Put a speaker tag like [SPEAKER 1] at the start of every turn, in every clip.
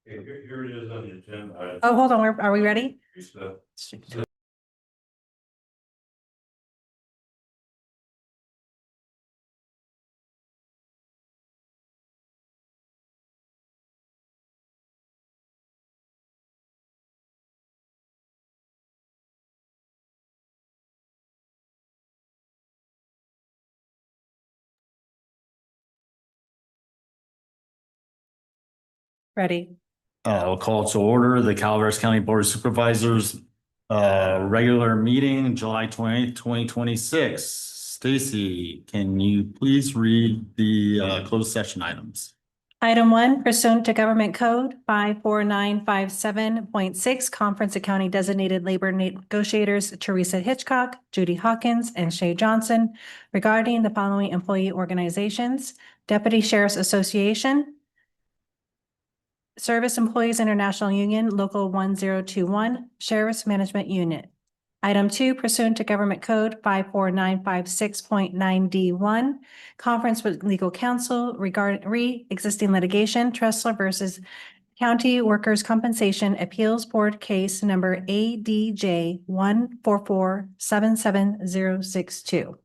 [SPEAKER 1] Here it is on the agenda.
[SPEAKER 2] Oh, hold on, are we ready? Ready.
[SPEAKER 3] I'll call to order the Calaveras County Board of Supervisors, regular meeting, July 28th, 2026. Stacy, can you please read the closed session items?
[SPEAKER 2] Item 1, pursuant to Government Code 54957.6, Conference of County Designated Labor Negotiators Teresa Hitchcock, Judy Hawkins, and Shay Johnson regarding the following employee organizations: Deputy Sheriff's Association, Service Employees International Union, Local 1021, Sheriff's Management Unit. Item 2, pursuant to Government Code 54956.9D1, conference with legal counsel regarding existing litigation, Tressler versus County Workers' Compensation Appeals Board case number ADJ 144-77062.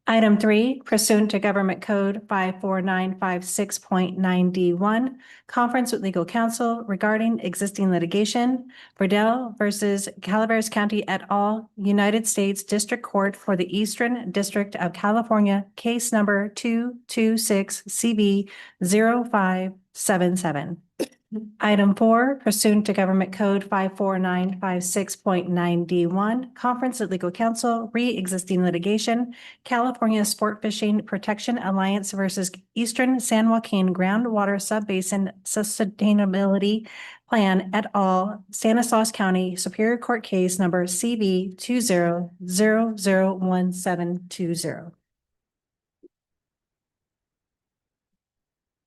[SPEAKER 2] Item 3, pursuant to Government Code 54956.9D1, conference with legal counsel regarding existing litigation, Verdell versus Calaveras County et al., United States District Court for the Eastern District of California, case number 226CB0577. Item 4, pursuant to Government Code 54956.9D1, conference with legal counsel, re-existing litigation, California Sport Fishing Protection Alliance versus Eastern San Joaquin Groundwater Subbasin Sustainability Plan et al., Stanislaus County Superior Court case number CB 20001720.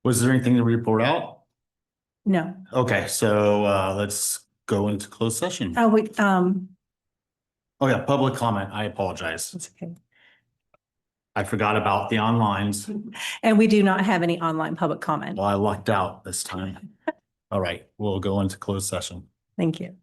[SPEAKER 3] Was there anything to report out?
[SPEAKER 2] No.
[SPEAKER 3] Okay, so let's go into closed session.
[SPEAKER 2] Oh, wait,
[SPEAKER 3] Oh yeah, public comment. I apologize.
[SPEAKER 2] it's okay.
[SPEAKER 3] I forgot about the onlines.
[SPEAKER 2] And we do not have any online public comment.
[SPEAKER 3] Well, I lucked out this time. All right, we'll go into closed session.
[SPEAKER 2] Thank you.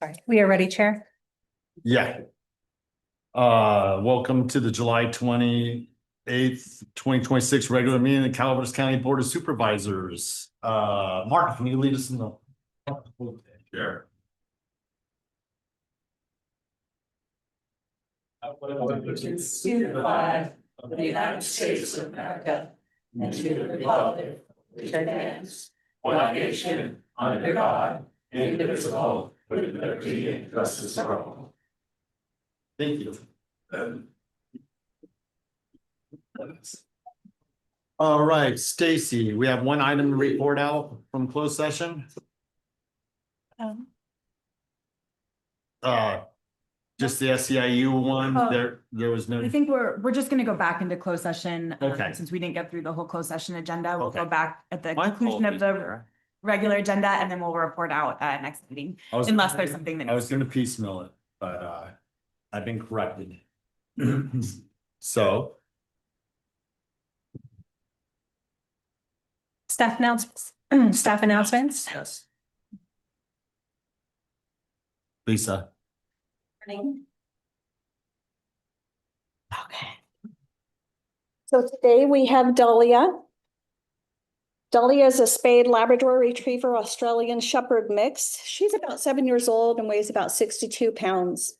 [SPEAKER 2] Sorry, we are ready, Chair.
[SPEAKER 3] Yeah. Welcome to the July 28th, 2026 regular meeting of the Calaveras County Board of Supervisors. Mark, can you lead us in the?
[SPEAKER 1] Sure.
[SPEAKER 4] Allegiance to the flag of the United States of America and to the republic which stands one nation under God, indivisible, with liberty and justice for all.
[SPEAKER 3] Thank you. All right, Stacy, we have one item to report out from closed session. Just the SEIU one, there was no.
[SPEAKER 5] I think we're just gonna go back into closed session.
[SPEAKER 3] Okay.
[SPEAKER 5] Since we didn't get through the whole closed session agenda, we'll
[SPEAKER 3] Okay.
[SPEAKER 5] go back at the
[SPEAKER 3] My
[SPEAKER 5] conclusion of the
[SPEAKER 3] apologies.
[SPEAKER 5] regular agenda and then we'll report out next meeting,
[SPEAKER 3] I was-
[SPEAKER 5] unless there's something that.
[SPEAKER 3] I was gonna piecemeal it, but I've been corrected. So,
[SPEAKER 2] Staff announcements, staff announcements.
[SPEAKER 3] yes. Lisa,
[SPEAKER 6] Okay. So today we have Dahlia. Dahlia is a spayed Labrador Retriever Australian Shepherd mix. She's about 7 years old and weighs about 62 pounds.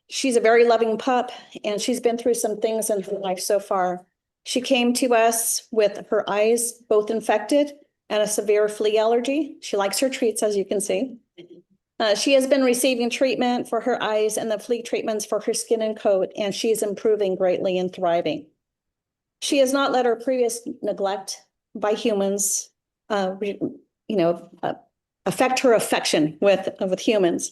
[SPEAKER 6] She's a very loving pup and she's been through some things in her life so far. She came to us with her eyes both infected and a severe flea allergy. She likes her treats, as you can see. She has been receiving treatment for her eyes and the flea treatments for her skin and coat, and she is improving greatly and thriving. She has not let her previous neglect by humans, affect her affection with humans.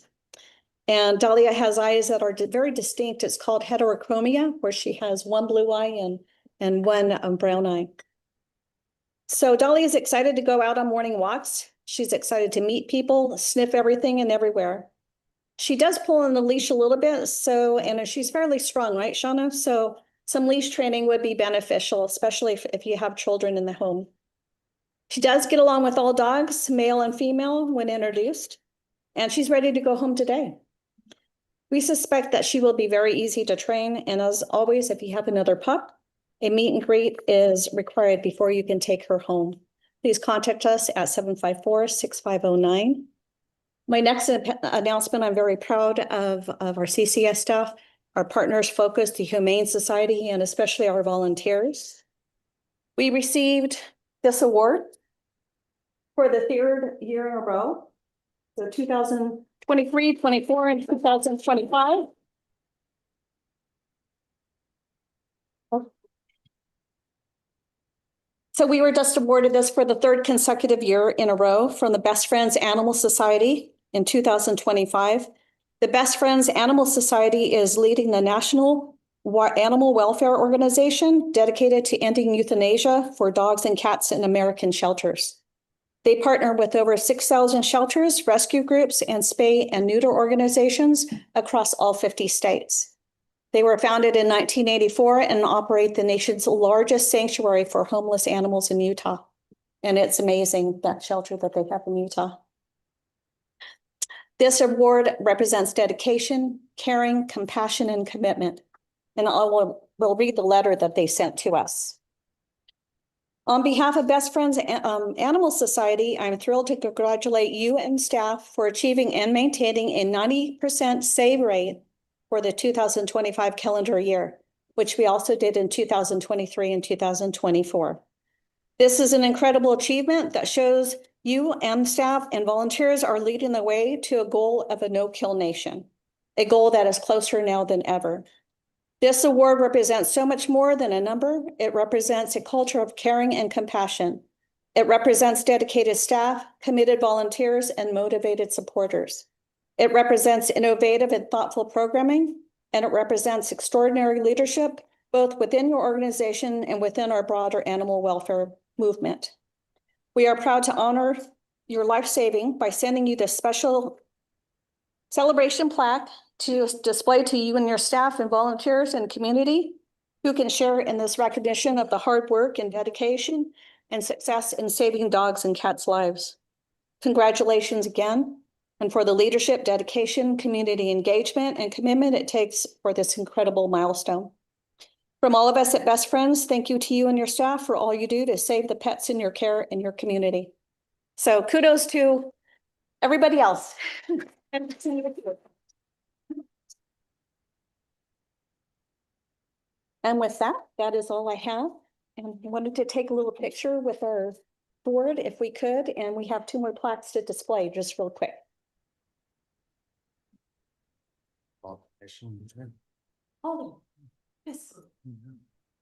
[SPEAKER 6] And Dahlia has eyes that are very distinct. It's called heterochromia, where she has one blue eye and one brown eye. So Dahlia is excited to go out on morning walks. She's excited to meet people, sniff everything and everywhere. She does pull on the leash a little bit, and she's fairly strong, right, Shauna? So some leash training would be beneficial, especially if you have children in the home. She does get along with all dogs, male and female, when introduced, and she's ready to go home today. We suspect that she will be very easy to train, and as always, if you have another pup, a meet and greet is required before you can take her home. Please contact us at 754-6509. My next announcement, I'm very proud of our CCS staff, our partners focused, the Humane Society, and especially our volunteers. We received this award for the third year in a row, so 2023, 24, and 2025. So we were just awarded this for the third consecutive year in a row from the Best Friends Animal Society in 2025. The Best Friends Animal Society is leading the National Animal Welfare Organization dedicated to ending euthanasia for dogs and cats in American shelters. They partner with over 6,000 shelters, rescue groups, and spay and neuter organizations across all 50 states. They were founded in 1984 and operate the nation's largest sanctuary for homeless animals in Utah. And it's amazing, that shelter that they have in Utah. This award represents dedication, caring, compassion, and commitment. And we'll read the letter that they sent to us. On behalf of Best Friends Animal Society, I'm thrilled to congratulate you and staff for achieving and maintaining a 90% save rate for the 2025 calendar year, which we also did in 2023 and 2024. This is an incredible achievement that shows you and staff and volunteers are leading the way to a goal of a no-kill nation, a goal that is closer now than ever. This award represents so much more than a number. It represents a culture of caring and compassion. It represents dedicated staff, committed volunteers, and motivated supporters. It represents innovative and thoughtful programming, and it represents extraordinary leadership, both within your organization and within our broader animal welfare movement. We are proud to honor your life-saving by sending you this special celebration plaque to display to you and your staff and volunteers and community who can share in this recognition of the hard work and dedication and success in saving dogs and cats' lives. Congratulations again. and for the leadership, dedication, community engagement, and commitment it takes for this incredible milestone. From all of us at Best Friends, thank you to you and your staff for all you do to save the pets in your care in your community. So kudos to everybody else. And with that, that is all I have. And I wanted to take a little picture with our board if we could, and we have 2 more plaques to display just real quick. Oh, yes. All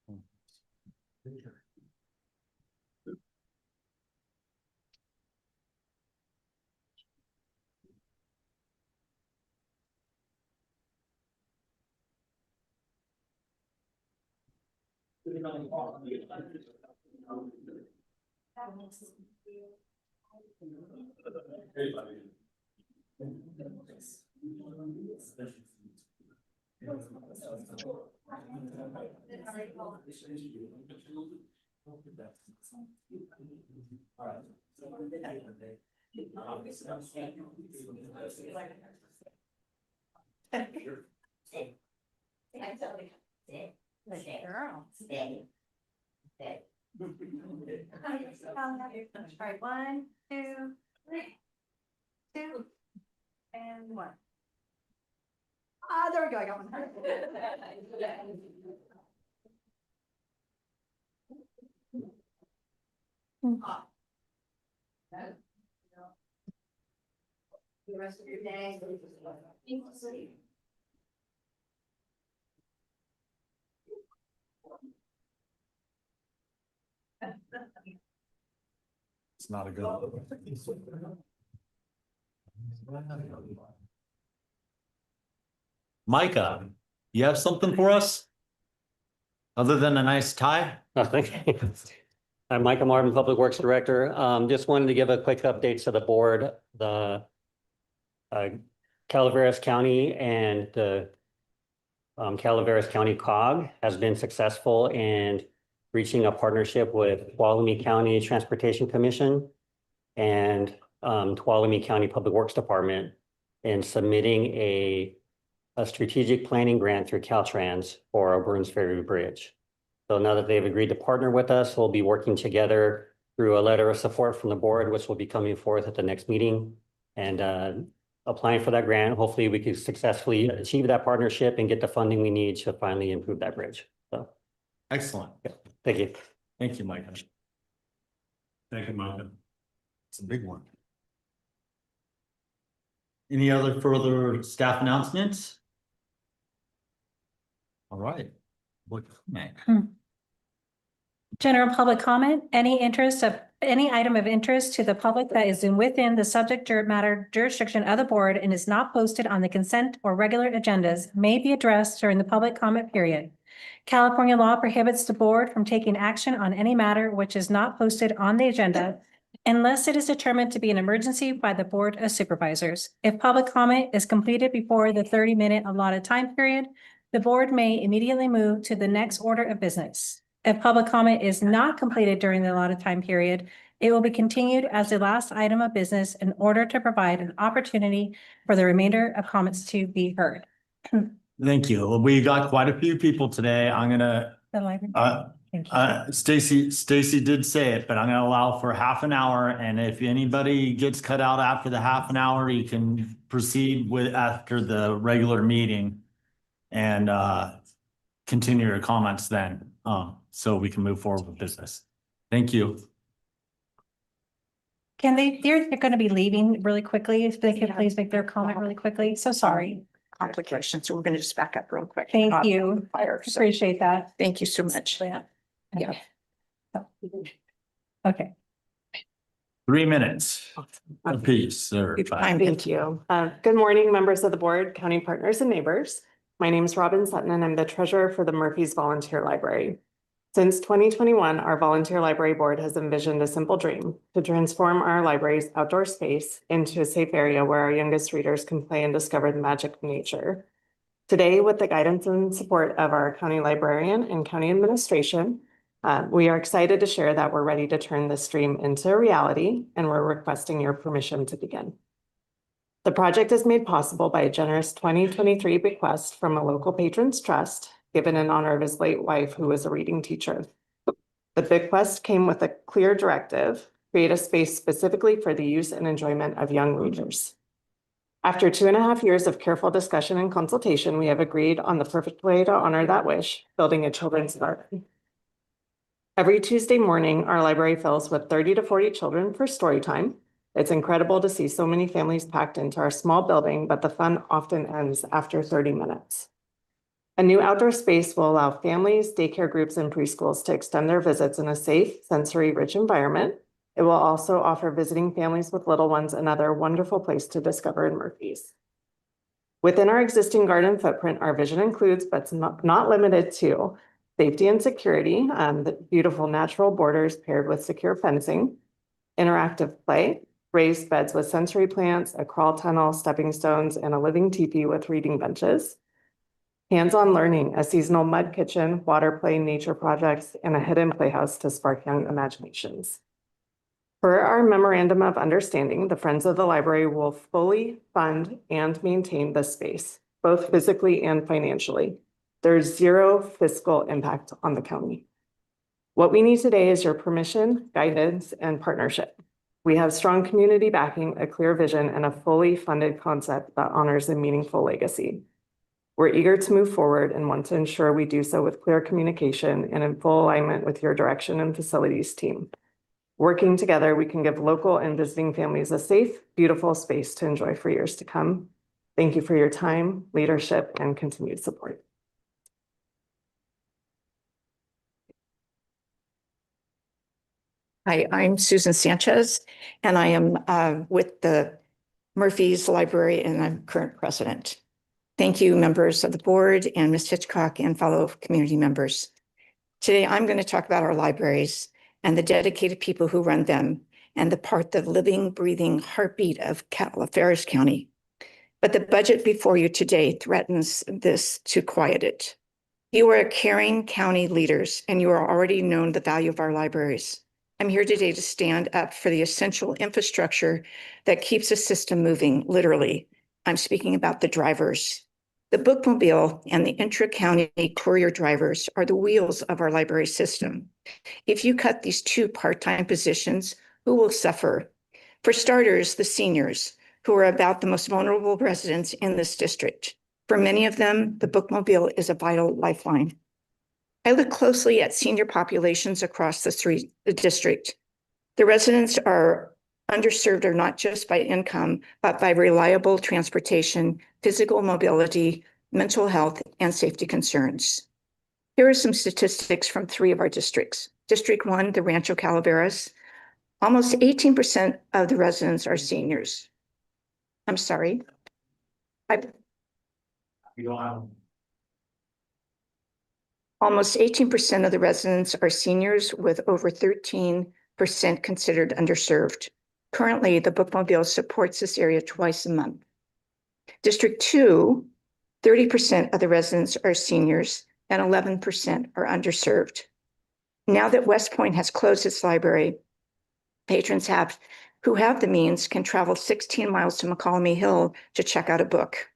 [SPEAKER 6] right, 1, 2, 3, 2, and 1. Ah, there we go. I got one. The rest of your day.
[SPEAKER 3] It's not a good one. Micah, you have something for us? Other than a nice tie?
[SPEAKER 7] Nothing. I'm Micah Martin, Public Works Director. Just wanted to give a quick update to the board. The Calaveras County and the Calaveras County COG has been successful in reaching a partnership with Tuolumne County Transportation Commission and Tuolumne County Public Works Department in submitting a strategic planning grant through Caltrans for our Burns Ferry Bridge. So now that they've agreed to partner with us, we'll be working together through a letter of support from the board, which will be coming forth at the next meeting and applying for that grant. Hopefully we can successfully achieve that partnership and get the funding we need to finally improve that bridge. So,
[SPEAKER 3] Excellent.
[SPEAKER 7] thank you.
[SPEAKER 3] Thank you, Micah.
[SPEAKER 1] Thank you, Micah.
[SPEAKER 3] It's a big one. Any other further staff announcements? All right.
[SPEAKER 2] General public comment, any item of interest to the public that is within the subject matter jurisdiction of the board and is not posted on the consent or regular agendas may be addressed during the public comment period. California law prohibits the board from taking action on any matter which is not posted on the agenda unless it is determined to be an emergency by the Board of Supervisors. If public comment is completed before the 30-minute allotted time period, the board may immediately move to the next order of business. If public comment is not completed during the allotted time period, it will be continued as the last item of business in order to provide an opportunity for the remainder of comments to be heard.
[SPEAKER 3] Thank you. We got quite a few people today. I'm gonna,
[SPEAKER 2] The library. Thank you.
[SPEAKER 3] Stacy did say it, but I'm gonna allow for half an hour. And if anybody gets cut out after the half an hour, you can proceed with after the regular meeting and continue your comments then, so we can move forward with business. Thank you.
[SPEAKER 2] Can they're going to be leaving really quickly. If they could please make their comment really quickly. So sorry.
[SPEAKER 4] Complications, so we're gonna just back up real quick.
[SPEAKER 2] Thank you.
[SPEAKER 4] Fire, so
[SPEAKER 2] Appreciate that.
[SPEAKER 4] thank you so much.
[SPEAKER 2] Yeah.
[SPEAKER 4] Yeah.
[SPEAKER 2] Okay.
[SPEAKER 3] 3 minutes apiece, or five.
[SPEAKER 4] Thank you.
[SPEAKER 8] Good morning, members of the board, county partners and neighbors. My name is Robin Sutton and I'm the treasurer for the Murphy's Volunteer Library. Since 2021, our volunteer library board has envisioned a simple dream to transform our library's outdoor space into a safe area where our youngest readers can play and discover the magic of nature. Today, with the guidance and support of our county librarian and county administration, we are excited to share that we're ready to turn this dream into reality and we're requesting your permission to begin. The project is made possible by a generous 2023 bequest from a local patron's trust, given in honor of his late wife, who was a reading teacher. The bequest came with a clear directive: create a space specifically for the use and enjoyment of young readers. After 2.5 years of careful discussion and consultation, we have agreed on the perfect way to honor that wish: building a children's garden. Every Tuesday morning, our library fills with 30 to 40 children for story time. It's incredible to see so many families packed into our small building, but the fun often ends after 30 minutes. A new outdoor space will allow families, daycare groups, and preschools to extend their visits in a safe, sensory-rich environment. It will also offer visiting families with little ones another wonderful place to discover in Murphy's. Within our existing garden footprint, our vision includes, but not limited to, safety and security, the beautiful natural borders paired with secure fencing, interactive play, raised beds with sensory plants, a crawl tunnel, stepping stones, and a living teepee with reading benches. Hands-on learning, a seasonal mud kitchen, water play, nature projects, and a hidden playhouse to spark young imaginations. Per our memorandum of understanding, the Friends of the Library will fully fund and maintain the space, both physically and financially. There's zero fiscal impact on the county. What we need today is your permission, guidance, and partnership. We have strong community backing, a clear vision, and a fully funded concept that honors a meaningful legacy. We're eager to move forward and want to ensure we do so with clear communication and in full alignment with your direction and facilities team. Working together, we can give local and visiting families a safe, beautiful space to enjoy for years to come. Thank you for your time, leadership, and continued support.
[SPEAKER 4] Hi, I'm Susan Sanchez, and I am with the Murphy's Library, and I'm current president. Thank you, members of the board and Ms. Hitchcock and fellow community members. Today, I'm going to talk about our libraries and the dedicated people who run them and the living, breathing heartbeat of Calaveras County. But the budget before you today threatens this to quiet it. You are caring county leaders, and you are already known the value of our libraries. I'm here today to stand up for the essential infrastructure that keeps the system moving, literally. I'm speaking about the drivers. The bookmobile and the intra-county courier drivers are the wheels of our library system. If you cut these two part-time positions, who will suffer? For starters, the seniors, who are about the most vulnerable residents in this district. For many of them, the bookmobile is a vital lifeline. I look closely at senior populations across the district. The residents are underserved, or not just by income, but by reliable transportation, physical mobility, mental health, and safety concerns. Here are some statistics from 3 of our districts. District 1, the Rancho Calaveras, almost 18% of the residents are seniors. I'm sorry.
[SPEAKER 1] We don't have.
[SPEAKER 4] Almost 18% of the residents are seniors, with over 13% considered underserved. Currently, the bookmobile supports this area twice a month. District 2, 30% of the residents are seniors and 11% are underserved. Now that West Point has closed its library, patrons who have the means can travel 16 miles to McCallamy Hill to check out a book.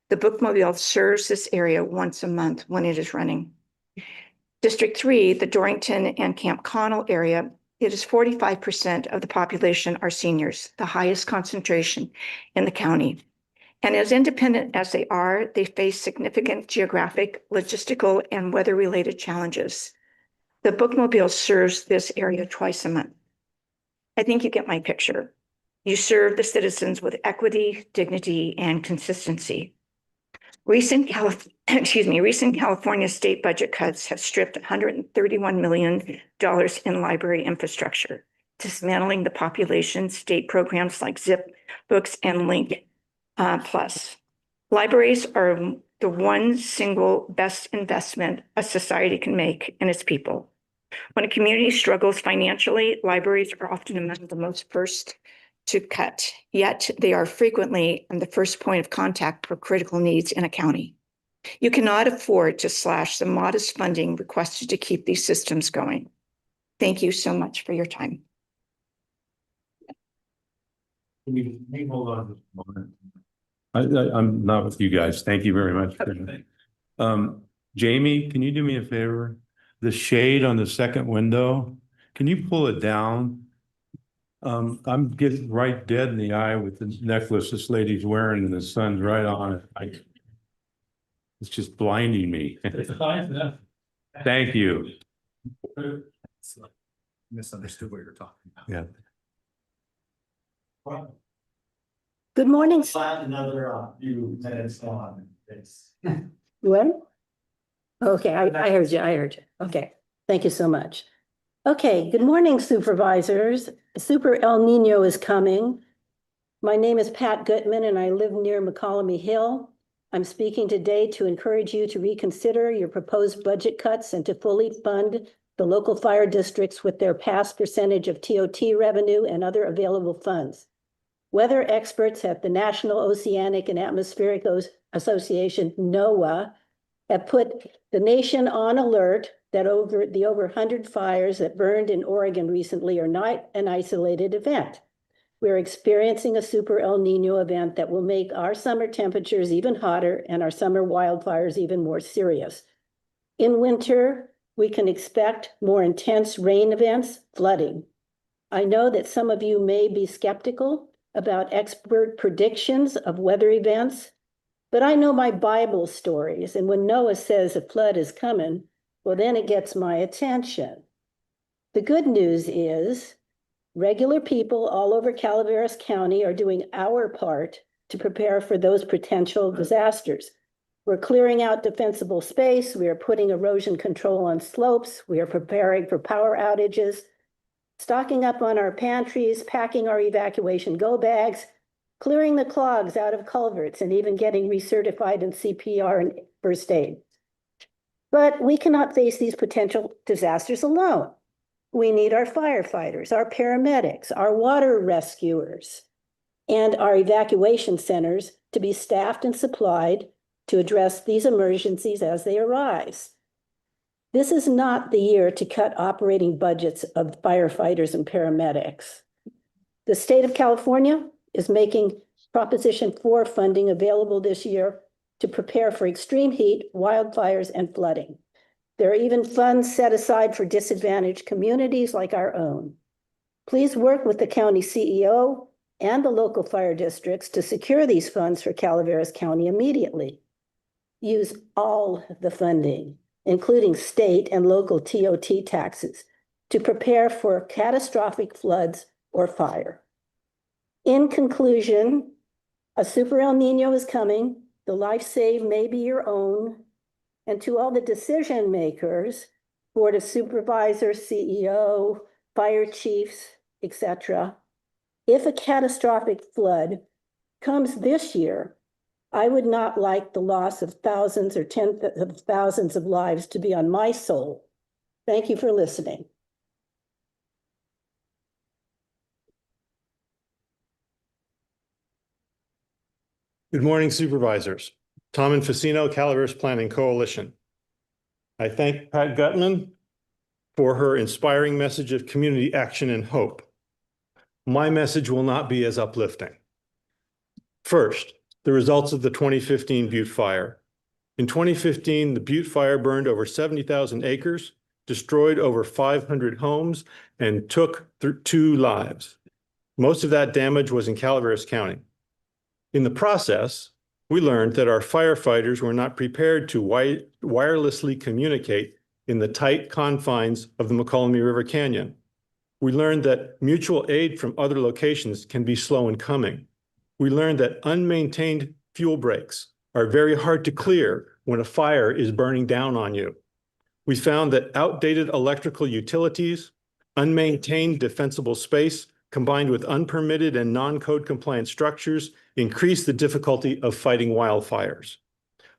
[SPEAKER 4] The bookmobile serves this area once a month when it is running. District 3, the Dorrington and Camp Connell area, it is 45% of the population are seniors, the highest concentration in the county. And as independent as they are, they face significant geographic, logistical, and weather-related challenges. The bookmobile serves this area twice a month. I think you get my picture. You serve the citizens with equity, dignity, and consistency. Recent California state budget cuts have stripped $131 million in library infrastructure, dismantling the population state programs like Zip Books and Link Plus. Libraries are the one single best investment a society can make in its people. When a community struggles financially, libraries are often among the most first to cut, yet they are frequently the first point of contact for critical needs in a county. You cannot afford to slash the modest funding requested to keep these systems going. Thank you so much for your time.
[SPEAKER 1] Can you hold on just a moment? I'm not with you guys. Thank you very much. Jamie, can you do me a favor? The shade on the second window, can you pull it down? I'm getting right dead in the eye with the necklace this lady's wearing and the sun's right on it. It's just blinding me. Thank you.
[SPEAKER 3] Misunderstood what you're talking about.
[SPEAKER 1] Yeah.
[SPEAKER 9] Good morning.
[SPEAKER 3] Another few minutes on this.
[SPEAKER 9] What? Okay, I heard you. Okay, thank you so much. Okay, good morning, supervisors. Super El Nino is coming. My name is Pat Gutman and I live near McCollum Hill. I'm speaking today to encourage you to reconsider your proposed budget cuts and to fully fund the local fire districts with their past percentage of TOT revenue and other available funds. Weather experts at the National Oceanic and Atmospheric Association, NOAA, have put the nation on alert that over 100 fires that burned in Oregon recently are not an isolated event. We're experiencing a super El Nino event that will make our summer temperatures even hotter and our summer wildfires even more serious. In winter, we can expect more intense rain events, flooding. I know that some of you may be skeptical about expert predictions of weather events, but I know my Bible stories, and when Noah says a flood is coming, well, then it gets my attention. The good news is regular people all over Calaveras County are doing our part to prepare for those potential disasters. We're clearing out defensible space. We are putting erosion control on slopes. We are preparing for power outages, stocking up on our pantries, packing our evacuation go bags, clearing the clogs out of culverts, and even getting recertified in CPR and first aid. But we cannot face these potential disasters alone. We need our firefighters, our paramedics, our water rescuers, and our evacuation centers to be staffed and supplied to address these emergencies as they arise. This is not the year to cut operating budgets of firefighters and paramedics. The state of California is making Proposition 4 funding available this year to prepare for extreme heat, wildfires, and flooding. There are even funds set aside for disadvantaged communities like our own. Please work with the county CEO and the local fire districts to secure these funds for Calaveras County immediately. Use all the funding, including state and local TOT taxes, to prepare for catastrophic floods or fire. In conclusion, a super El Nino is coming. The life saved may be your own. And to all the decision makers, Board of Supervisors, CEO, fire chiefs, etc., if a catastrophic flood comes this year, I would not like the loss of thousands or tens of thousands of lives to be on my soul. Thank you for listening.
[SPEAKER 10] Good morning, supervisors. Tom and Facino, Calaveras Planning Coalition. I thank Pat Gutman for her inspiring message of community action and hope. My message will not be as uplifting. First, the results of the 2015 Butte Fire. In 2015, the Butte Fire burned over 70,000 acres, destroyed over 500 homes, and took 2 lives. Most of that damage was in Calaveras County. In the process, we learned that our firefighters were not prepared to wirelessly communicate in the tight confines of the McCollum River Canyon. We learned that mutual aid from other locations can be slow in coming. We learned that unmaintained fuel breaks are very hard to clear when a fire is burning down on you. We found that outdated electrical utilities, unmaintained defensible space, combined with unpermitted and non-code compliant structures, increase the difficulty of fighting wildfires.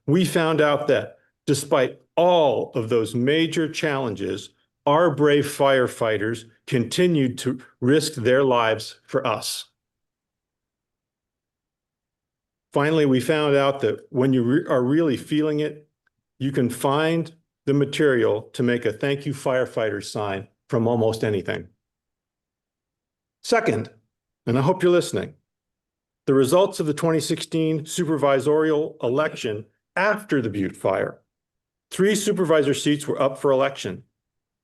[SPEAKER 10] We found out that despite all of those major challenges, our brave firefighters continued to risk their lives for us. Finally, we found out that when you are really feeling it, you can find the material to make a thank you firefighter sign from almost anything. Second, and I hope you're listening, the results of the 2016 supervisorial election after the Butte fire. 3 supervisor seats were up for election.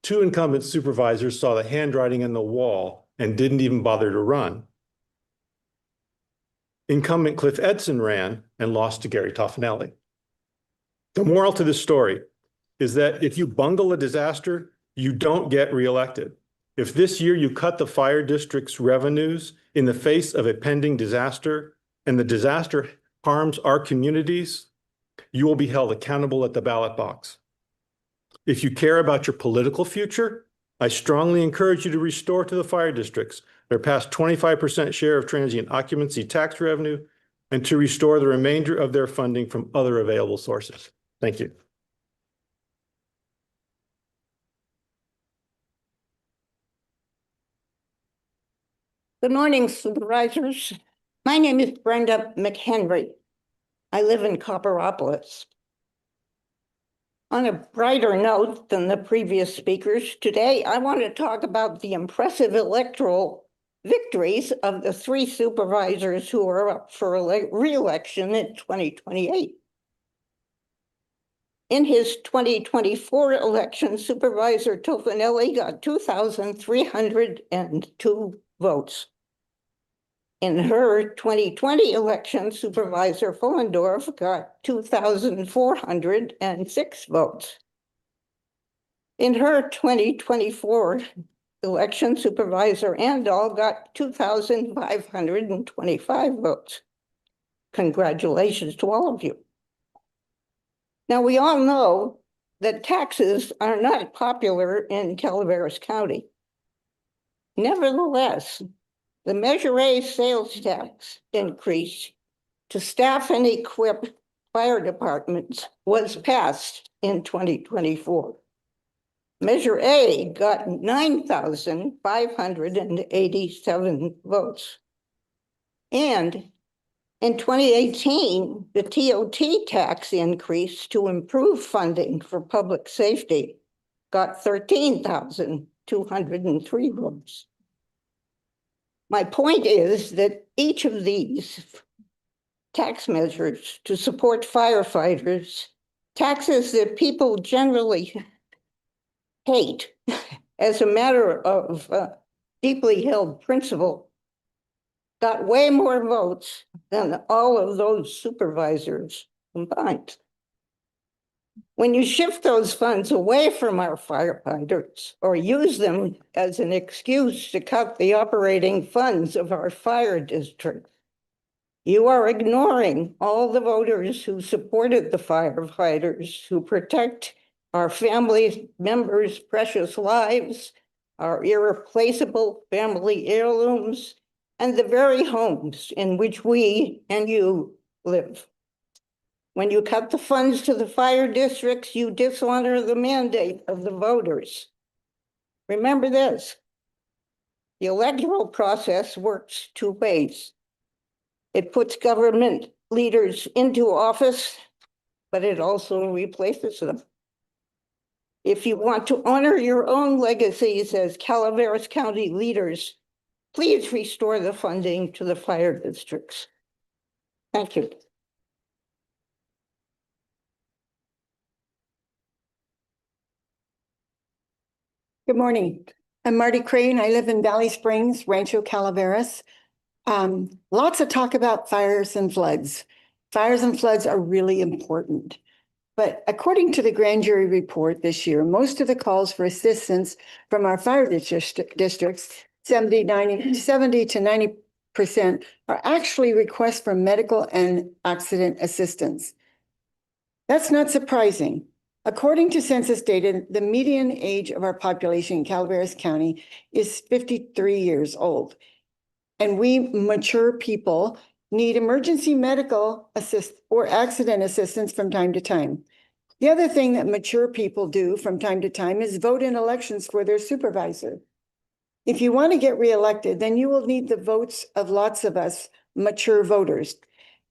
[SPEAKER 10] 2 incumbent supervisors saw the handwriting on the wall and didn't even bother to run. Incumbent Cliff Edson ran and lost to Gary Toffanelli. The moral to this story is that if you bungle a disaster, you don't get reelected. If this year you cut the fire district's revenues in the face of a pending disaster and the disaster harms our communities, you will be held accountable at the ballot box. If you care about your political future, I strongly encourage you to restore to the fire districts their past 25% share of transient occupancy tax revenue and to restore the remainder of their funding from other available sources. Thank you.
[SPEAKER 11] Good morning, supervisors. My name is Brenda McHenry. I live in Copperopolis. On a brighter note than the previous speakers, today I want to talk about the impressive electoral victories of the 3 supervisors who are up for re-election in 2028. In his 2024 election, Supervisor Toffanelli got 2,302 votes. In her 2020 election, Supervisor Fullendorf got 2,406 votes. In her 2024 election, Supervisor Andal got 2,525 votes. Congratulations to all of you. Now, we all know that taxes are not popular in Calaveras County. Nevertheless, the Measure A sales tax increase to staff and equip fire departments was passed in 2024. Measure A got 9,587 votes. And in 2018, the TOT tax increase to improve funding for public safety got 13,203 votes. My point is that each of these tax measures to support firefighters, taxes that people generally hate as a matter of deeply held principle, got way more votes than all of those supervisors combined. When you shift those funds away from our firefighters or use them as an excuse to cut the operating funds of our fire district, you are ignoring all the voters who supported the firefighters, who protect our family members' precious lives, our irreplaceable family heirlooms, and the very homes in which we and you live. When you cut the funds to the fire districts, you dishonor the mandate of the voters. Remember this, the electoral process works 2 ways. It puts government leaders into office, but it also replaces them. If you want to honor your own legacies as Calaveras County leaders, please restore the funding to the fire districts. Thank you.
[SPEAKER 12] Good morning. I'm Marty Crane. I live in Valley Springs, Rancho Calaveras. Lots of talk about fires and floods. Fires and floods are really important. But according to the grand jury report this year, most of the calls for assistance from our fire districts, 70 to 90%, are actually requests for medical and accident assistance. That's not surprising. According to census data, the median age of our population in Calaveras County is 53 years old. And we mature people need emergency medical assist or accident assistance from time to time. The other thing that mature people do from time to time is vote in elections for their supervisor. If you want to get reelected, then you will need the votes of lots of us mature voters.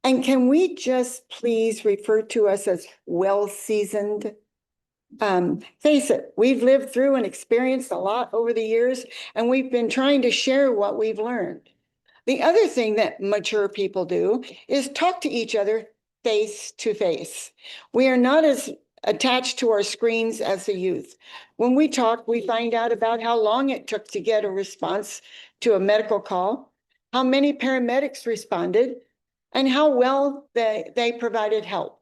[SPEAKER 12] And can we just please refer to us as well-seasoned? Face it, we've lived through and experienced a lot over the years, and we've been trying to share what we've learned. The other thing that mature people do is talk to each other face to face. We are not as attached to our screens as the youth. When we talk, we find out about how long it took to get a response to a medical call, how many paramedics responded, and how well they provided help.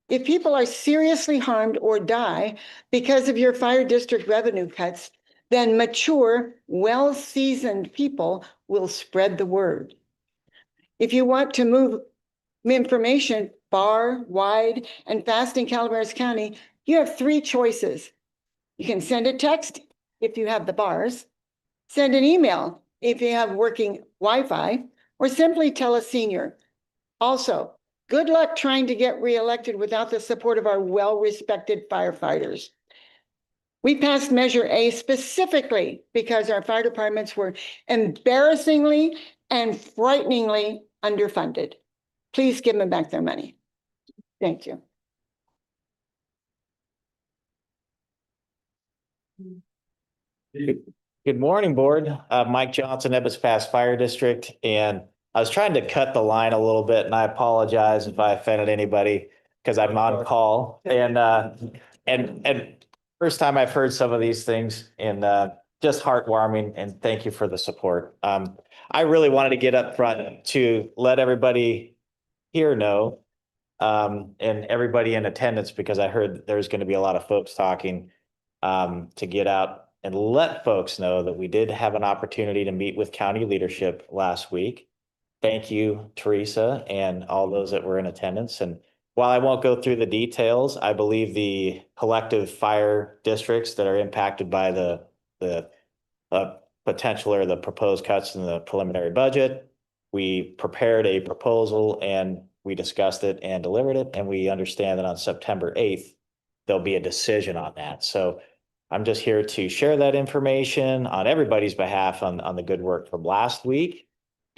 [SPEAKER 12] If people are seriously harmed or die because of your fire district revenue cuts, then mature, well-seasoned people will spread the word. If you want to move information far, wide, and fast in Calaveras County, you have three choices. You can send a text if you have the bars, send an email if you have working Wi-Fi, or simply tell a senior. Also, good luck trying to get reelected without the support of our well-respected firefighters. We passed Measure A specifically because our fire departments were embarrassingly and frighteningly underfunded. Please give them back their money. Thank you.
[SPEAKER 13] Good morning, board. Mike Johnson, Ebbets Pass Fire District, and I was trying to cut the line a little bit, and I apologize if I offended anybody because I'm on call. And first time I've heard some of these things, and just heartwarming. And thank you for the support. I really wanted to get up front to let everybody here know, and everybody in attendance, because I heard there's going to be a lot of folks talking, to get out and let folks know that we did have an opportunity to meet with county leadership last week. Thank you, Teresa, and all those that were in attendance. And while I won't go through the details, I believe the collective fire districts that are impacted by the potential or the proposed cuts in the preliminary budget, we prepared a proposal and we discussed it and delivered it. And we understand that on September 8th, there'll be a decision on that. So I'm just here to share that information on everybody's behalf on the good work from last week.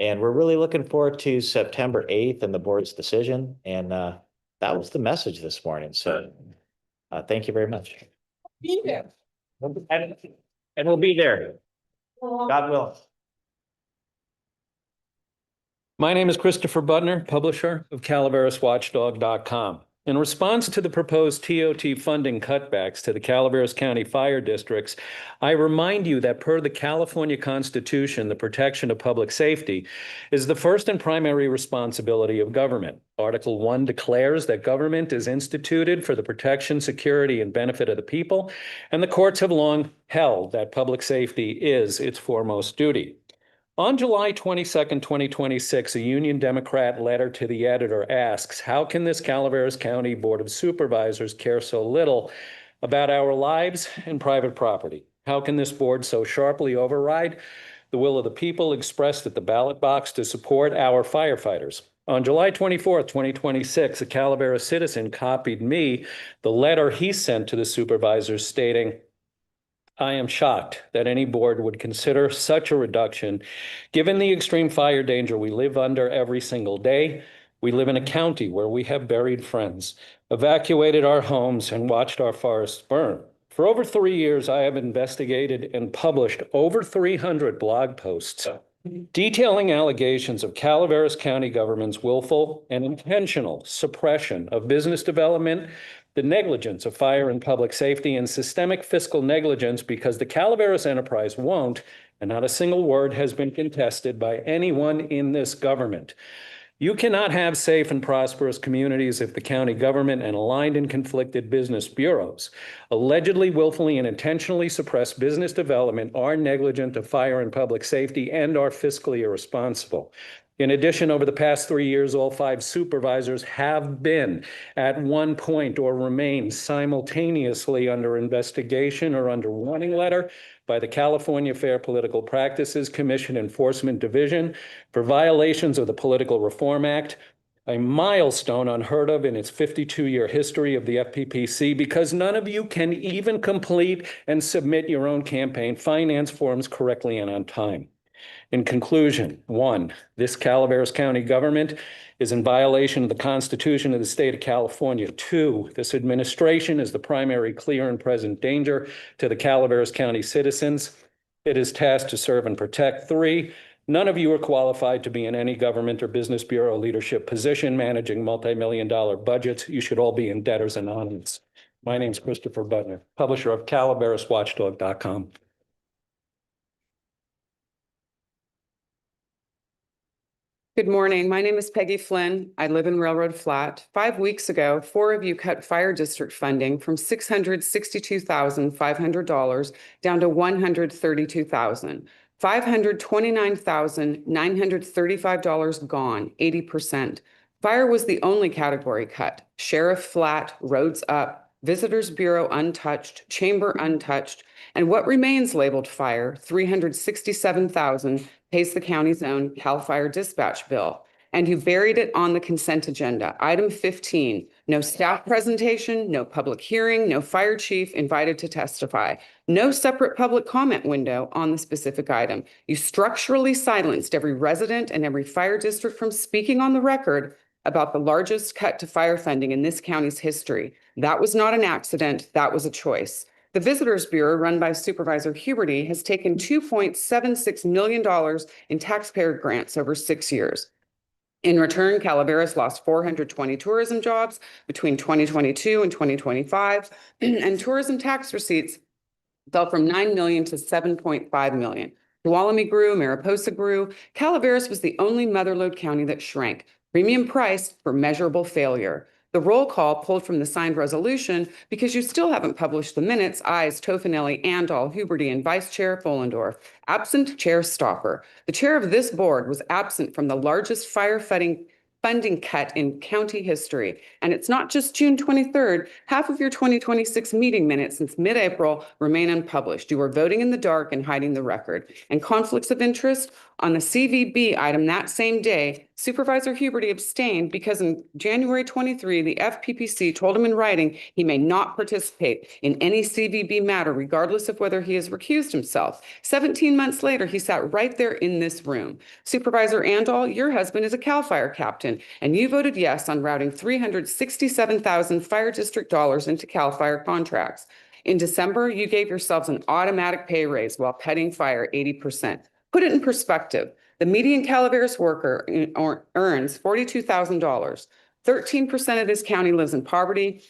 [SPEAKER 13] And we're really looking forward to September 8th and the board's decision. And that was the message this morning. So thank you very much.
[SPEAKER 11] Be there.
[SPEAKER 13] And we'll be there. God will.
[SPEAKER 14] My name is Christopher Butner, publisher of CalaverasWatchdog.com. In response to the proposed TOT funding cutbacks to the Calaveras County Fire Districts, I remind you that per the California Constitution, the protection of public safety is the first and primary responsibility of government. Article 1 declares that government is instituted for the protection, security, and benefit of the people, and the courts have long held that public safety is its foremost duty. On July 22nd, 2026, a Union Democrat letter to the editor asks, how can this Calaveras County Board of Supervisors care so little about our lives and private property? How can this board so sharply override the will of the people expressed at the ballot box to support our firefighters? On July 24th, 2026, a Calaveras citizen copied me the letter he sent to the supervisors stating, I am shocked that any board would consider such a reduction, given the extreme fire danger we live under every single day. We live in a county where we have buried friends, evacuated our homes, and watched our forests burn. For over 3 years, I have investigated and published over 300 blog posts detailing allegations of Calaveras County government's willful and intentional suppression of business development, the negligence of fire and public safety, and systemic fiscal negligence because the Calaveras enterprise won't, and not a single word has been contested by anyone in this government. You cannot have safe and prosperous communities if the county government and aligned and conflicted business bureaus allegedly, willfully, and intentionally suppress business development, are negligent of fire and public safety, and are fiscally irresponsible. In addition, over the past 3 years, all 5 supervisors have been at one point or remain simultaneously under investigation or under warning letter by the California Fair Political Practices Commission Enforcement Division for violations of the Political Reform Act, a milestone unheard of in its 52-year history of the FPPC, because none of you can even complete and submit your own campaign finance forms correctly and on time. In conclusion, 1, this Calaveras County government is in violation of the Constitution of the state of California. 2, this administration is the primary clear and present danger to the Calaveras County citizens it is tasked to serve and protect. 3, None of you are qualified to be in any government or business bureau leadership position managing multi-million-dollar budgets. You should all be in debtors anonymous. My name's Christopher Butner, publisher of CalaverasWatchdog.com.
[SPEAKER 15] Good morning. My name is Peggy Flynn. I live in Railroad Flat. 5 weeks ago, 4 of you cut fire district funding from $662,500 down to $132,000. $529,935 gone, 80%. Fire was the only category cut. Sheriff flat, roads up, Visitors Bureau untouched, Chamber untouched, and what remains labeled fire, $367,000, pays the county's own CAL FIRE dispatch bill. And you buried it on the consent agenda. Item 15, no staff presentation, no public hearing, no fire chief invited to testify, no separate public comment window on the specific item. You structurally silenced every resident and every fire district from speaking on the record about the largest cut to fire funding in this county's history. That was not an accident, that was a choice. The Visitors Bureau, run by Supervisor Huberty, has taken $2.76 million in taxpayer grants over 6 years. In return, Calaveras lost 420 tourism jobs between 2022 and 2025, and tourism tax receipts fell from 9 million to 7.5 million. Tuolumne grew, Mariposa grew. Calaveras was the only motherlode county that shrank. Premium price for measurable failure. The roll call pulled from the signed resolution because you still haven't published the minutes. Ayes Tofinelli, Andal, Huberty, and Vice Chair Follendorf. Absent Chair Stopper. The chair of this board was absent from the largest firefighting funding cut in county history. And it's not just June 23rd. Half of your 2026 meeting minutes since mid-April remain unpublished. You were voting in the dark and hiding the record. And conflicts of interest on the CVB item that same day, Supervisor Huberty abstained because in January 23, the FPPC told him in writing he may not participate in any CVB matter, regardless of whether he has recused himself. 17 months later, he sat right there in this room. Supervisor Andal, your husband is a CAL FIRE captain, and you voted yes on routing $367,000 fire district dollars into CAL FIRE contracts. In December, you gave yourselves an automatic pay raise while cutting fire 80%. Put it in perspective. The median Calaveras worker earns $42,000. 13% of this county lives in poverty,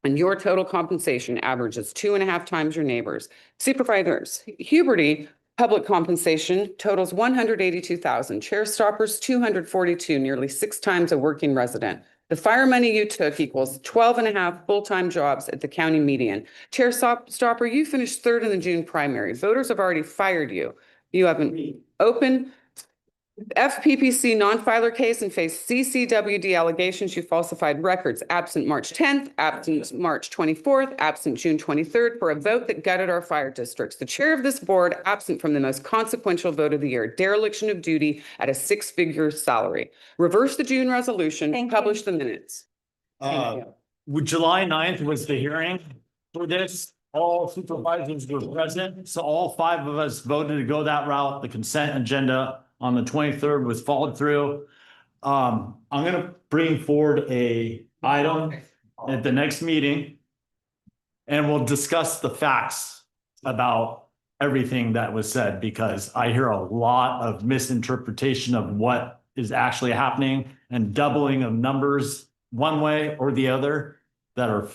[SPEAKER 15] and your total compensation averages 2.5 times your neighbors. Supervisors, Huberty public compensation totals $182,000. Chair Stopper's $242, nearly 6 times a working resident. The fire money you took equals 12.5 full-time jobs at the county median. Chair Stopper, you finished 3rd in the June primary. Voters have already fired you. You have an open FPPC non-filer case and face CCWD allegations you falsified records, absent March 10th, absent March 24th, absent June 23rd for a vote that gutted our fire districts. The chair of this board absent from the most consequential vote of the year, dereliction of duty at a 6-figure salary. Reverse the June resolution, publish the minutes.
[SPEAKER 3] July 9th was the hearing for this. All supervisors were present, so all 5 of us voted to go that route. The consent agenda on the 23rd was followed through. I'm gonna bring forward a item at the next meeting, and we'll discuss the facts about everything that was said, because I hear a lot of misinterpretation of what is actually happening and doubling of numbers one way or the other that are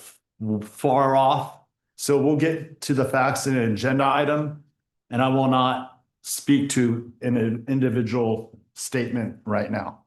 [SPEAKER 3] far off. So we'll get to the facts in an agenda item, and I will not speak to an individual statement right now.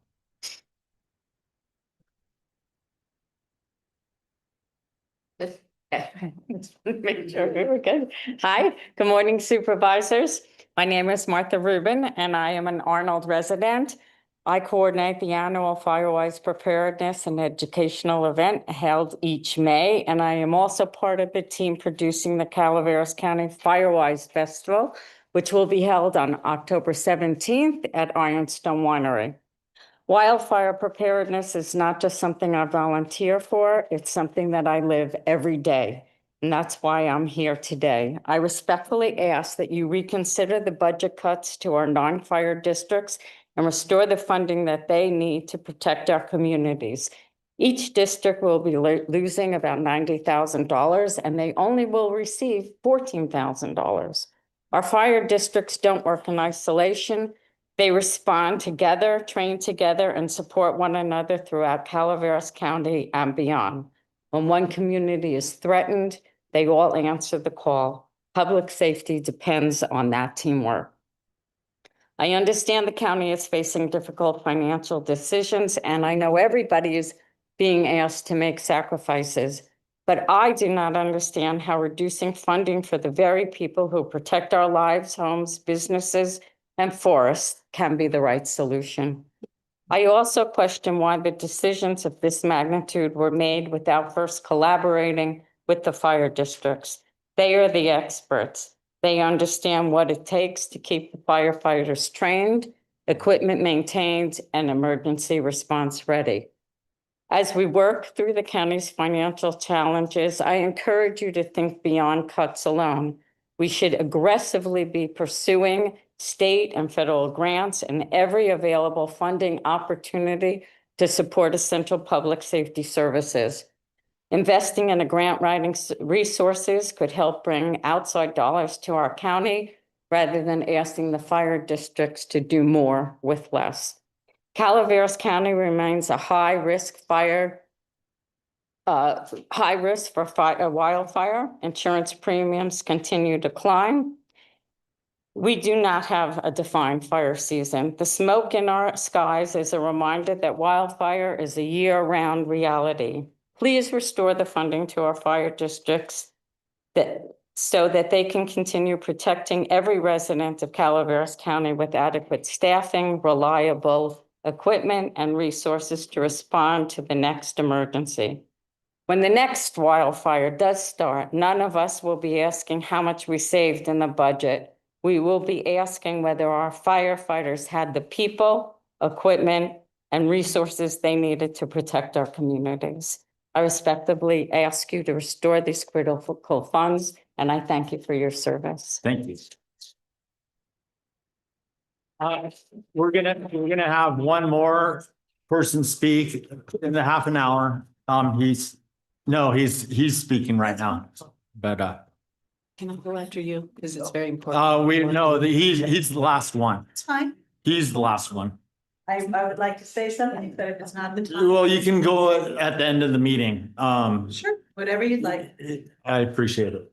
[SPEAKER 16] Make sure we were good. Hi, good morning, supervisors. My name is Martha Rubin, and I am an Arnold resident. I coordinate the annual Firewise Preparedness and Educational event held each May, and I am also part of the team producing the Calaveras County Firewise Festival, which will be held on October 17th at Ironstone Winery. Wildfire preparedness is not just something I volunteer for, it's something that I live every day. And that's why I'm here today. I respectfully ask that you reconsider the budget cuts to our non-fire districts and restore the funding that they need to protect our communities. Each district will be losing about $90,000, and they only will receive $14,000. Our fire districts don't work in isolation. They respond together, train together, and support one another throughout Calaveras County and beyond. When one community is threatened, they all answer the call. Public safety depends on that teamwork. I understand the county is facing difficult financial decisions, and I know everybody is being asked to make sacrifices, but I do not understand how reducing funding for the very people who protect our lives, homes, businesses, and forests can be the right solution. I also question why the decisions of this magnitude were made without first collaborating with the fire districts. They are the experts. They understand what it takes to keep the firefighters trained, equipment maintained, and emergency response ready. As we work through the county's financial challenges, I encourage you to think beyond cuts alone. We should aggressively be pursuing state and federal grants and every available funding opportunity to support essential public safety services. Investing in a grant writing resources could help bring outside dollars to our county rather than asking the fire districts to do more with less. Calaveras County remains a high risk for wildfire. Insurance premiums continue to climb. We do not have a defined fire season. The smoke in our skies is a reminder that wildfire is a year-round reality. Please restore the funding to our fire districts so that they can continue protecting every resident of Calaveras County with adequate staffing, reliable equipment, and resources to respond to the next emergency. When the next wildfire does start, none of us will be asking how much we saved in the budget. We will be asking whether our firefighters had the people, equipment, and resources they needed to protect our communities. I respectfully ask you to restore these critical funds, and I thank you for your service.
[SPEAKER 3] Thank you. We're gonna have one more person speak in the half an hour. He's speaking right now, but
[SPEAKER 17] Can I go after you? Because it's very important.
[SPEAKER 3] he's the last one.
[SPEAKER 2] It's fine.
[SPEAKER 3] He's the last one.
[SPEAKER 2] I would like to say something, but if it's not the time.
[SPEAKER 3] Well, you can go at the end of the meeting.
[SPEAKER 2] Sure, whatever you'd like.
[SPEAKER 3] I appreciate it.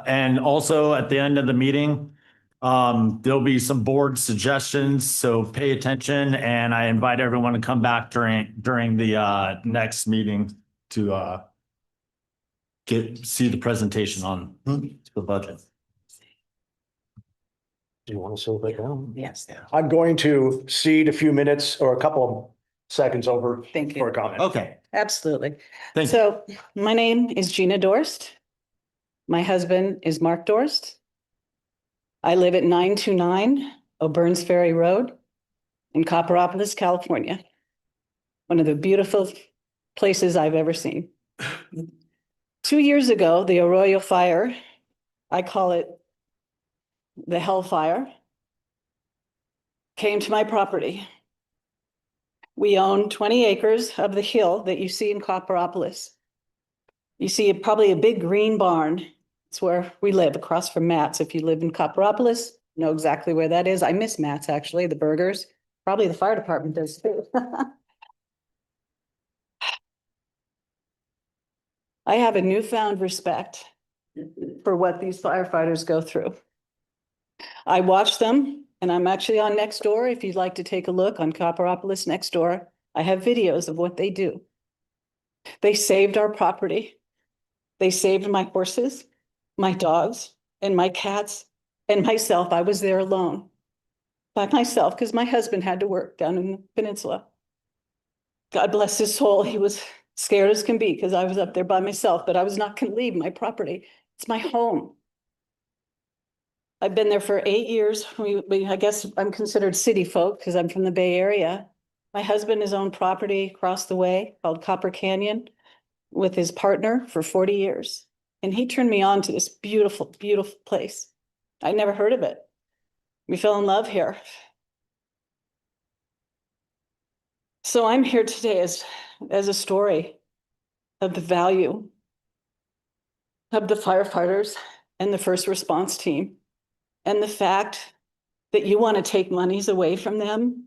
[SPEAKER 3] And also at the end of the meeting, there'll be some board suggestions, so pay attention, and I invite everyone to come back during the next meeting to see the presentation on the budget.
[SPEAKER 17] Do you want to slow it down?
[SPEAKER 2] Yes.
[SPEAKER 17] I'm going to cede a few minutes or a couple of seconds over
[SPEAKER 2] Thank you.
[SPEAKER 17] for a comment.
[SPEAKER 3] Okay.
[SPEAKER 2] Absolutely.
[SPEAKER 3] Thank you.
[SPEAKER 2] So my name is Gina Dorst. My husband is Mark Dorst. I live at 929 O'Burns Ferry Road in Copperopolis, California. One of the beautiful places I've ever seen. 2 years ago, the Arroyo Fire, I call it the Hellfire, came to my property. We own 20 acres of the hill that you see in Copperopolis. You see probably a big green barn. It's where we live, across from Matt's. If you live in Copperopolis, know exactly where that is. I miss Matt's, actually, the burgers. Probably the fire department does too. I have a newfound respect for what these firefighters go through. I watch them, and I'm actually on Nextdoor. If you'd like to take a look on Copperopolis Nextdoor, I have videos of what they do. They saved our property. They saved my horses, my dogs, and my cats, and myself. I was there alone by myself because my husband had to work down in the peninsula. God bless his soul. He was scared as can be because I was up there by myself, but I was not going to leave my property. It's my home. I've been there for 8 years. I guess I'm considered city folk because I'm from the Bay Area. My husband has owned property across the way called Copper Canyon with his partner for 40 years. And he turned me on to this beautiful, beautiful place. I never heard of it. We fell in love here. So I'm here today as a story of the value of the firefighters and the first response team, and the fact
[SPEAKER 9] that you want to take monies away from them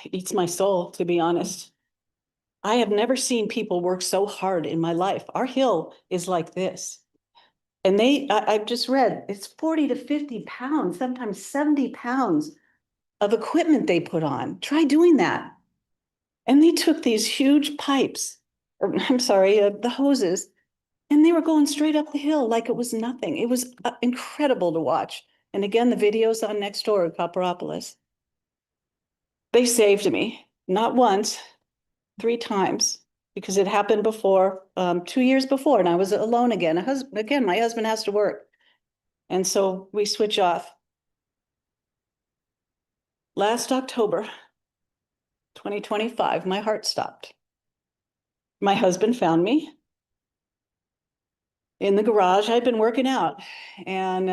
[SPEAKER 9] eats my soul, to be honest. I have never seen people work so hard in my life. Our hill is like this. And I've just read, it's 40 to 50 pounds, sometimes 70 pounds of equipment they put on. Try doing that. And they took these huge pipes, or I'm sorry, the hoses, and they were going straight up the hill like it was nothing. It was incredible to watch. And again, the video's on next door at Copperopolis. They saved me, not once, 3 times, because it happened before, 2 years before, and I was alone again. Again, my husband has to work. And so we switch off. Last October, 2025, my heart stopped. My husband found me in the garage. I'd been working out, and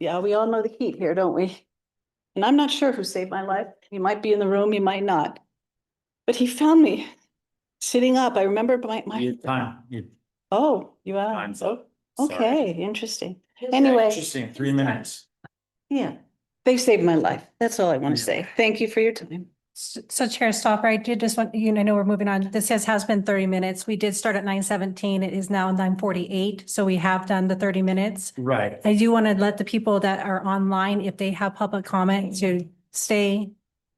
[SPEAKER 9] yeah, we all know the heat here, don't we? And I'm not sure who saved my life. He might be in the room, he might not. But he found me sitting up. I remember Oh, you are.
[SPEAKER 3] Time's up.
[SPEAKER 9] Okay, interesting. Anyway,
[SPEAKER 3] Interesting, 3 minutes.
[SPEAKER 9] yeah, they saved my life. That's all I want to say. Thank you for your time.
[SPEAKER 2] So Chair Stopper, I did just want, I know we're moving on. This has been 30 minutes. We did start at 9:17. It is now 9:48. So we have done the 30 minutes.
[SPEAKER 3] Right.
[SPEAKER 2] I do want to let the people that are online, if they have public comment, to stay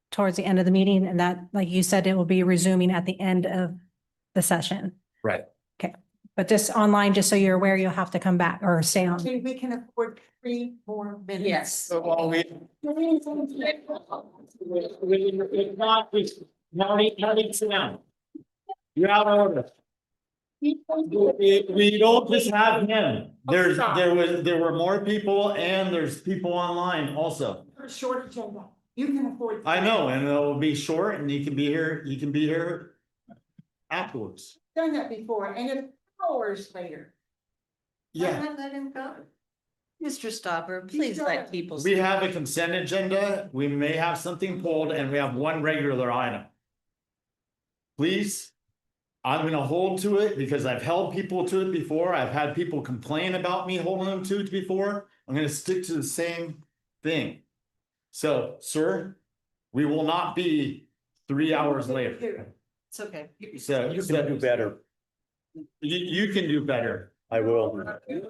[SPEAKER 2] towards the end of the meeting. And that, like you said, it will be resuming at the end of the session.
[SPEAKER 3] Right.
[SPEAKER 2] Okay. But just online, just so you're aware, you'll have to come back or stay on.
[SPEAKER 12] We can afford 3 more minutes.
[SPEAKER 2] Yes.
[SPEAKER 3] So while we. Now need to sit down. You're out of order. We don't just have him. There were more people and there's people online also.
[SPEAKER 12] Short agenda. You can afford.
[SPEAKER 3] I know, and it'll be short and you can be here afterwards.
[SPEAKER 12] Done that before, and it's hours later.
[SPEAKER 3] Yeah.
[SPEAKER 12] Let him go.
[SPEAKER 9] Mr. Stopper, please let people.
[SPEAKER 3] We have a consent agenda. We may have something pulled and we have one regular item. Please, I'm gonna hold to it because I've held people to it before. I've had people complain about me holding them to it before. I'm gonna stick to the same thing. So, sir, we will not be 3 hours later.
[SPEAKER 9] It's okay.
[SPEAKER 3] So you can do better. You can do better.
[SPEAKER 17] I will.
[SPEAKER 3] You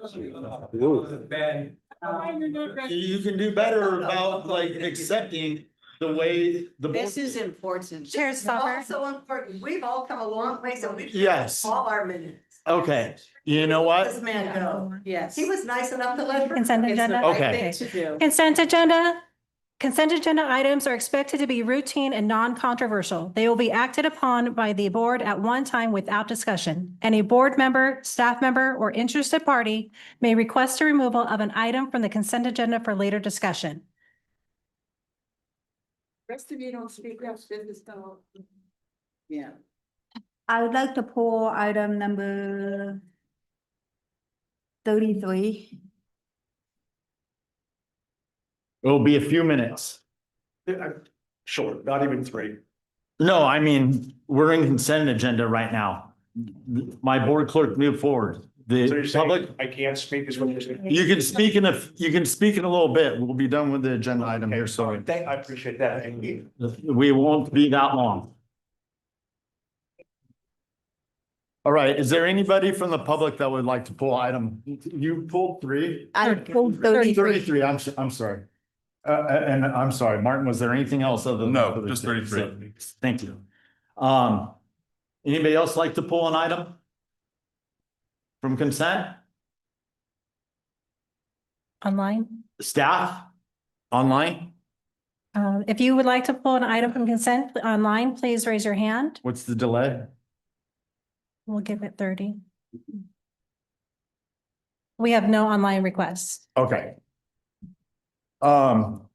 [SPEAKER 3] can do better about like accepting the way the.
[SPEAKER 9] This is important.
[SPEAKER 2] Chair Stopper.
[SPEAKER 12] Also important. We've all come a long way, so we.
[SPEAKER 3] Yes.
[SPEAKER 12] All our minutes.
[SPEAKER 3] Okay, you know what?
[SPEAKER 12] This man go.
[SPEAKER 9] Yes.
[SPEAKER 12] He was nice enough to let her.
[SPEAKER 2] Consent agenda.
[SPEAKER 3] Okay.
[SPEAKER 2] Consent agenda. Consent agenda items are expected to be routine and non-controversial. They will be acted upon by the board at one time without discussion. Any board member, staff member, or interested party may request a removal of an item from the consent agenda for later discussion.
[SPEAKER 12] Rest of you don't speak up, business don't.
[SPEAKER 9] Yeah.
[SPEAKER 18] I would like to pull item number 33.
[SPEAKER 3] It'll be a few minutes.
[SPEAKER 17] Short, not even 3.
[SPEAKER 3] No, I mean, we're in consent agenda right now. My board clerk moved forward.
[SPEAKER 17] So
[SPEAKER 3] The
[SPEAKER 17] you're saying
[SPEAKER 3] public,
[SPEAKER 17] I can't speak is what you're saying?
[SPEAKER 3] you can speak in a little bit. We'll be done with the agenda item here, so
[SPEAKER 17] I appreciate that. Thank you.
[SPEAKER 3] we won't be that long. All right, is there anybody from the public that would like to pull item? You pulled 3?
[SPEAKER 18] I pulled 33.
[SPEAKER 3] 33, I'm sorry. And I'm sorry, Martin, was there anything else other than?
[SPEAKER 19] No, just 33.
[SPEAKER 3] Thank you. Anybody else like to pull an item? From consent?
[SPEAKER 2] Online.
[SPEAKER 3] Staff? Online?
[SPEAKER 2] If you would like to pull an item from consent online, please raise your hand.
[SPEAKER 3] What's the delay?
[SPEAKER 2] We'll give it 30. We have no online requests.
[SPEAKER 3] Okay. I'll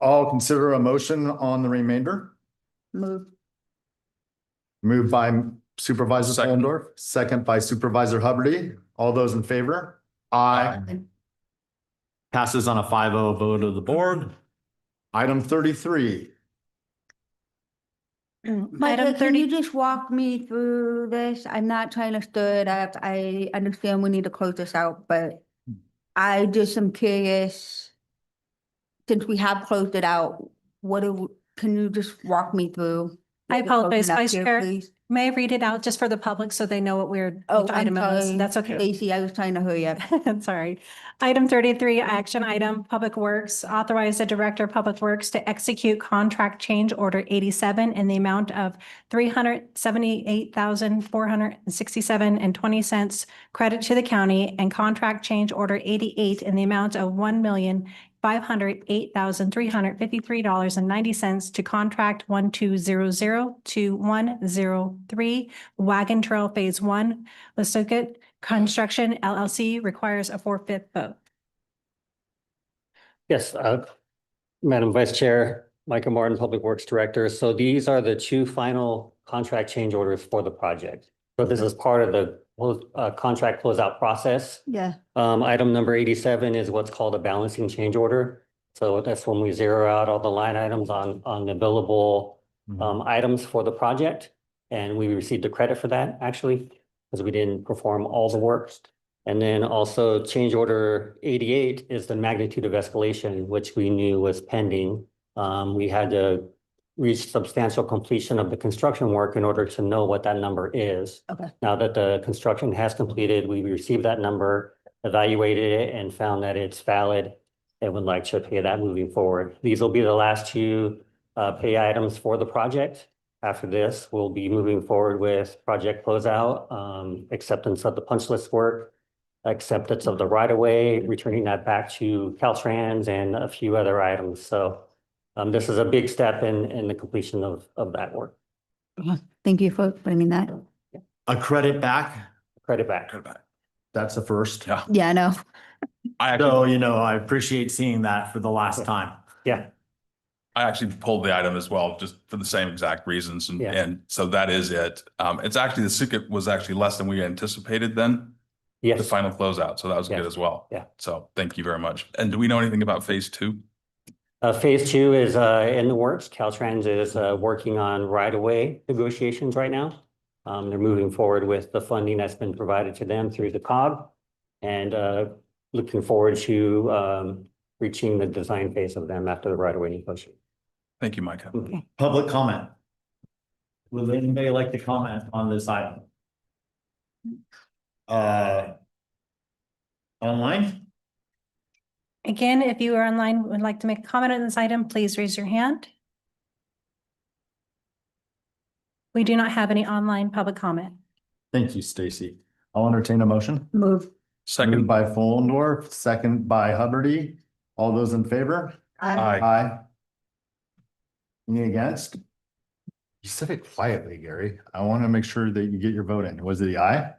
[SPEAKER 3] consider a motion on the remainder.
[SPEAKER 18] Move.
[SPEAKER 3] Moved by Supervisor Allendorf, second by Supervisor Hubbard. All those in favor? Aye. Passes on a 5-0 vote of the board. Item 33.
[SPEAKER 18] Micah,
[SPEAKER 2] Item
[SPEAKER 18] can
[SPEAKER 2] 30.
[SPEAKER 18] you just walk me through this? I'm not trying to stir it up. I understand we need to close this out, but I just am curious since we have closed it out, can you just walk me through?
[SPEAKER 2] I
[SPEAKER 18] what we're
[SPEAKER 2] apologize,
[SPEAKER 18] closing up
[SPEAKER 2] Vice
[SPEAKER 18] here,
[SPEAKER 2] Chair.
[SPEAKER 18] please?
[SPEAKER 2] May I read it out just for the public so they know what we're,
[SPEAKER 18] Oh,
[SPEAKER 2] which
[SPEAKER 18] I'm
[SPEAKER 2] item it was?
[SPEAKER 18] sorry.
[SPEAKER 2] That's okay.
[SPEAKER 18] Stacy, I was trying to hurry up.
[SPEAKER 2] Sorry. Item 33, action item, Public Works, authorize the Director of Public Works to execute contract change order 87 in the amount of $378,467.20 credit to the county, and contract change order 88 in the amount of $1,508,353.90 to contract 1200 to 103 Wagon Trail Phase 1. Lesokit Construction LLC requires a 4/5 vote.
[SPEAKER 7] Yes, Madam Vice Chair, Michael Martin, Public Works Director. So these are the two final contract change orders for the project. So this is part of the contract closeout process.
[SPEAKER 18] Yeah.
[SPEAKER 7] Item number 87 is what's called a balancing change order. So that's when we zero out all the line items on the billable items for the project. And we received the credit for that, actually, because we didn't perform all the work. And then also change order 88 is the magnitude of escalation, which we knew was pending. We had to reach substantial completion of the construction work in order to know what that number is.
[SPEAKER 18] Okay.
[SPEAKER 7] Now that the construction has completed, we received that number, evaluated it, and found that it's valid and would like to pay that moving forward. These will be the last two pay items for the project. After this, we'll be moving forward with project closeout, acceptance of the punch list work, acceptance of the right-of-way, returning that back to Caltrans, and a few other items. So this is a big step in the completion of that work.
[SPEAKER 18] Thank you for putting that.
[SPEAKER 3] A credit back.
[SPEAKER 7] Credit back.
[SPEAKER 3] That's the first. Yeah.
[SPEAKER 18] Yeah, I know.
[SPEAKER 3] So, I appreciate seeing that for the last time.
[SPEAKER 7] Yeah.
[SPEAKER 19] I actually pulled the item as well, just for the same exact reasons. And so that is it. It's actually, the SUCIP was actually less than we anticipated then.
[SPEAKER 7] Yes.
[SPEAKER 19] The final closeout. So that was good as well.
[SPEAKER 7] Yeah.
[SPEAKER 19] So thank you very much. And do we know anything about phase 2?
[SPEAKER 7] Phase 2 is in the works. Caltrans is working on right-of-way negotiations right now. They're moving forward with the funding that's been provided to them through the COG, and looking forward to reaching the design phase of them after the right-of-way negotiation.
[SPEAKER 19] Thank you, Micah.
[SPEAKER 18] Okay.
[SPEAKER 3] Public comment. Would anybody like to comment on this item? Online?
[SPEAKER 2] Again, if you are online, would like to make a comment on this item, please raise your hand. We do not have any online public comment.
[SPEAKER 3] Thank you, Stacy. I'll entertain a motion.
[SPEAKER 18] Move.
[SPEAKER 19] Second.
[SPEAKER 3] Moved by Fullendorf, second by Hubbardy. All those in favor? Aye. Any against? You said it quietly, Gary. I want to make sure that you get your vote in. Was it the aye?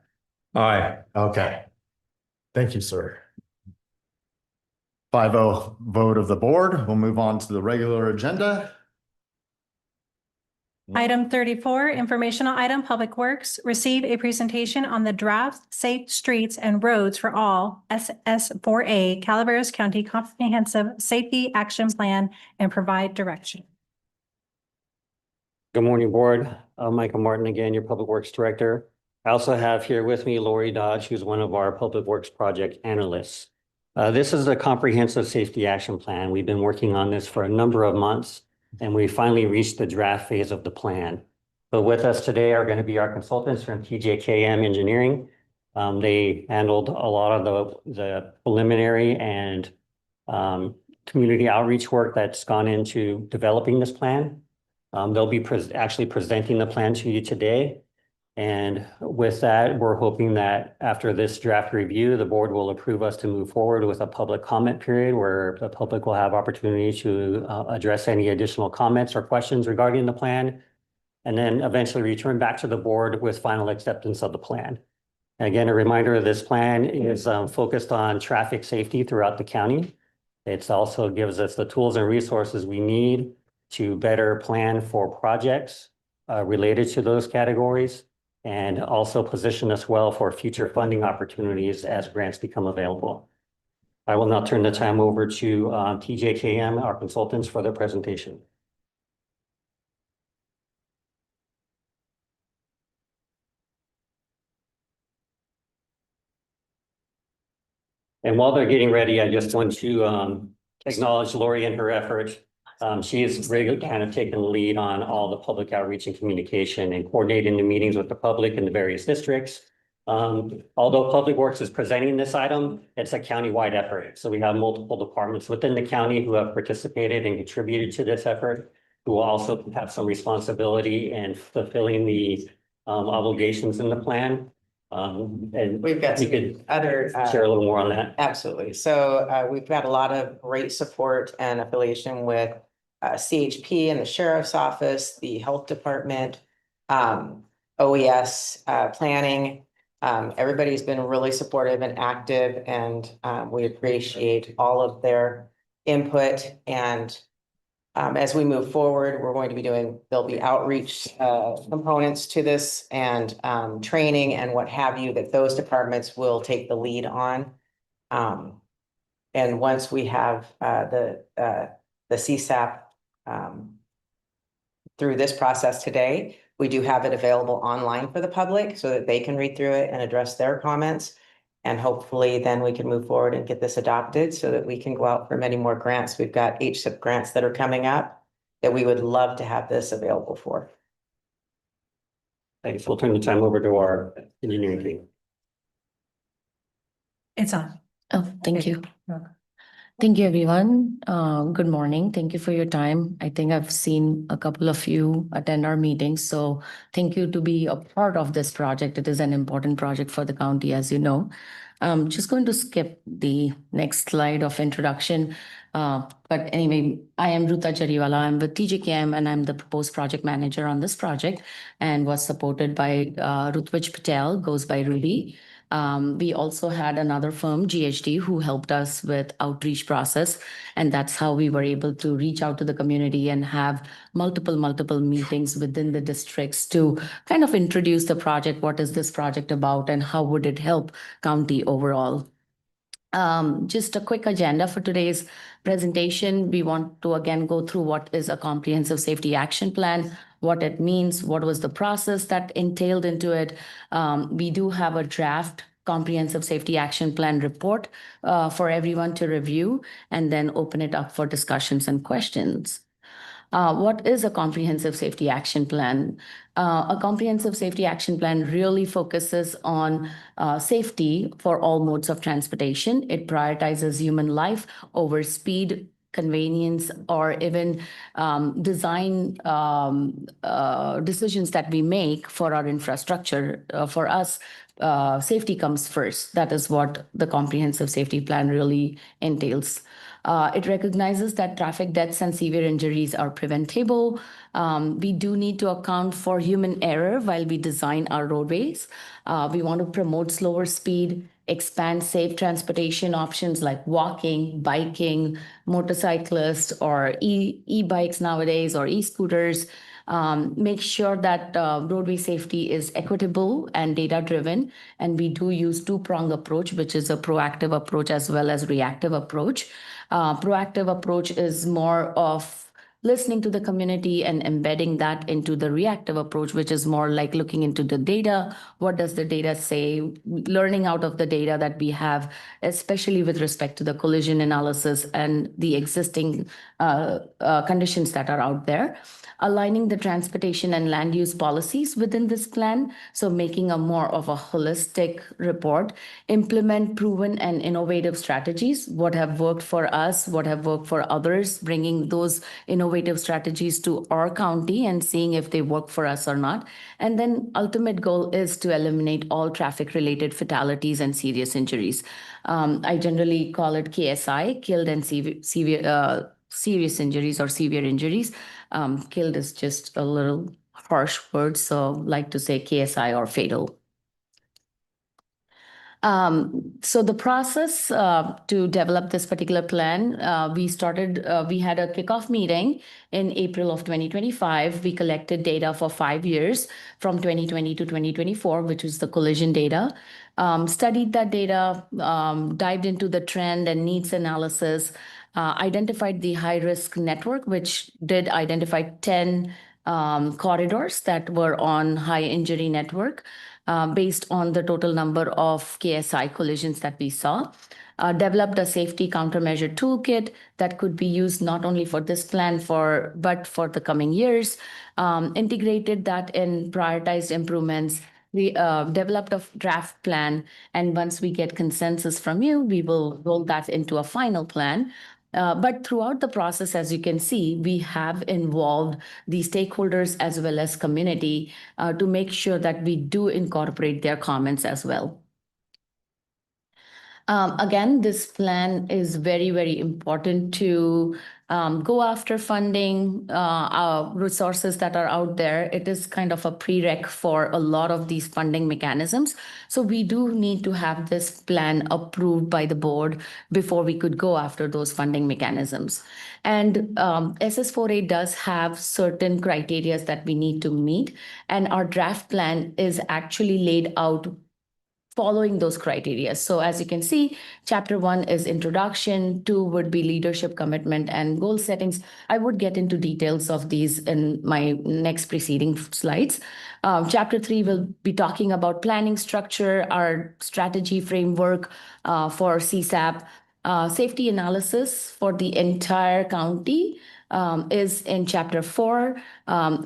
[SPEAKER 10] Aye.
[SPEAKER 3] Okay. Thank you, sir. 5-0 vote of the board. We'll move on to the regular agenda.
[SPEAKER 2] Item 34, informational item, Public Works, receive a presentation on the draft Safe Streets and Roads for All SS4A Calaveras County Comprehensive Safety Action Plan and provide direction.
[SPEAKER 7] Good morning, board. I'm Michael Martin again, your Public Works Director. I also have here with me Lori Dodge, who's one of our Public Works Project Analysts. This is a comprehensive safety action plan. We've been working on this for a number of months, and we finally reached the draft phase of the plan. But with us today are going to be our consultants from TJKM Engineering. They handled a lot of the preliminary and community outreach work that's gone into developing this plan. They'll be actually presenting the plan to you today. And with that, we're hoping that after this draft review, the board will approve us to move forward with a public comment period where the public will have opportunity to address any additional comments or questions regarding the plan, and then eventually return back to the board with final acceptance of the plan. And again, a reminder, this plan is focused on traffic safety throughout the county. It also gives us the tools and resources we need to better plan for projects related to those categories, and also position us well for future funding opportunities as grants become available. I will now turn the time over to TJKM, our consultants, for their presentation. And while they're getting ready, I just want to acknowledge Lori and her effort. She has really kind of taken the lead on all the public outreach and communication and coordinating the meetings with the public in the various districts. Although Public Works is presenting this item, it's a county-wide effort. So we have multiple departments within the county who have participated and contributed to this effort, who will also have some responsibility in fulfilling the obligations in the plan. And
[SPEAKER 20] We've got
[SPEAKER 7] you
[SPEAKER 20] some
[SPEAKER 7] could
[SPEAKER 20] other.
[SPEAKER 7] share a little more on that.
[SPEAKER 20] Absolutely. So we've got a lot of great support and affiliation with CHP and the Sheriff's Office, the Health Department, OES, planning. Everybody's been really supportive and active, and we appreciate all of their input. And as we move forward, we're going to be there'll be outreach components to this and training and what have you, that those departments will take the lead on. And once we have the CSAP through this process today, we do have it available online for the public so that they can read through it and address their comments. And hopefully then we can move forward and get this adopted so that we can go out for many more grants. We've got HSIP grants that are coming up that we would love to have this available for.
[SPEAKER 7] Thanks. We'll turn the time over to our engineering team.
[SPEAKER 2] It's on.
[SPEAKER 21] Oh, thank you. Thank you, everyone. Good morning. Thank you for your time. I think I've seen a couple of you attend our meetings, so thank you to be a part of this project. It is an important project for the county, as you know. I'm just going to skip the next slide of introduction. But anyway, I am Ruta Jariwala. I'm with TJKM and I'm the proposed project manager on this project, and was supported by Rutvij Patel, goes by Ruby. We also had another firm, GHD, who helped us with outreach process. And that's how we were able to reach out to the community and have multiple meetings within the districts to kind of introduce the project. What is this project about and how would it help county overall? Just a quick agenda for today's presentation. We want to again go through what is a comprehensive safety action plan, what it means, what was the process that entailed into it. We do have a draft comprehensive safety action plan report for everyone to review, and then open it up for discussions and questions. What is a comprehensive safety action plan? A comprehensive safety action plan really focuses on safety for all modes of transportation. It prioritizes human life over speed, convenience, or even design decisions that we make for our infrastructure. For us, safety comes first. That is what the comprehensive safety plan really entails. It recognizes that traffic deaths and severe injuries are preventable. We do need to account for human error while we design our roadways. We want to promote slower speed, expand safe transportation options like walking, biking, motorcyclists, or e-bikes nowadays, or e-scooters. Make sure that roadway safety is equitable and data-driven. And we do use two-pronged approach, which is a proactive approach as well as reactive approach. Proactive approach is more of listening to the community and embedding that into the reactive approach, which is more like looking into the data. What does the data say? Learning out of the data that we have, especially with respect to the collision analysis and the existing conditions that are out there. Aligning the transportation and land use policies within this plan, so making a more of a holistic report. Implement proven and innovative strategies, what have worked for us, what have worked for others, bringing those innovative strategies to our county and seeing if they work for us or not. And then ultimate goal is to eliminate all traffic-related fatalities and serious injuries. I generally call it KSI, killed and serious injuries or severe injuries. Killed is just a little harsh word, so like to say KSI or fatal. So the process to develop this particular plan, we had a kickoff meeting in April of 2025. We collected data for 5 years from 2020 to 2024, which is the collision data. Studied that data, dived into the trend and needs analysis, identified the high-risk network, which did identify 10 corridors that were on high injury network based on the total number of KSI collisions that we saw. developed a safety countermeasure toolkit that could be used not only for this plan but for the coming years, integrated that in prioritized improvements. We developed a draft plan, and once we get consensus from you, we will roll that into a final plan. But throughout the process, as you can see, we have involved the stakeholders as well as community to make sure that we do incorporate their comments as well. Again, this plan is very, very important to go after funding resources that are out there. It is kind of a prereq for a lot of these funding mechanisms. So we do need to have this plan approved by the board before we could go after those funding mechanisms. And SS4A does have certain criteria that we need to meet. And our draft plan is actually laid out following those criteria. So as you can see, chapter 1 is introduction, 2 would be leadership commitment and goal settings. I would get into details of these in my next preceding slides. Chapter 3 will be talking about planning structure, our strategy framework for CSAP, safety analysis for the entire county. Is in chapter 4.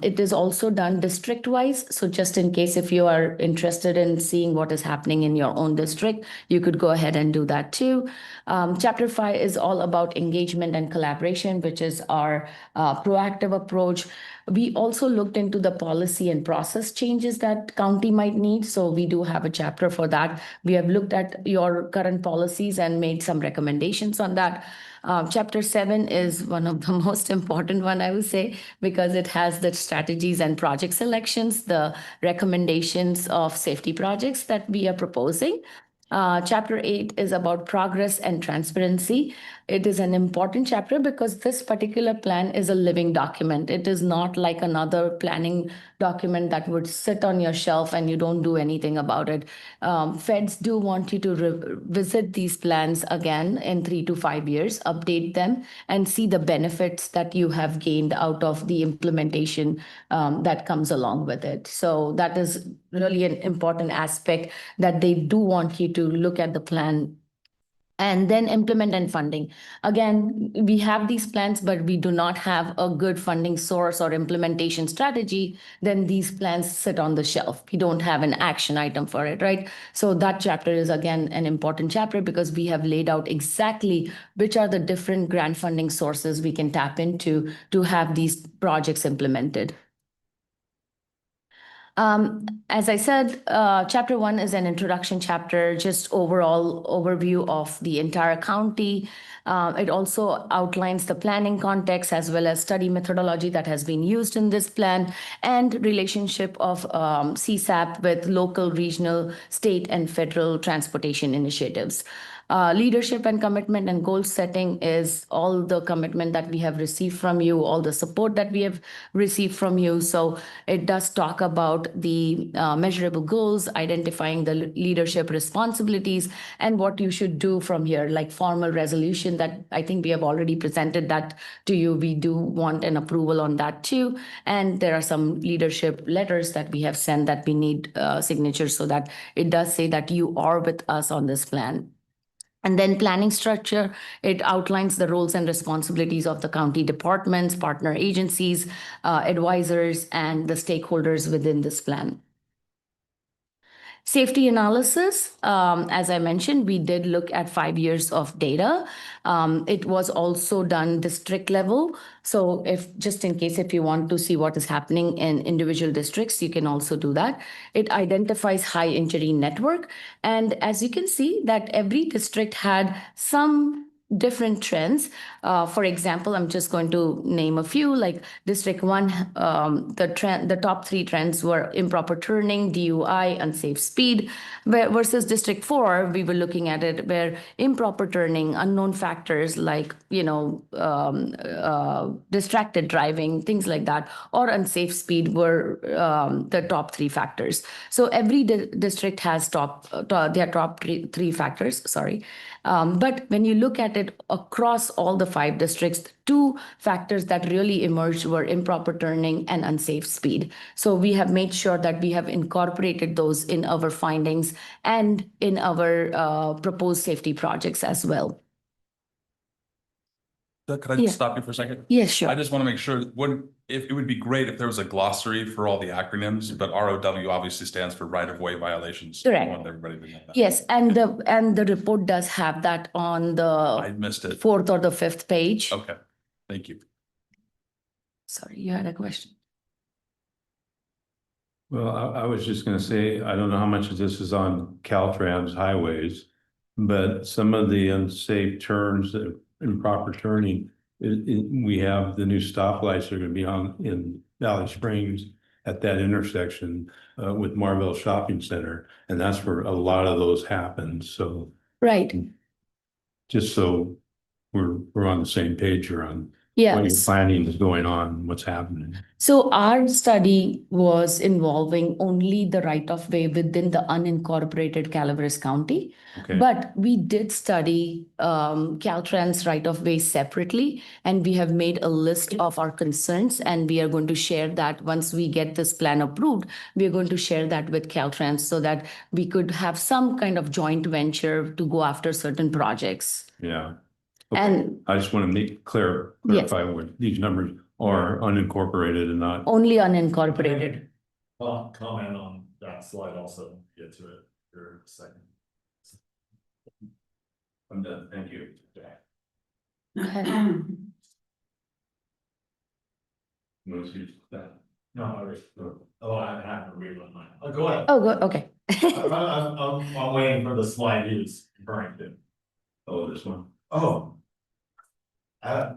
[SPEAKER 21] It is also done district-wise. So just in case if you are interested in seeing what is happening in your own district, you could go ahead and do that too. Chapter 5 is all about engagement and collaboration, which is our proactive approach. We also looked into the policy and process changes that county might need. So we do have a chapter for that. We have looked at your current policies and made some recommendations on that. Chapter 7 is one of the most important one, I would say, because it has the strategies and project selections, the recommendations of safety projects that we are proposing. Chapter 8 is about progress and transparency. It is an important chapter because this particular plan is a living document. It is not like another planning document that would sit on your shelf and you don't do anything about it. Feds do want you to visit these plans again in 3 to 5 years, update them, and see the benefits that you have gained out of the implementation that comes along with it. So that is really an important aspect that they do want you to look at the plan. And then implement and funding. Again, we have these plans, but we do not have a good funding source or implementation strategy. Then these plans sit on the shelf. We don't have an action item for it, right? So that chapter is, again, an important chapter because we have laid out exactly which are the different grant funding sources we can tap into to have these projects implemented. As I said, chapter 1 is an introduction chapter, just overall overview of the entire county. It also outlines the planning context as well as study methodology that has been used in this plan and relationship of CSAP with local, regional, state, and federal transportation initiatives. Leadership and commitment and goal setting is all the commitment that we have received from you, all the support that we have received from you. So it does talk about the measurable goals, identifying the leadership responsibilities, and what you should do from here, like formal resolution that I think we have already presented that to you. We do want an approval on that too. And there are some leadership letters that we have sent that we need signatures so that it does say that you are with us on this plan. And then planning structure, it outlines the roles and responsibilities of the county departments, partner agencies, advisors, and the stakeholders within this plan. Safety analysis, as I mentioned, we did look at 5 years of data. It was also done district level. So if just in case if you want to see what is happening in individual districts, you can also do that. It identifies high injury network. And as you can see that every district had some different trends. For example, I'm just going to name a few, like District 1, the top 3 trends were improper turning, DUI, unsafe speed, versus District 4, we were looking at it where improper turning, unknown factors like, distracted driving, things like that, or unsafe speed were the top 3 factors. So every district has their top three factors, sorry. But when you look at it it across all the 5 districts. 2 factors that really emerged were improper turning and unsafe speed. So we have made sure that we have incorporated those in our findings and in our proposed safety projects as well.
[SPEAKER 19] Could I
[SPEAKER 21] Yeah.
[SPEAKER 19] stop you for a second?
[SPEAKER 21] Yes, sure.
[SPEAKER 19] I just want to make sure, if it would be great if there was a glossary for all the acronyms, but ROW obviously stands for right of way violations.
[SPEAKER 21] Correct.
[SPEAKER 19] I want everybody to know that.
[SPEAKER 21] Yes, and the report does have that on
[SPEAKER 19] I
[SPEAKER 21] the
[SPEAKER 19] missed it.
[SPEAKER 21] 4th or the 5th page.
[SPEAKER 19] Okay, thank you.
[SPEAKER 21] Sorry, you had a question.
[SPEAKER 1] Well, I was just gonna say, I don't know how much of this is on Caltrans highways, but some of the unsafe turns, improper turning, we have the new stoplights that are gonna be on in Valley Springs at that intersection with Marvell Shopping Center, and that's where a lot of those happen. So
[SPEAKER 21] Right.
[SPEAKER 1] just so we're on the same page here on what your
[SPEAKER 21] Yes.
[SPEAKER 1] planning is going on, what's happening.
[SPEAKER 21] So our study was involving only the right of way within the unincorporated Calaveras County.
[SPEAKER 1] Okay.
[SPEAKER 21] But we did study Caltrans right of way separately, and we have made a list of our concerns, and we are going to share that once we get this plan approved. We are going to share that with Caltrans so that we could have some kind of joint venture to go after certain projects.
[SPEAKER 1] Yeah. Okay.
[SPEAKER 21] And
[SPEAKER 1] I just want to clarify what these numbers are unincorporated and not.
[SPEAKER 21] only unincorporated.
[SPEAKER 3] Well, comment on that slide also, get to it for a second.
[SPEAKER 1] I'm done, thank you.
[SPEAKER 3] No, I have to read mine. Oh, go ahead.
[SPEAKER 21] Oh, good, okay.
[SPEAKER 3] I'm waiting for the slide he was referring to.
[SPEAKER 1] Oh, this one.
[SPEAKER 3] Oh.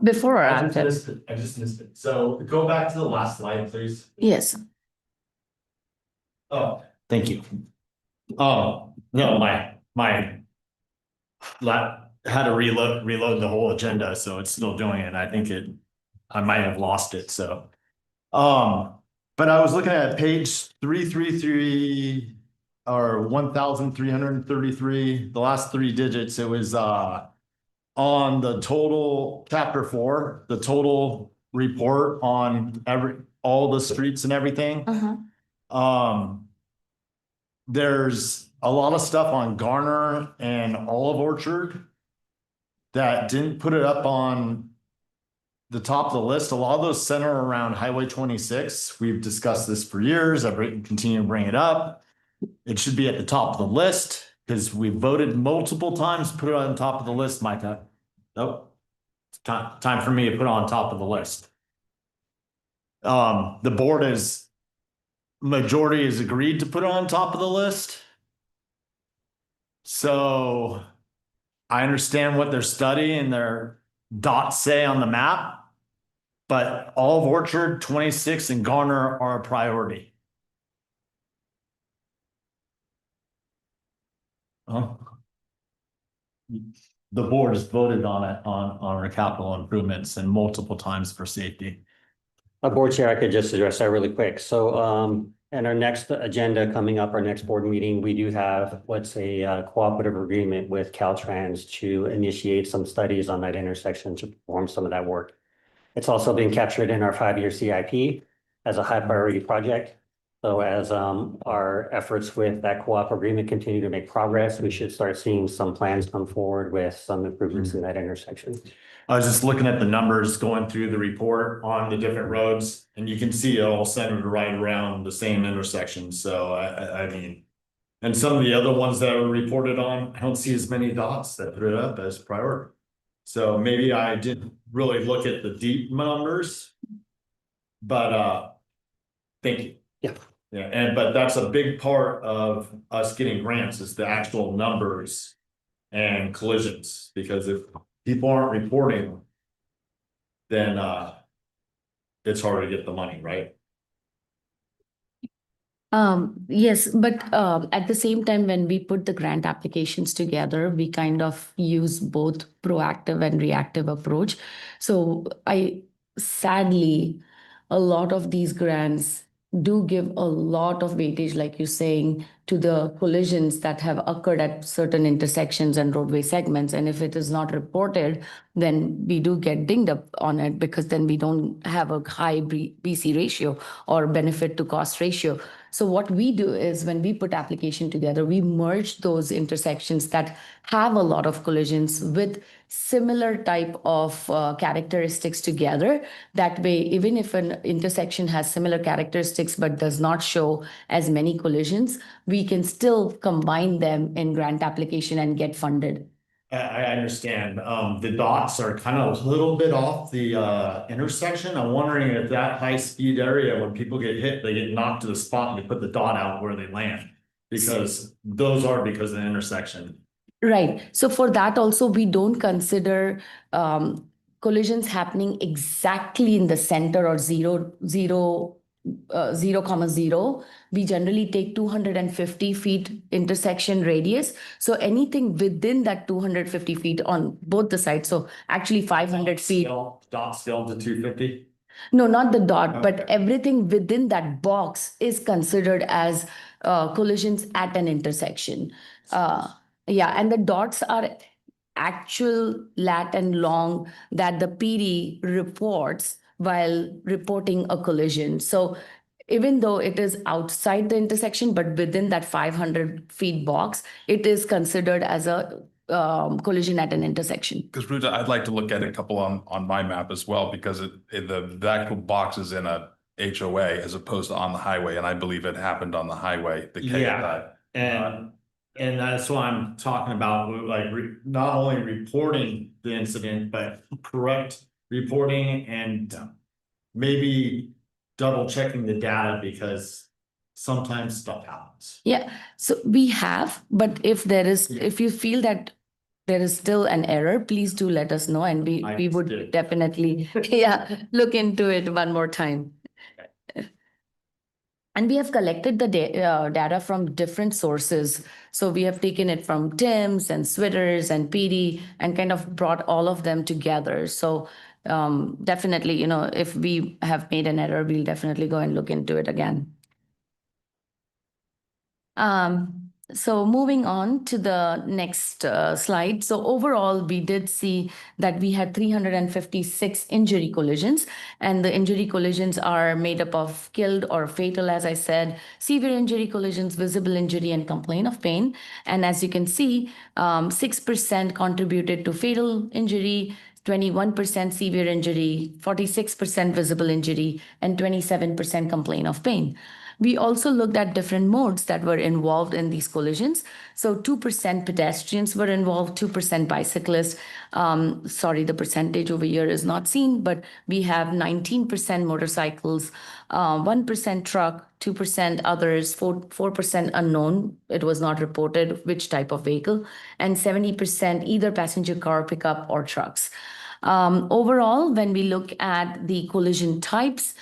[SPEAKER 21] Before or
[SPEAKER 3] I just
[SPEAKER 21] after?
[SPEAKER 3] missed it. I just missed it. So go back to the last slide, please.
[SPEAKER 21] Yes.
[SPEAKER 3] Oh, thank you. No, had to reload the whole agenda, so it's still doing it. I might have lost it, so. But I was looking at page 333 or 1,333, the last 3 digits, it was on the total chapter 4, the total report on all the streets and everything. There's a lot of stuff on Garner and Olive Orchard that didn't put it up on the top of the list. A lot of those center around Highway 26. We've discussed this for years. I continue to bring it up. It should be at the top of the list because we voted multiple times to put it on top of the list, Micah. Nope. It's time for me to put it on top of the list. The board majority has agreed to put it on top of the list. So I understand what their study and their dots say on the map, but Olive Orchard, 26, and Garner are a priority. The board has voted on it, on our capital improvements and multiple times for safety.
[SPEAKER 7] Board Chair, I could just address that really quick. So in our next agenda coming up, our next board meeting, we do have what's a cooperative agreement with Caltrans to initiate some studies on that intersection to perform some of that work. It's also been captured in our 5-year CIP as a high priority project. So as our efforts with that co-op agreement continue to make progress, we should start seeing some plans come forward with some improvements in that intersection.
[SPEAKER 3] I was just looking at the numbers going through the report on the different roads, and you can see it all centered right around the same intersection. So I mean, and some of the other ones that were reported on, I don't see as many dots that put it up as priority. So maybe I didn't really look at the deep numbers, but thank you. Yeah, but that's a big part of us getting grants is the actual numbers and collisions, because if people aren't reporting, then it's hard to get the money, right?
[SPEAKER 21] Yes, but at the same time, when we put the grant applications together, we kind of use both proactive and reactive approach. So sadly, a lot of these grants do give a lot of weightage, like you're saying, to the collisions that have occurred at certain intersections and roadway segments. And if it is not reported, then we do get dinged up on it, because then we don't have a high BC ratio or benefit to cost ratio. So what we do is, when we put application together, we merge those intersections that have a lot of collisions with similar type of characteristics together. That way, even if an intersection has similar characteristics but does not show as many collisions, we can still combine them in grant application and get funded.
[SPEAKER 3] I understand. The dots are kind of a little bit off the intersection. I'm wondering if that high speed area, when people get hit, they get knocked to the spot and they put the dot out where they land. Because those are because of the intersection.
[SPEAKER 21] Right. So for that also, we don't consider collisions happening exactly in the center or 0, 0, we generally take 250 feet intersection radius. So anything within that 250 feet on both the sides. So actually 500 feet.
[SPEAKER 3] Dot still to 250?
[SPEAKER 21] No, not the dot, but everything within that box is considered as collisions at an intersection. Yeah, and the dots are actual lat and long that the PD reports while reporting a collision. So even though it is outside the intersection, but within that 500 feet box, it is considered as a collision at an intersection.
[SPEAKER 19] Because Ruta, I'd like to look at a couple on my map as well, because the actual box is in a HOA as opposed to on the highway, and I believe it happened on the highway.
[SPEAKER 3] And that's what I'm talking about, like not only reporting the incident, but correct reporting and maybe double checking the data, because sometimes stuff happens.
[SPEAKER 21] Yeah, so we have, but if you feel that there is still an error, please do let us know, and we would definitely, look into it one more time. And we have collected the data from different sources. So we have taken it from TIMS and Switters and PD and kind of brought all of them together. So definitely, if we have made an error, we'll definitely go and look into it again. So moving on to the next slide. So overall, we did see that we had 356 injury collisions, and the injury collisions are made up of killed or fatal, as I said, severe injury collisions, visible injury, and complaint of pain. And as you can see, 6% contributed to fatal injury, 21% severe injury, 46% visible injury, and 27% complaint of pain. We also looked at different modes that were involved in these collisions. So 2% pedestrians were involved, 2% bicyclists. Sorry, the percentage over here is not seen, but we have 19% motorcycles, 1% truck, 2% others, 4% unknown. It was not reported which type of vehicle, and 70% either passenger car, pickup, or trucks. Overall, when we look at the collision types,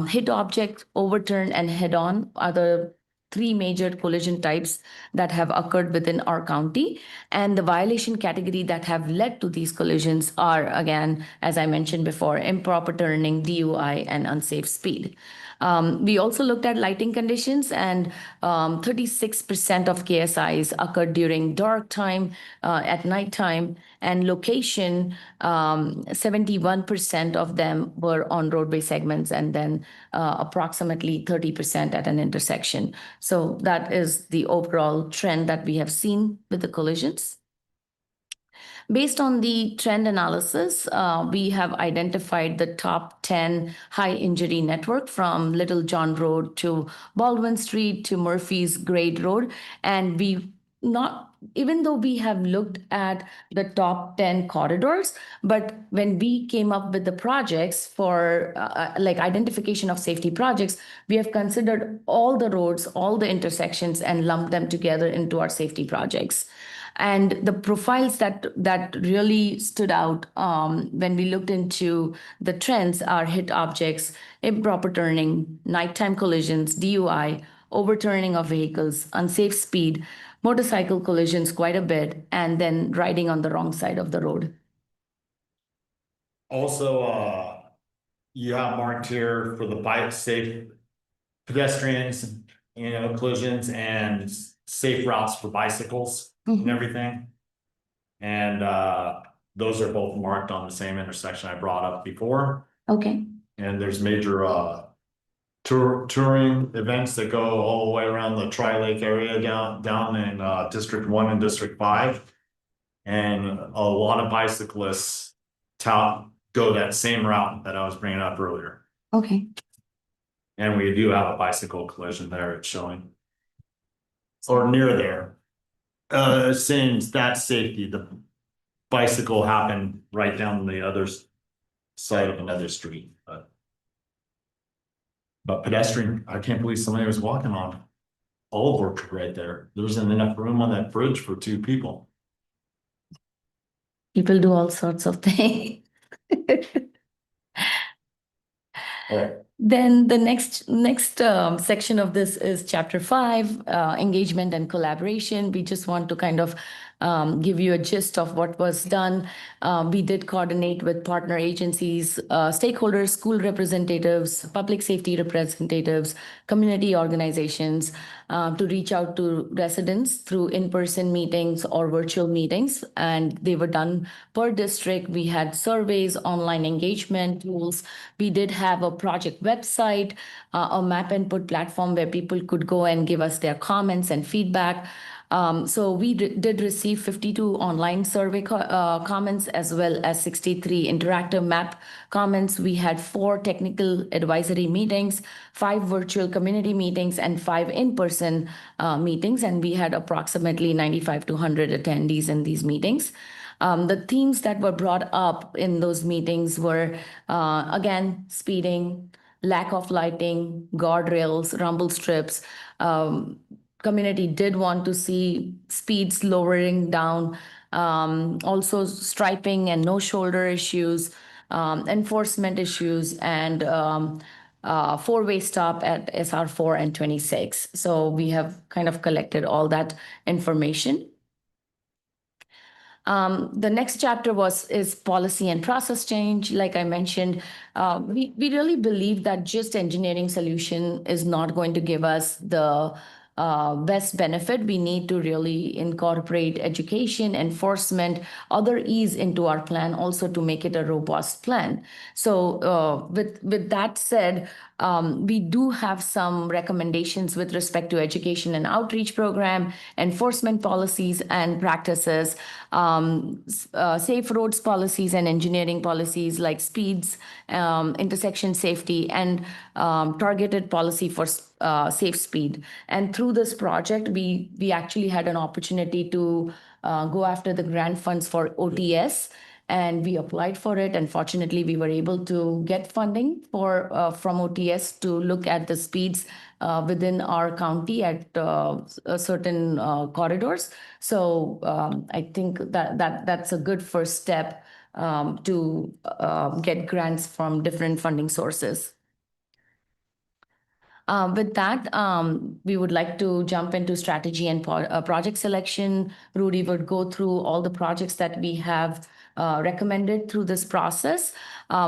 [SPEAKER 21] hit object, overturn, and head-on are the three major collision types that have occurred within our county. And the violation category that have led to these collisions are, again, as I mentioned before, improper turning, DUI, and unsafe speed. We also looked at lighting conditions, and 36% of KSIs occurred during dark time, at nighttime, and location, 71% of them were on roadway segments, and then approximately 30% at an intersection. So that is the overall trend that we have seen with the collisions. Based on the trend analysis, we have identified the top 10 high injury network from Little John Road to Baldwin Street to Murphy's Grade Road. And even though we have looked at the top 10 corridors, but when we came up with the projects for like identification of safety projects, we have considered all the roads, all the intersections, and lumped them together into our safety projects. And the profiles that really stood out when we looked into the trends are hit objects, improper turning, nighttime collisions, DUI, overturning of vehicles, unsafe speed, motorcycle collisions quite a bit, and then riding on the wrong side of the road.
[SPEAKER 3] Also, you have marked here for the bike safe pedestrians collisions and safe routes for bicycles and everything. And those are both marked on the same intersection I brought up before.
[SPEAKER 21] Okay.
[SPEAKER 3] And there's major touring events that go all the way around the Tri-Lake area down in District 1 and District 5. And a lot of bicyclists go that same route that I was bringing up earlier.
[SPEAKER 21] Okay.
[SPEAKER 3] And we do have a bicycle collision there, it's showing. Or near there. Since that's safety, the bicycle happened right down the other side of another street, but pedestrian, I can't believe somebody was walking on Olive Orchard right there. There wasn't enough room on that bridge for 2 people.
[SPEAKER 21] People do all sorts of things. Then the next section of this is chapter 5, engagement and collaboration. We just want to kind of give you a gist of what was done. We did coordinate with partner agencies, stakeholders, school representatives, public safety representatives, community organizations to reach out to residents through in-person meetings or virtual meetings. And they were done per district. We had surveys, online engagement tools. We did have a project website, a map input platform where people could go and give us their comments and feedback. So we did receive 52 online survey comments as well as 63 interactive map comments. We had 4 technical advisory meetings, 5 virtual community meetings, and 5 in-person meetings. And we had approximately 95 to 100 attendees in these meetings. The themes that were brought up in those meetings were, again, speeding, lack of lighting, guardrails, rumble strips. Community did want to see speeds lowering down, also striping and no shoulder issues, enforcement issues, and 4-way stop at SR 4 and 26. So we have kind of collected all that information. The next chapter is policy and process change. Like I mentioned, we really believe that just engineering solution is not going to give us the best benefit. We need to really incorporate education, enforcement, other E's into our plan also to make it a robust plan. So with that said, we do have some recommendations with respect to education and outreach program, enforcement policies and practices, safe roads policies and engineering policies like speeds, intersection safety, and targeted policy for safe speed. And through this project, we actually had an opportunity to go after the grant funds for OTS. And we applied for it. And fortunately, we were able to get funding from OTS to look at the speeds within our county at certain corridors. So I think that's a good first step to get grants from different funding sources. With that, we would like to jump into strategy and project selection. Rudy would go through all the projects that we have recommended through this process.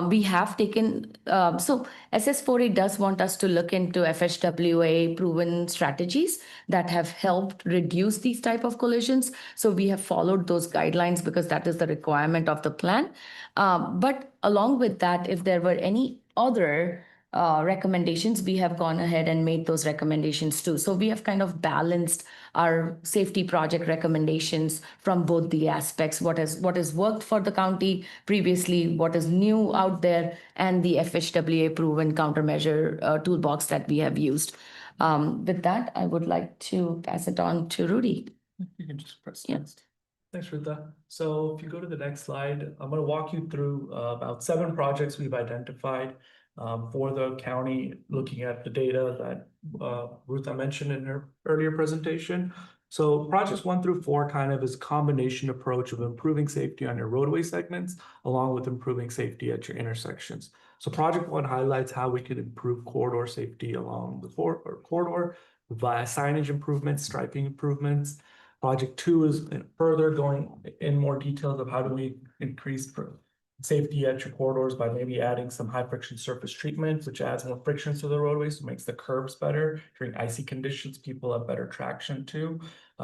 [SPEAKER 21] We have taken, so SS4A does want us to look into FHWA proven strategies that have helped reduce these type of collisions. So we have followed those guidelines because that is the requirement of the plan. But along with that, if there were any other recommendations, we have gone ahead and made those recommendations too. So we have kind of balanced our safety project recommendations from both the aspects, what has worked for the county previously, what is new out there, and the FHWA proven countermeasure toolbox that we have used. With that, I would like to pass it on to Rudy.
[SPEAKER 5] You can just press next. Thanks, Rita. So if you go to the next slide, I'm going to walk you through about 7 projects we've identified for the county, looking at the data that Ruta mentioned in her earlier presentation. So projects 1 through 4 kind of is a combination approach of improving safety on your roadway segments, along with improving safety at your intersections. So project 1 highlights how we could improve corridor safety along the corridor via signage improvements, striping improvements. Project 2 is further going in more details of how do we increase safety at your corridors by maybe adding some high friction surface treatment, which adds more friction to the roadways, so makes the curbs better. During icy conditions, people have better traction too.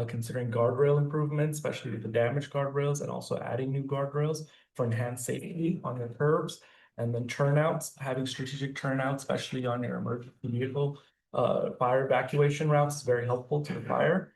[SPEAKER 5] Considering guardrail improvements, especially with the damaged guardrails, and also adding new guardrails for enhanced safety on your curbs. And then turnouts, having strategic turnouts, especially on your emergency vehicle fire evacuation routes, is very helpful to the fire.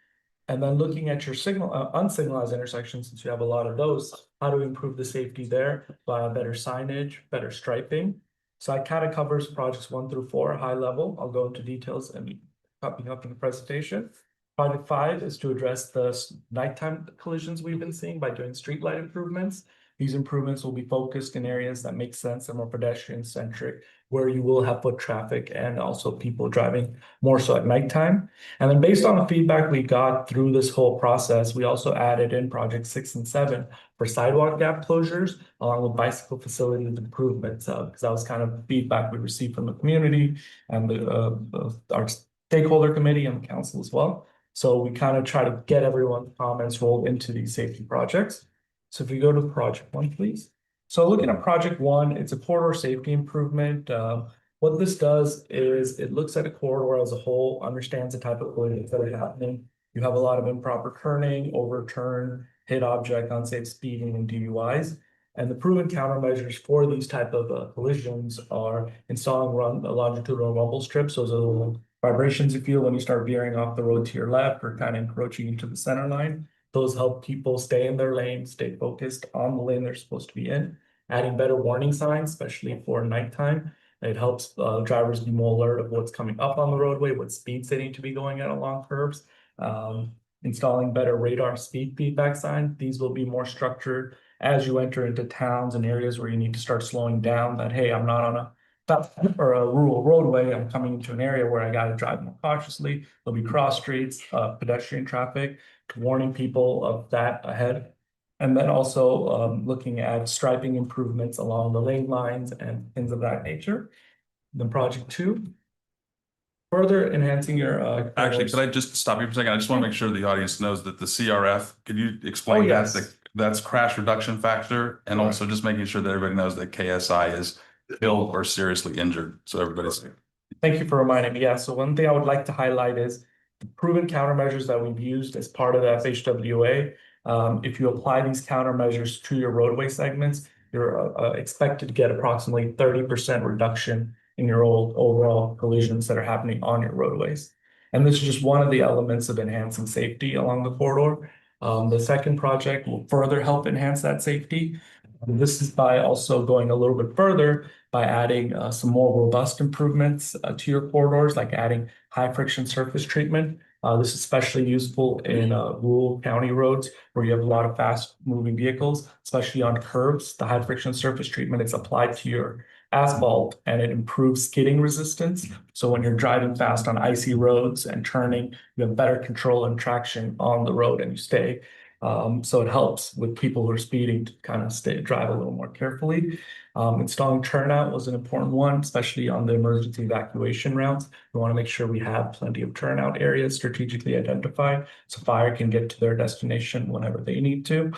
[SPEAKER 5] And then looking at your unsignalized intersections, since you have a lot of those, how to improve the safety there by better signage, better striping. So it kind of covers projects 1 through 4, high level. I'll go into details and popping up in the presentation. Project 5 is to address the nighttime collisions we've been seeing by doing streetlight improvements. These improvements will be focused in areas that make sense and more pedestrian centric, where you will have foot traffic and also people driving more so at nighttime. And then based on the feedback we got through this whole process, we also added in projects 6 and 7 for sidewalk gap closures, along with bicycle facility improvements, because that was kind of feedback we received from the community and our stakeholder committee and the council as well. So we kind of try to get everyone's comments rolled into these safety projects. So if we go to project 1, please. So looking at project 1, it's a corridor safety improvement. What this does is it looks at a corridor as a whole, understands the type of collisions that are happening. You have a lot of improper turning, overturn, hit object, unsafe speeding, and DUIs. And the proven countermeasures for these type of collisions are installing longitudinal rumble strips. Those are the little vibrations you feel when you start veering off the road to your left or kind of encroaching into the center line. Those help people stay in their lane, stay focused on the lane they're supposed to be in. Adding better warning signs, especially for nighttime. It helps drivers be more alert of what's coming up on the roadway, what speeds they need to be going at along curbs. Installing better radar speed feedback signs. These will be more structured as you enter into towns and areas where you need to start slowing down that, hey, I'm not on a rural roadway. I'm coming into an area where I got to drive more cautiously. There'll be cross streets, pedestrian traffic, warning people of that ahead. And then also looking at striping improvements along the lane lines and things of that nature. Then project 2, further enhancing your.
[SPEAKER 19] Actually, could I just stop you for a second? I just want to make sure the audience knows that the CRF, could you explain that?
[SPEAKER 5] Yes.
[SPEAKER 19] That's crash reduction factor, and also just making sure that everybody knows that KSI is killed or seriously injured. So everybody's.
[SPEAKER 5] Thank you for reminding me. Yeah, so one thing I would like to highlight is the proven countermeasures that we've used as part of the FHWA. If you apply these countermeasures to your roadway segments, you're expected to get approximately 30% reduction in your overall collisions that are happening on your roadways. And this is just one of the elements of enhancing safety along the corridor. The second project will further help enhance that safety. This is by also going a little bit further by adding some more robust improvements to your corridors, like adding high friction surface treatment. This is especially useful in rural county roads where you have a lot of fast moving vehicles, especially on curbs. The high friction surface treatment is applied to your asphalt and it improves skidding resistance. So when you're driving fast on icy roads and turning, you have better control and traction on the road and you stay. So it helps with people who are speeding to kind of drive a little more carefully. Installing turnout was an important one, especially on the emergency evacuation routes. We want to make sure we have plenty of turnout areas strategically identified so fire can get to their destination whenever they need to.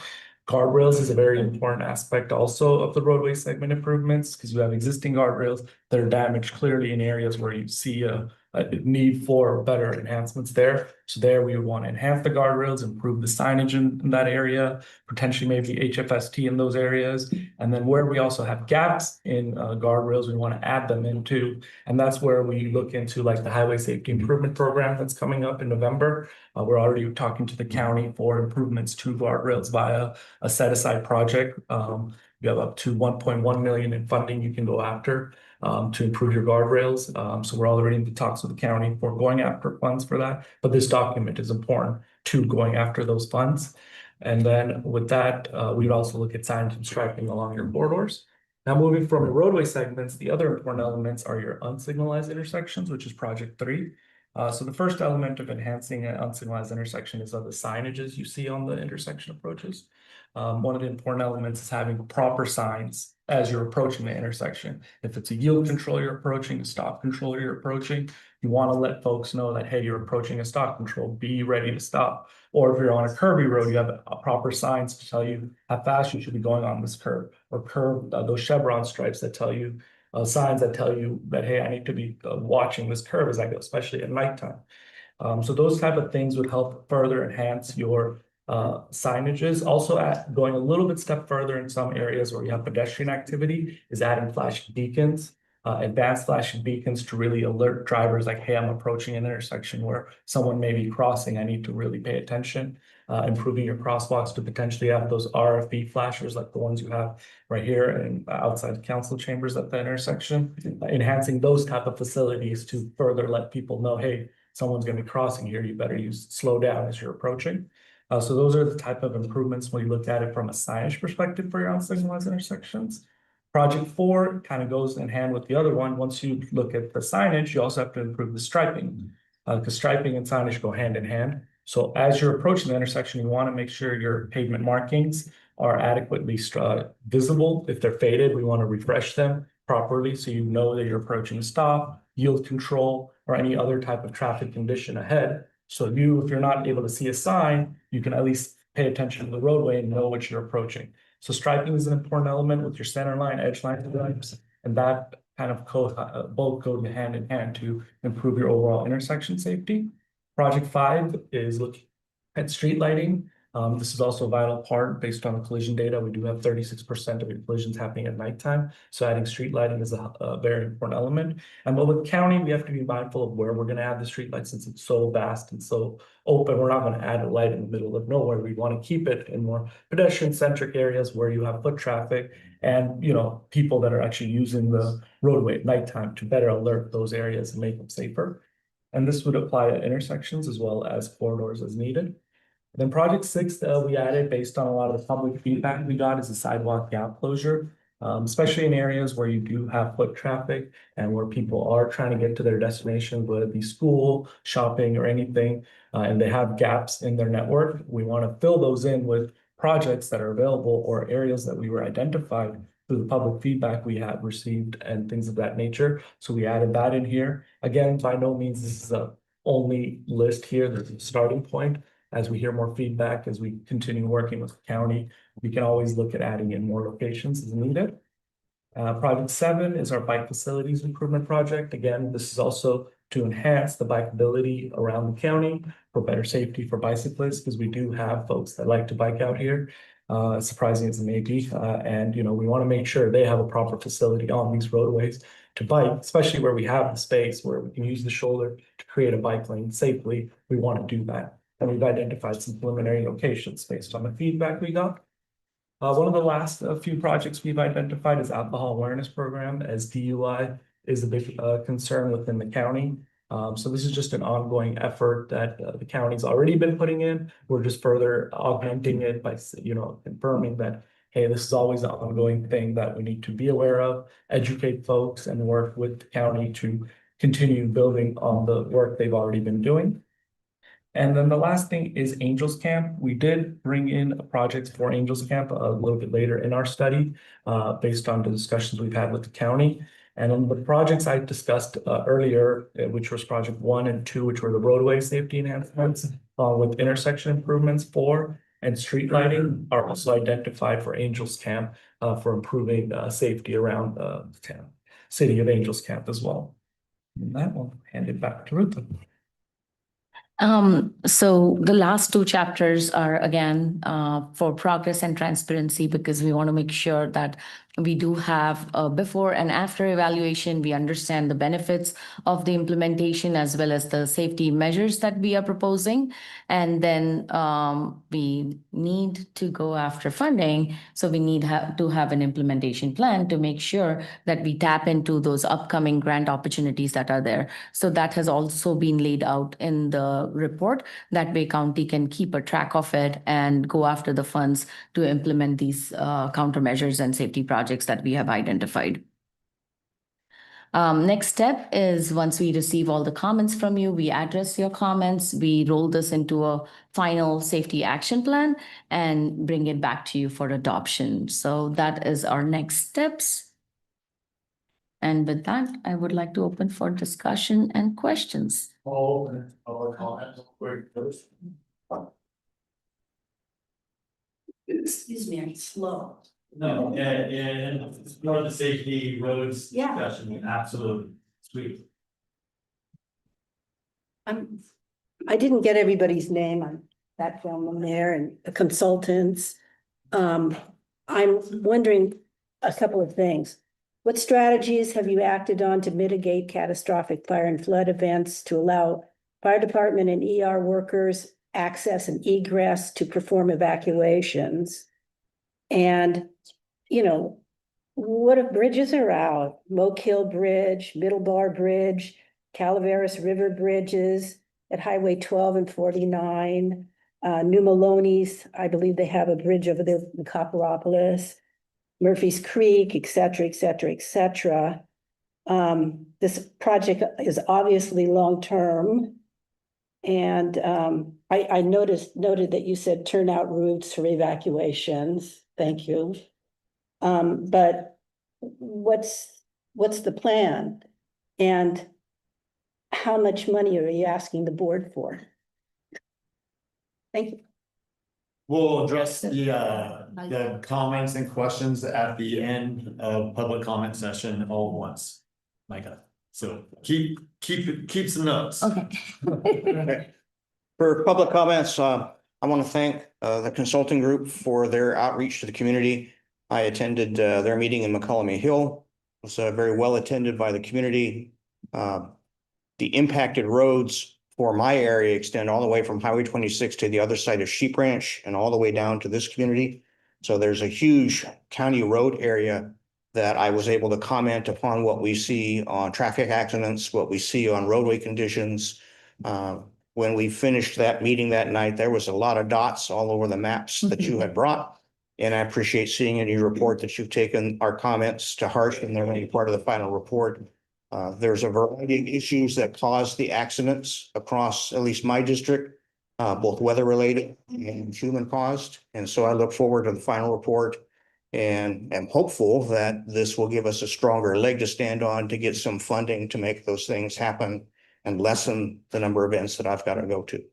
[SPEAKER 5] Guardrails is a very important aspect also of the roadway segment improvements because you have existing guardrails that are damaged clearly in areas where you see a need for better enhancements there. So there we would want to enhance the guardrails, improve the signage in that area, potentially maybe HFST in those areas. And then where we also have gaps in guardrails, we want to add them into. And that's where we look into like the Highway Safety Improvement Program that's coming up in November. We're already talking to the county for improvements to guardrails via a set-aside project. You have up to 1.1 million in funding you can go after to improve your guardrails. So we're already in the talks with the county for going after funds for that. But this document is important to going after those funds. And then with that, we'd also look at signage and striping along your corridors. Now moving from the roadway segments, the other important elements are your unsignalized intersections, which is project 3. So the first element of enhancing an unsignalized intersection is the signages you see on the intersection approaches. one of the important elements is having proper signs as you're approaching the intersection. If it's a yield control you're approaching, a stop control you're approaching, you want to let folks know that, hey, you're approaching a stop control, be ready to stop. Or if you're on a curvy road, you have proper signs to tell you how fast you should be going on this curve, or those chevron stripes that tell you, signs that tell you that, hey, I need to be watching this curve as I go, especially at nighttime. So those type of things would help further enhance your signages. Also, going a little bit step further in some areas where you have pedestrian activity is adding flashing beacons, advanced flashing beacons to really alert drivers like, hey, I'm approaching an intersection where someone may be crossing. I need to really pay attention. Improving your crosswalks to potentially have those RFB flashers like the ones you have right here and outside the council chambers at the intersection, enhancing those type of facilities to further let people know, hey, someone's going to be crossing here. You better slow down as you're approaching. So those are the type of improvements when you look at it from a signage perspective for your unsignalized intersections. Project 4 kind of goes in hand with the other one. Once you look at the signage, you also have to improve the striping, because striping and signage go hand in hand. So as you're approaching the intersection, you want to make sure your pavement markings are adequately visible. If they're faded, we want to refresh them properly so you know that you're approaching a stop, yield control, or any other type of traffic condition ahead. So if you're not able to see a sign, you can at least pay attention to the roadway and know what you're approaching. So striping is an important element with your center line, edge line stripes, and that kind of both go hand in hand to improve your overall intersection safety. Project 5 is looking at street lighting. This is also a vital part based on the collision data. We do have 36% of your collisions happening at nighttime. So adding street lighting is a very important element. And but with county, we have to be mindful of where we're going to add the street light since it's so vast and so open. We're not going to add a light in the middle of nowhere. We want to keep it in more pedestrian centric areas where you have foot traffic and, you know, people that are actually using the roadway at nighttime to better alert those areas and make them safer. And this would apply at intersections as well as corridors as needed. Then project 6 we added based on a lot of the public feedback we got is a sidewalk gap closure, especially in areas where you do have foot traffic and where people are trying to get to their destination, whether it be school, shopping, or anything, and they have gaps in their network. We want to fill those in with projects that are available or areas that we were identified through the public feedback we have received and things of that nature. So we added that in here. Again, by no means this is the only list here. There's a starting point. As we hear more feedback, as we continue working with the county, we can always look at adding in more locations as needed. Project 7 is our bike facilities improvement project. Again, this is also to enhance the bikeability around the county for better safety for bicyclists, because we do have folks that like to bike out here, surprising as it may be. And, you know, we want to make sure they have a proper facility on these roadways to bike, especially where we have the space where we can use the shoulder to create a bike lane safely. We want to do that. And we've identified some preliminary locations based on the feedback we got. One of the last few projects we've identified is alcohol awareness program, as DUI is a big concern within the county. So this is just an ongoing effort that the county's already been putting in. We're just further augmenting it by, you know, confirming that, hey, this is always an ongoing thing that we need to be aware of, educate folks, and work with the county to continue building on the work they've already been doing. And then the last thing is Angels Camp. We did bring in a project for Angels Camp a little bit later in our study, based on the discussions we've had with the county. And on the projects I discussed earlier, which was project 1 and 2, which were the roadway safety enhancements, with intersection improvements 4 and street lighting, are also identified for Angels Camp for improving safety around the town, city of Angels Camp as well. And that one, hand it back to Ruth.
[SPEAKER 21] So the last 2 chapters are again for progress and transparency, because we want to make sure that we do have a before and after evaluation. We understand the benefits of the implementation as well as the safety measures that we are proposing. And then we need to go after funding. So we need to have an implementation plan to make sure that we tap into those upcoming grant opportunities that are there. So that has also been laid out in the report. That way county can keep a track of it and go after the funds to implement these countermeasures and safety projects that we have identified. Next step is once we receive all the comments from you, we address your comments, we roll this into a final safety action plan and bring it back to you for adoption. So that is our next steps. And with that, I would like to open for discussion and questions.
[SPEAKER 9] Excuse me, I'm slow.
[SPEAKER 3] No, and for the safety roads
[SPEAKER 9] Yeah.
[SPEAKER 3] discussion, absolutely, sweet.
[SPEAKER 9] I didn't get everybody's name on that gentleman there and the consultants. I'm wondering a couple of things. What strategies have you acted on to mitigate catastrophic fire and flood events to allow fire department and ER workers access and egress to perform evacuations? And, you know, what if bridges are out? Moke Hill Bridge, Middle Bar Bridge, Calaveras River Bridges at Highway 12 and 49, New Maloney's, I believe they have a bridge over there in Copperopolis, Murphy's Creek, et cetera, et cetera, et cetera. This project is obviously long-term. And I noted that you said turnout routes for evacuations. Thank you. But what's the plan? And how much money are you asking the board for? Thank you.
[SPEAKER 3] We'll address the comments and questions at the end of public comment session all at once. Micah, so keep some notes.
[SPEAKER 21] Okay.
[SPEAKER 17] For public comments, I want to thank the consulting group for their outreach to the community. I attended their meeting in McCollum Hill. It was very well attended by the community. The impacted roads for my area extend all the way from Highway 26 to the other side of Sheep Ranch and all the way down to this community. So there's a huge county road area that I was able to comment upon what we see on traffic accidents, what we see on roadway conditions. When we finished that meeting that night, there was a lot of dots all over the maps that you had brought. And I appreciate seeing in your report that you've taken our comments to heart and they're going to be part of the final report. There's a variety of issues that caused the accidents across at least my district, both weather related and human caused. And so I look forward to the final report and am hopeful that this will give us a stronger leg to stand on to get some funding to make those things happen and lessen the number of events that I've got to go to.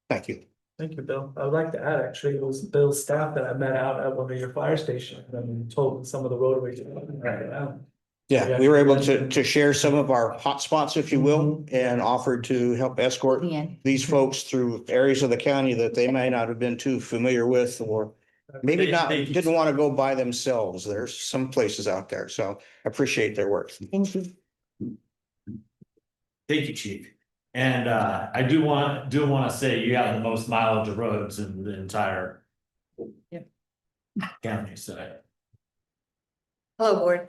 [SPEAKER 17] Thank you.
[SPEAKER 5] Thank you, Bill. I would like to add, actually, it was Bill's staff that I met out at one of your fire stations and told some of the roadways.
[SPEAKER 17] Yeah, we were able to share some of our hot spots, if you will, and offered to help escort these folks through areas of the county that they may not have been too familiar with, or maybe didn't want to go by themselves. There's some places out there, so I appreciate their work.
[SPEAKER 9] Thank you.
[SPEAKER 3] Thank you, Chief. And I do want to say you have the most mileage of roads in the entire county, so.
[SPEAKER 6] Hello, board.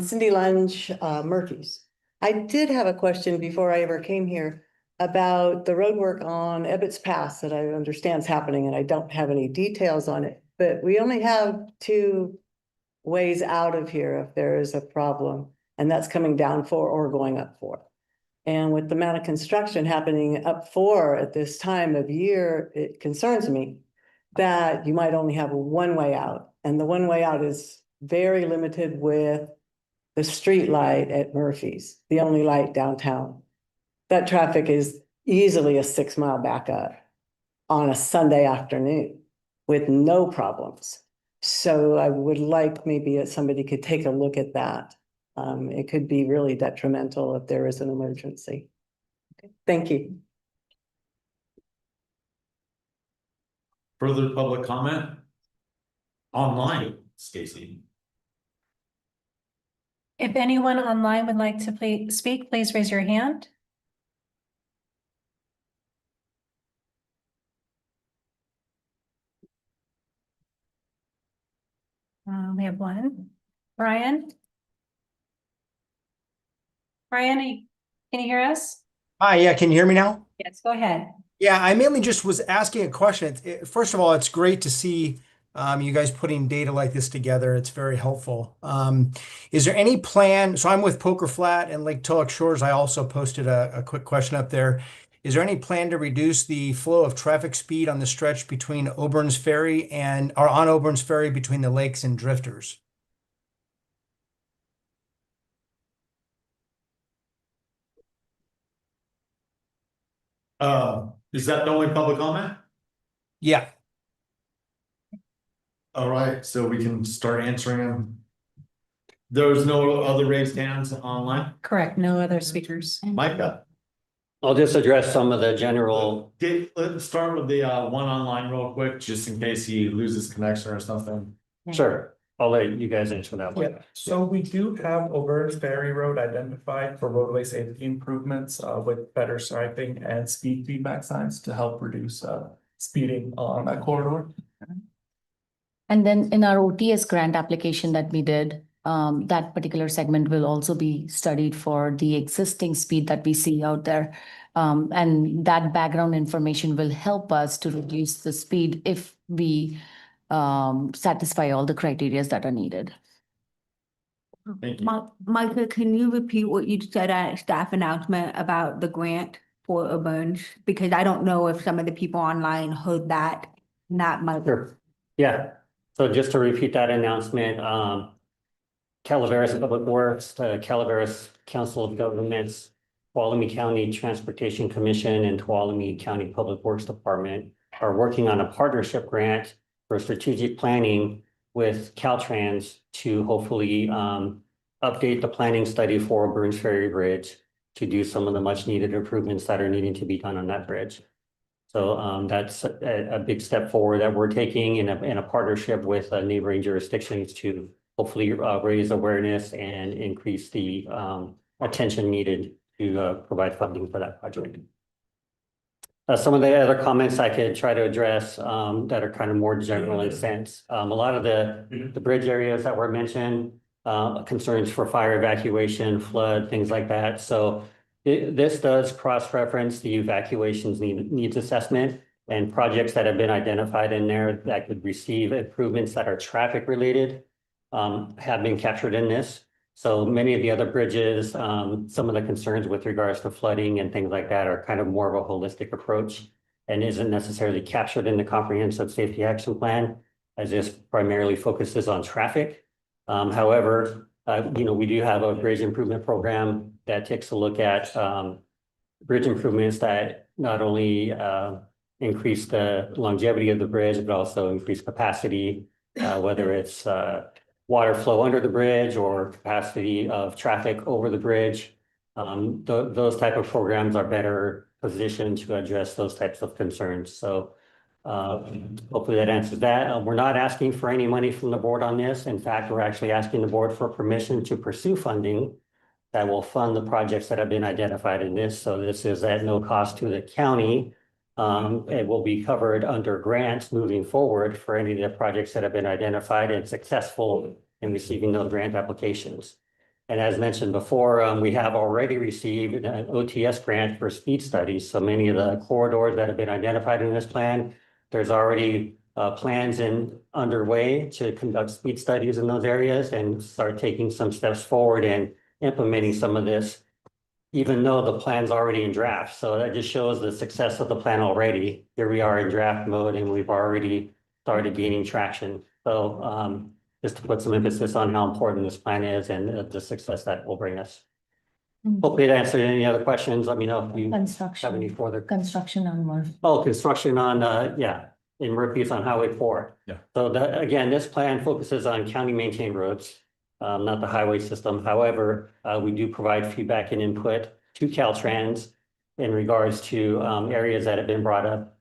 [SPEAKER 6] Cindy Lunge, Murphy's. I did have a question before I ever came here about the road work on Ebbets Pass that I understand is happening, and I don't have any details on it, but we only have 2 ways out of here if there is a problem, and that's coming down 4 or going up 4. And with the amount of construction happening up 4 at this time of year, it concerns me that you might only have one way out, and the one way out is very limited with the street light at Murphy's, the only light downtown. That traffic is easily a 6-mile backup on a Sunday afternoon with no problems. So I would like maybe somebody could take a look at that. It could be really detrimental if there is an emergency. Okay. Thank you.
[SPEAKER 3] Further public comment? Online, Stacy.
[SPEAKER 2] If anyone online would like to speak, please raise your hand. We have one. Brian? Brian, can you hear us?
[SPEAKER 22] Hi, yeah, can you hear me now?
[SPEAKER 2] Yes, go ahead.
[SPEAKER 22] Yeah, I mainly just was asking a question. First of all, it's great to see You guys putting data like this together, it's very helpful. Is there any plan? So I'm with Poker Flat and Lake Tulloch Shores. I also posted a quick question up there. Is there any plan to reduce the flow of traffic speed on the stretch between Auburn's Ferry or on Auburn's Ferry between the lakes and Drifters?
[SPEAKER 3] Is that the only public comment?
[SPEAKER 22] Yeah.
[SPEAKER 3] All right, so we can start answering them. There's no other raised hands online?
[SPEAKER 2] Correct, no other speakers.
[SPEAKER 3] Micah?
[SPEAKER 7] I'll just address some of the general.
[SPEAKER 3] Let's start with the one online real quick, just in case he loses connection or something.
[SPEAKER 7] Sure, I'll let you guys answer that one.
[SPEAKER 5] Yeah, so we do have Auburn's Ferry Road identified for roadway safety improvements with better striping and speed feedback signs to help reduce speeding on that corridor.
[SPEAKER 21] And then in our OTS grant application that we did, that particular segment will also be studied for the existing speed that we see out there. And that background information will help us to reduce the speed if we satisfy all the criteria that are needed.
[SPEAKER 3] Thank you.
[SPEAKER 18] Micah, can you repeat what you said at staff announcement about the grant for Auburn's? Because I don't know if some of the people online heard that, not Micah.
[SPEAKER 7] Sure. Yeah, so just to repeat that announcement, Calaveras Public Works, the Calaveras Council of Governments, Tuolumne County Transportation Commission, and Tuolumne County Public Works Department are working on a partnership grant for strategic planning with Caltrans to hopefully update the planning study for Burns Ferry Bridge to do some of the much needed improvements that are needing to be done on that bridge. So that's a big step forward that we're taking in a partnership with neighboring jurisdictions to hopefully raise awareness and increase the attention needed to provide funding for that project. Some of the other comments I could try to address that are kind of more general in sense. A lot of the bridge areas that were mentioned, concerns for fire evacuation, flood, things like that. So this does cross-reference the evacuations needs assessment and projects that have been identified in there that could receive improvements that are traffic related have been captured in this. So many of the other bridges, some of the concerns with regards to flooding and things like that are kind of more of a holistic approach and isn't necessarily captured in the comprehensive safety action plan, as this primarily focuses on traffic. However, we do have a bridge improvement program that takes a look at bridge improvements that not only increase the longevity of the bridge, but also increase capacity, whether it's water flow under the bridge or capacity of traffic over the bridge. Those type of programs are better positioned to address those types of concerns. So hopefully that answers that. We're not asking for any money from the board on this. In fact, we're actually asking the board for permission to pursue funding that will fund the projects that have been identified in this. So this is at no cost to the county. It will be covered under grants moving forward for any of the projects that have been identified and successful in receiving those grant applications. And as mentioned before, we have already received an OTS grant for speed studies. So many of the corridors that have been identified in this plan, there's already plans underway to conduct speed studies in those areas and start taking some steps forward and implementing some of this, even though the plan's already in draft. So that just shows the success of the plan already. Here we are in draft mode and we've already started gaining traction. So just to put some emphasis on how important this plan is and the success that will bring us. Hopefully that answered any other questions. Let me know if you have any further.
[SPEAKER 21] Construction on Murphy.
[SPEAKER 7] Oh, construction on, in Murphy's on Highway 4.
[SPEAKER 19] Yeah.
[SPEAKER 7] So again, this plan focuses on county maintained roads, not the highway system. However, we do provide feedback and input to Caltrans in regards to areas that have been brought up,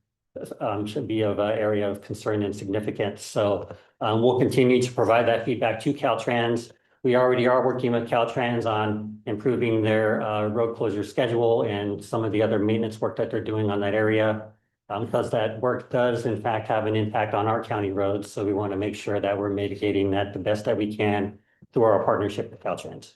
[SPEAKER 7] should be of an area of concern and significance. So we'll continue to provide that feedback to Caltrans. We already are working with Caltrans on improving their road closure schedule and some of the other maintenance work that they're doing on that area. Because that work does in fact have an impact on our county roads. So we want to make sure that we're mitigating that the best that we can through our partnership with Caltrans.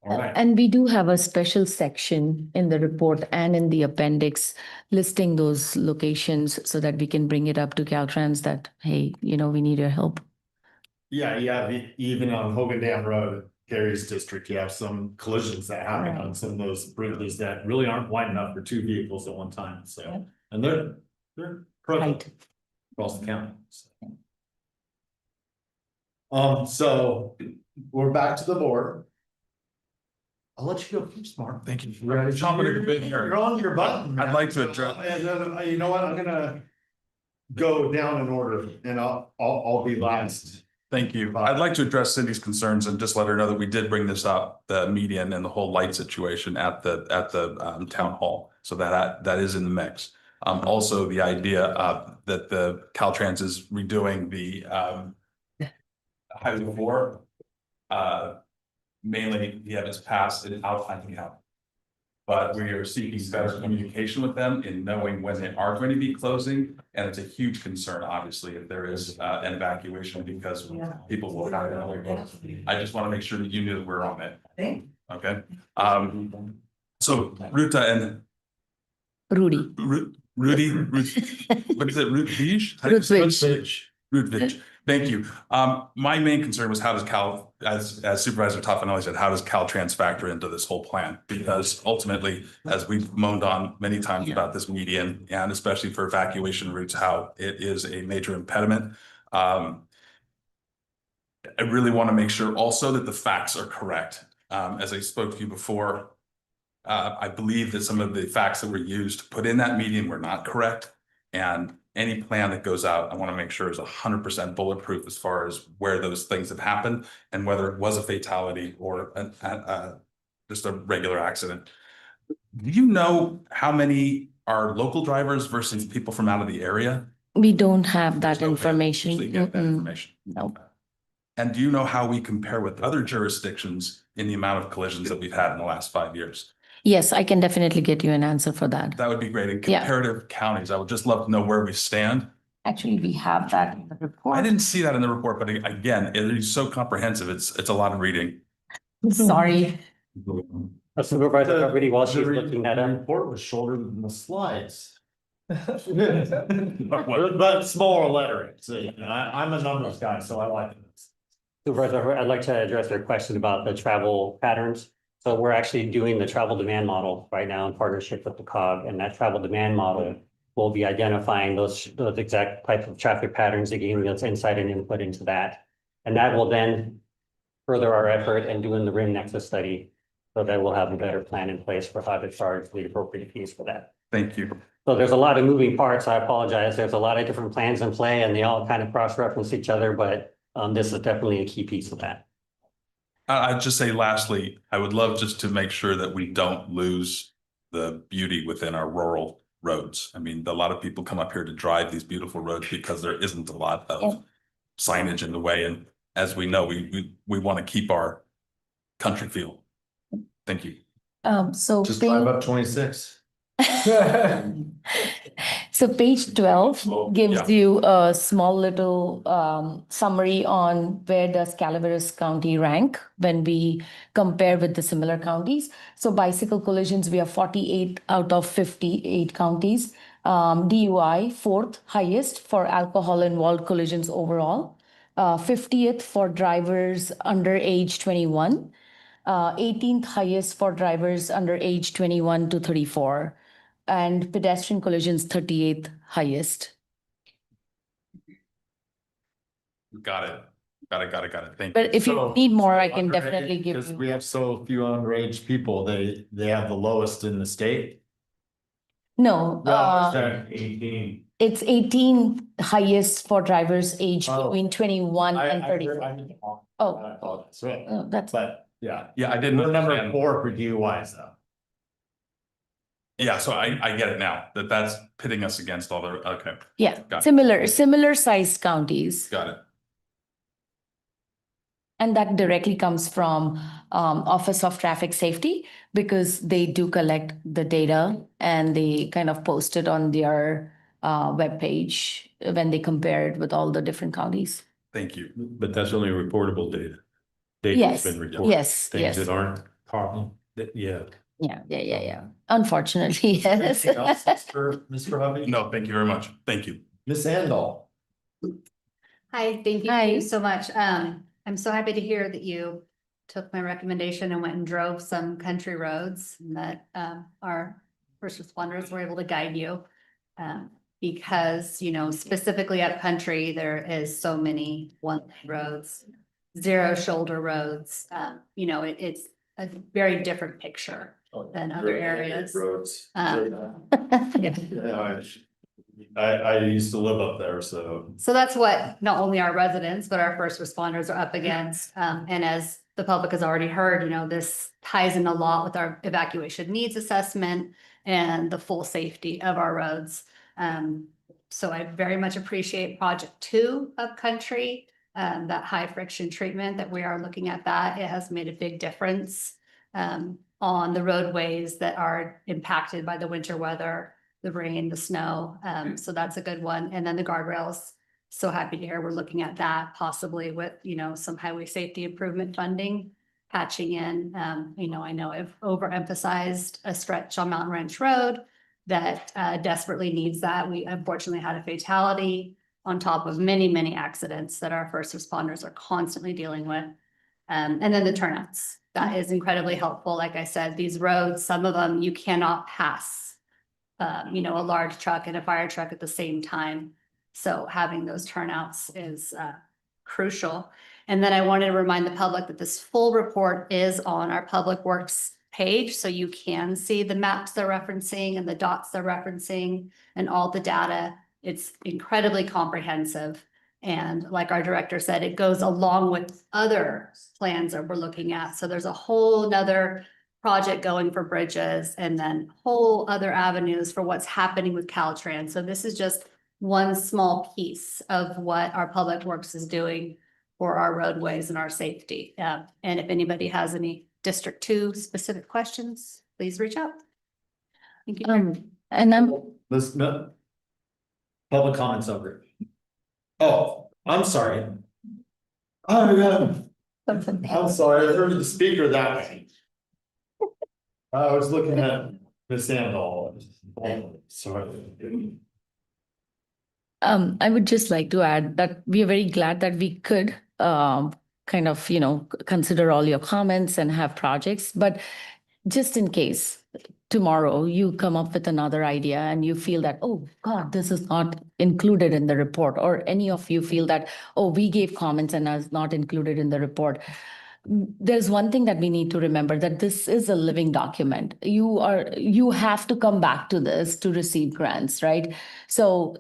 [SPEAKER 3] All right.
[SPEAKER 21] And we do have a special section in the report and in the appendix listing those locations so that we can bring it up to Caltrans that, hey, we need your help.
[SPEAKER 3] Yeah, even on Hogan Dam Road, Gary's district, you have some collisions that happen on some of those bridges that really aren't wide enough for two vehicles at one time, so. And they're prevalent across the county. So we're back to the board. I'll let you go first, Mark.
[SPEAKER 19] Thank you.
[SPEAKER 3] You're
[SPEAKER 19] You're
[SPEAKER 3] on your button.
[SPEAKER 19] I'd like to address.
[SPEAKER 3] And then, you know what, I'm gonna go down in order and I'll be last.
[SPEAKER 19] Thank you. I'd like to address Cindy's concerns and just let her know that we did bring this up, the median and the whole light situation at the town hall. So that is in the mix. Also the idea that the Caltrans is redoing the Highway 4. Mainly, it's passed in Alpine County. But we are seeking better communication with them in knowing when they are going to be closing. And it's a huge concern, obviously, if there is an evacuation because people will have it. I just want to make sure that you knew that we're on it. Okay. So Ruta and
[SPEAKER 21] Rudy.
[SPEAKER 19] Rudy, what is it? Rutvich. Thank you. My main concern was how does as Supervisor Toffanelli said, how does Caltrans factor into this whole plan? Because ultimately, as we've moaned on many times about this median, and especially for evacuation routes, how it is a major impediment. I really want to make sure also that the facts are correct. As I spoke to you before, I believe that some of the facts that were used to put in that median were not correct. And any plan that goes out, I want to make sure is 100% bulletproof as far as where those things have happened and whether it was a fatality or just a regular accident. Do you know how many are local drivers versus people from out of the area?
[SPEAKER 21] We don't have that information.
[SPEAKER 19] Get that information.
[SPEAKER 21] No.
[SPEAKER 19] And do you know how we compare with other jurisdictions in the amount of collisions that we've had in the last 5 years?
[SPEAKER 21] Yes, I can definitely get you an answer for that.
[SPEAKER 19] That would be great. In comparative counties, I would just love to know where we stand.
[SPEAKER 21] Actually, we have that in the report.
[SPEAKER 19] I didn't see that in the report, but again, it is so comprehensive. It's a lot of reading.
[SPEAKER 21] Sorry.
[SPEAKER 7] Supervisor, already while she's looking that
[SPEAKER 3] The
[SPEAKER 7] up.
[SPEAKER 3] report was shorter than the slides. But smaller lettering. So I'm a numbers guy, so I like it.
[SPEAKER 7] Supervisor, I'd like to address your question about the travel patterns. So we're actually doing the travel demand model right now in partnership with the COG, and that travel demand model will be identifying those exact types of traffic patterns and giving us insight and input into that. And that will then further our effort in doing the RIM Nexus study so that we'll have a better plan in place for how to charge the appropriate fees for that.
[SPEAKER 19] Thank you.
[SPEAKER 7] So there's a lot of moving parts. I apologize. There's a lot of different plans in play and they all kind of cross-reference each other, but this is definitely a key piece of that.
[SPEAKER 19] I'd just say lastly, I would love just to make sure that we don't lose the beauty within our rural roads. I mean, a lot of people come up here to drive these beautiful roads because there isn't a lot of signage in the way. And as we know, we want to keep our country feel. Thank you.
[SPEAKER 21] So
[SPEAKER 3] Just drive up 26.
[SPEAKER 21] So page 12 gives you a small little summary on where does Calaveras County rank when we compare with the similar counties. So bicycle collisions, we have 48 out of 58 counties. DUI, 4th highest for alcohol involved collisions overall. 50th for drivers under age 21. 18th highest for drivers under age 21 to 34. And pedestrian collisions, 38th highest.
[SPEAKER 19] Got it. Thank you.
[SPEAKER 21] But if you need more, I can definitely give
[SPEAKER 3] Because
[SPEAKER 21] you.
[SPEAKER 3] we have so few underage people, they have the lowest in the state.
[SPEAKER 21] No,
[SPEAKER 3] 18.
[SPEAKER 21] it's 18 highest for drivers aged between 21 and 34. Oh, that's.
[SPEAKER 3] But yeah.
[SPEAKER 19] Yeah, I didn't.
[SPEAKER 3] We're number 4 for DUIs though.
[SPEAKER 19] Yeah, so I get it now that's pitting us against all the, okay.
[SPEAKER 21] Yeah,
[SPEAKER 19] Got it.
[SPEAKER 21] similar sized counties.
[SPEAKER 19] Got it.
[SPEAKER 21] And that directly comes from Office of Traffic Safety because they do collect the data and they kind of post it on their webpage when they compare it with all the different counties.
[SPEAKER 19] Thank you.
[SPEAKER 1] But that's only reportable data. Data's
[SPEAKER 21] Yes,
[SPEAKER 1] been reported.
[SPEAKER 21] yes,
[SPEAKER 1] Things
[SPEAKER 21] yes.
[SPEAKER 1] that aren't Carl, yeah.
[SPEAKER 21] Yeah. Unfortunately, yes.
[SPEAKER 3] Anything else, Mr. Hovey?
[SPEAKER 19] No, thank you very much. Thank you.
[SPEAKER 3] Ms. Andal?
[SPEAKER 2] Hi, thank
[SPEAKER 21] Hi.
[SPEAKER 2] you so much. I'm so happy to hear that you took my recommendation and went and drove some country roads and that our first responders were able to guide you. Because, you know, specifically up country, there is so many one-lane roads, zero shoulder roads. You know, it's a very different picture than other areas.
[SPEAKER 3] Roads.
[SPEAKER 2] Yeah.
[SPEAKER 3] I used to live up there, so.
[SPEAKER 2] So that's what not only our residents, but our first responders are up against. And as the public has already heard, you know, this ties in a lot with our evacuation needs assessment and the full safety of our roads. So I very much appreciate project 2 upcountry, that high friction treatment that we are looking at that. It has made a big difference on the roadways that are impacted by the winter weather, the rain, the snow. So that's a good one. And then the guardrails. So happy to hear we're looking at that possibly with, you know, some highway safety improvement funding patching in. You know I've overemphasized a stretch on Mountain Ranch Road that desperately needs that. We unfortunately had a fatality on top of many, many accidents that our first responders are constantly dealing with. And then the turnouts, that is incredibly helpful. Like I said, these roads, some of them you cannot pass, you know, a large truck and a fire truck at the same time. So having those turnouts is crucial. And then I wanted to remind the public that this full report is on our Public Works page, so you can see the maps they're referencing and the dots they're referencing and all the data. It's incredibly comprehensive. And like our director said, it goes along with other plans that we're looking at. So there's a whole nother project going for bridges and then whole other avenues for what's happening with Caltrans. So this is just one small piece of what our Public Works is doing for our roadways and our safety. And if anybody has any District 2 specific questions, please reach out. Thank you.
[SPEAKER 21] And I'm
[SPEAKER 3] Listen, public comments over. Oh, I'm sorry. I'm sorry, I heard the speaker that way. I was looking at Miss Andal. Sorry.
[SPEAKER 21] I would just like to add that we are very glad that we could kind of, you know, consider all your comments and have projects, but just in case tomorrow you come up with another idea and you feel that, oh God, this is not included in the report, or any of you feel that, oh, we gave comments and is not included in the report. There's one thing that we need to remember, that this is a living document. You have to come back to this to receive grants, right? So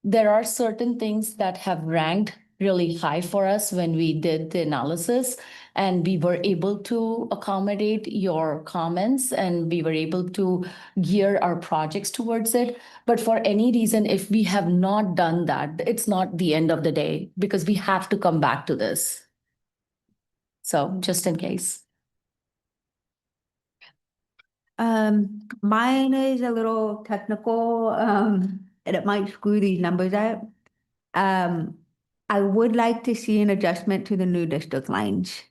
[SPEAKER 21] there are certain things that have ranked really high for us when we did the analysis, and we were able to accommodate your comments and we were able to gear our projects towards it. But for any reason, if we have not done that, it's not the end of the day, because we have to come back to this. So just in case.
[SPEAKER 18] Mine is a little technical, and it might screw these numbers up. I would like to see an adjustment to the new district lines.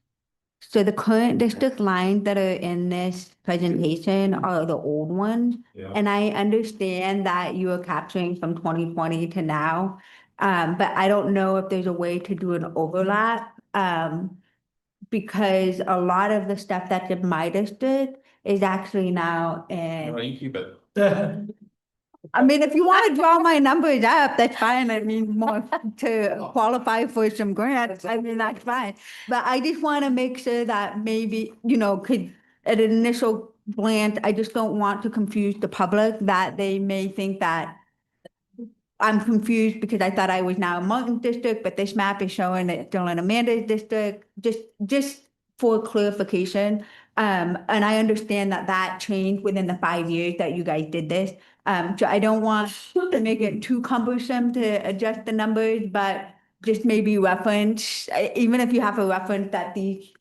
[SPEAKER 18] So the current district lines that are in this presentation are the old ones.
[SPEAKER 3] Yeah.
[SPEAKER 18] And I understand that you are capturing from 2020 to now. But I don't know if there's a way to do an overlap. Because a lot of the stuff that's in my district is actually now in.
[SPEAKER 19] No, you keep it.
[SPEAKER 18] I mean, if you want to draw my numbers up, that's fine. I mean, more to qualify for some grants, I mean, that's fine. But I just want to make sure that maybe, you know, could, at an initial glance, I just don't want to confuse the public, that they may think that I'm confused because I thought I was now in Martin's district, but this map is showing that it's still in Amanda's district, just for clarification. And I understand that that changed within the 5 years that you guys did this. So I don't want to make it too cumbersome to adjust the numbers, but just maybe reference, even if you have a reference that these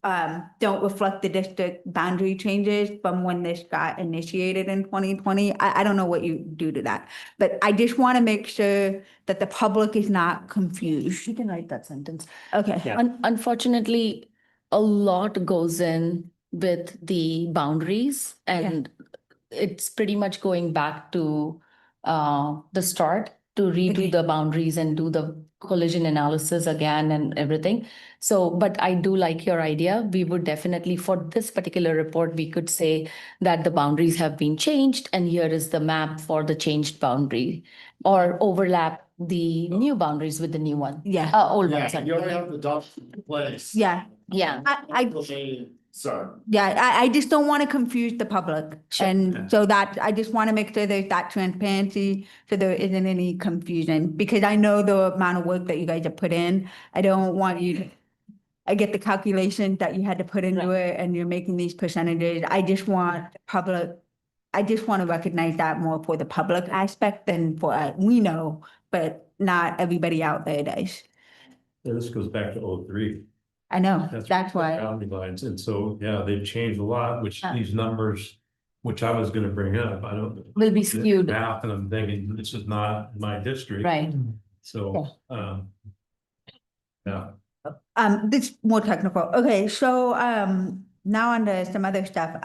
[SPEAKER 18] don't reflect the district boundary changes from when this got initiated in 2020. I don't know what you do to that, but I just want to make sure that the public is not confused.
[SPEAKER 21] You can write that sentence.
[SPEAKER 18] Okay.
[SPEAKER 21] Unfortunately, a lot goes in with the boundaries and it's pretty much going back to the start to redo the boundaries and do the collision analysis again and everything. So, but I do like your idea. We would definitely, for this particular report, we could say that the boundaries have been changed and here is the map for the changed boundary or overlap the new boundaries with the new one.
[SPEAKER 2] Yeah.
[SPEAKER 21] Old ones.
[SPEAKER 3] You already have the document in place.
[SPEAKER 2] Yeah.
[SPEAKER 21] Yeah.
[SPEAKER 3] Sorry.
[SPEAKER 18] Yeah, I just don't want to confuse the public. And so that, I just want to make sure there's that transparency, so there isn't any confusion, because I know the amount of work that you guys have put in. I don't want you to, I get the calculation that you had to put into it and you're making these percentages. I just want to recognize that more for the public aspect than for, we know, but not everybody out there does.
[SPEAKER 1] Yeah, this goes back to 03.
[SPEAKER 2] I know, that's why.
[SPEAKER 1] Boundary lines, and so, yeah, they've changed a lot, which these numbers, which I was gonna bring up, I don't.
[SPEAKER 21] Will be skewed.
[SPEAKER 1] Math, and I'm thinking, this is not my district.
[SPEAKER 21] Right.
[SPEAKER 1] So, yeah.
[SPEAKER 18] This is more technical. Okay, so, now on to some other stuff.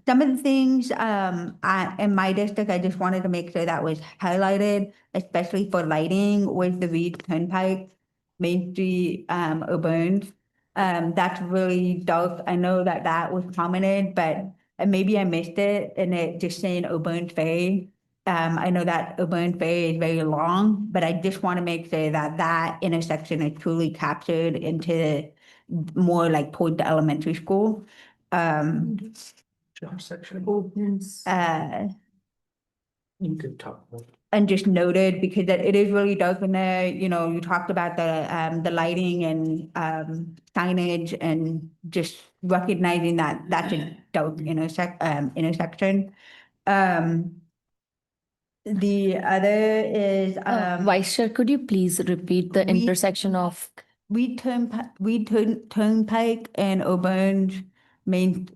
[SPEAKER 18] Some of the things, in my district, I just wanted to make sure that was highlighted, especially for lighting, with the Reed Turnpike, Main Street, Auburn. That's really dark. I know that that was commented, but maybe I missed it and it just saying Auburn Ferry. I know that Auburn Ferry is very long, but I just want to make sure that that intersection is truly captured into more like toward the elementary school.
[SPEAKER 5] Section.
[SPEAKER 18] You
[SPEAKER 5] could talk more.
[SPEAKER 18] And just noted, because it is really dark in there, you know, you talked about the lighting and signage and just recognizing that that's a dark intersection. The other is
[SPEAKER 21] Vice Chair, could you please repeat the intersection of?
[SPEAKER 18] Reed Turnpike and Auburn Main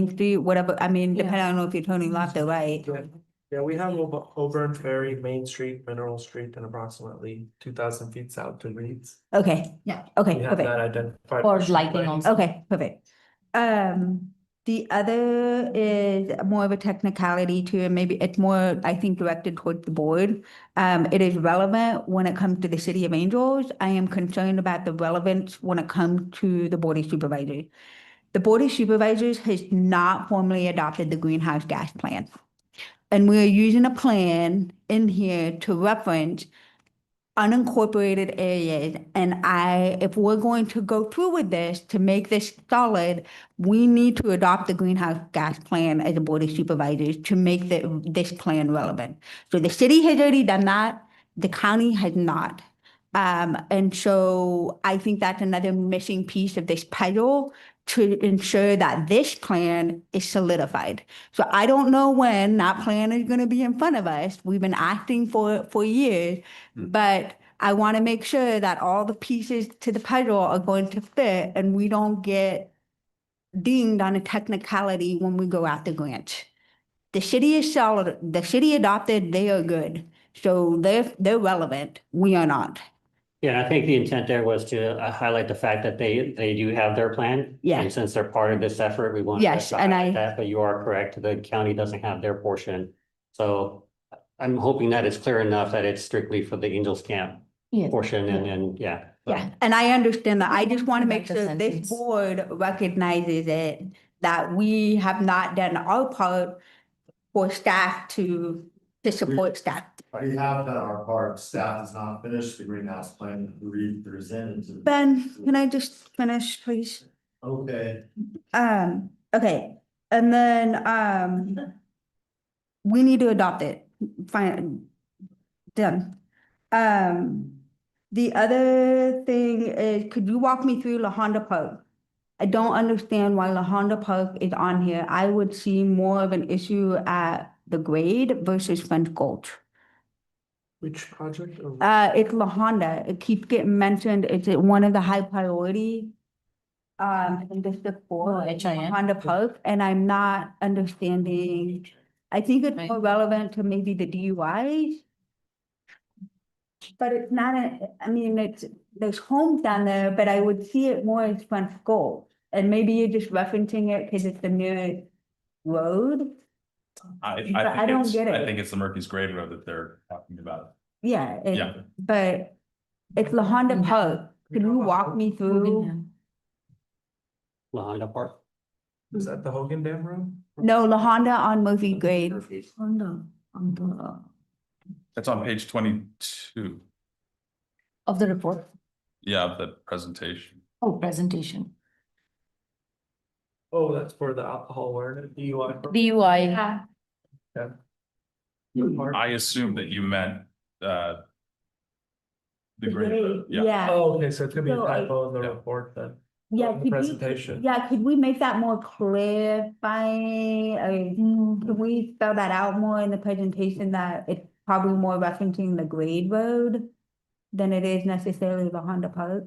[SPEAKER 18] Street, whatever, I mean, depending on if you're turning left or right.
[SPEAKER 5] Yeah, we have Auburn Ferry, Main Street, Mineral Street, and approximately 2,000 feet south to Reed's.
[SPEAKER 18] Okay, yeah, okay,
[SPEAKER 5] We have
[SPEAKER 18] perfect.
[SPEAKER 5] that identified.
[SPEAKER 21] Or lighting also.
[SPEAKER 18] Okay, perfect. The other is more of a technicality too, and maybe it's more, I think, directed towards the board. It is relevant when it comes to the City of Angels. I am concerned about the relevance when it comes to the Board of Supervisors. The Board of Supervisors has not formally adopted the greenhouse gas plan. And we're using a plan in here to reference unincorporated areas. And if we're going to go through with this, to make this solid, we need to adopt the greenhouse gas plan as a Board of Supervisors to make this plan relevant. So the city has already done that. The county has not. And so I think that's another missing piece of this puzzle to ensure that this plan is solidified. So I don't know when that plan is going to be in front of us. We've been asking for years, but I want to make sure that all the pieces to the puzzle are going to fit and we don't get dinged on a technicality when we go out the grant. The city is solid. The city adopted, they are good. So they're relevant. We are not.
[SPEAKER 7] Yeah, I think the intent there was to highlight the fact that they do have their plan.
[SPEAKER 18] Yeah.
[SPEAKER 7] And since they're part of this effort, we want
[SPEAKER 18] Yes,
[SPEAKER 7] to
[SPEAKER 18] and
[SPEAKER 7] highlight that, but you are correct, the county doesn't have their portion. So I'm hoping that it's clear enough that it's strictly for the Angels Camp portion and yeah.
[SPEAKER 18] Yeah, and I understand that. I just want to make
[SPEAKER 21] Like the
[SPEAKER 18] sure this
[SPEAKER 21] sentence.
[SPEAKER 18] board recognizes it, that we have not done our part for staff to support staff.
[SPEAKER 3] We have done our part. Staff has not finished the greenhouse plan we presented to.
[SPEAKER 18] Ben, can I just finish, please?
[SPEAKER 3] Okay.
[SPEAKER 18] Okay, and then, we need to adopt it. Fine. Done. The other thing is, could you walk me through La Honda Park? I don't understand why La Honda Park is on here. I would see more of an issue at the grade versus French Gulch.
[SPEAKER 5] Which project?
[SPEAKER 18] It's La Honda. It keeps getting mentioned. It's one of the high priority. In District 4, La Honda Park, and I'm not understanding. I think it's more relevant to maybe the DUIs. But it's not, I mean, there's homes down there, but I would see it more as French Gulch. And maybe you're just referencing it because it's the new road. But I don't get
[SPEAKER 19] I
[SPEAKER 18] it.
[SPEAKER 19] think it's the Murphy's Grade Road that they're talking about.
[SPEAKER 18] Yeah,
[SPEAKER 19] Yeah.
[SPEAKER 18] but it's La Honda Park. Could you walk me through?
[SPEAKER 7] La Honda Park.
[SPEAKER 5] Is that the Hogan Dam Road?
[SPEAKER 18] No, La Honda on Murphy Grade.
[SPEAKER 19] That's on page 22.
[SPEAKER 21] Of the report.
[SPEAKER 19] Yeah, of the presentation.
[SPEAKER 21] Oh, presentation.
[SPEAKER 5] Oh, that's for the alcohol awareness, DUI.
[SPEAKER 21] DUI.
[SPEAKER 5] Yeah.
[SPEAKER 19] I assume that you meant the grade road.
[SPEAKER 18] Yeah.
[SPEAKER 5] Oh, okay, so it's gonna be a
[SPEAKER 18] So,
[SPEAKER 5] typo in the
[SPEAKER 19] Yeah.
[SPEAKER 5] report then.
[SPEAKER 18] Yeah,
[SPEAKER 5] The
[SPEAKER 18] could
[SPEAKER 5] presentation.
[SPEAKER 18] could we make that more clarifying? Can we spell that out more in the presentation that it's probably more referencing the grade road than it is necessarily the Honda Park?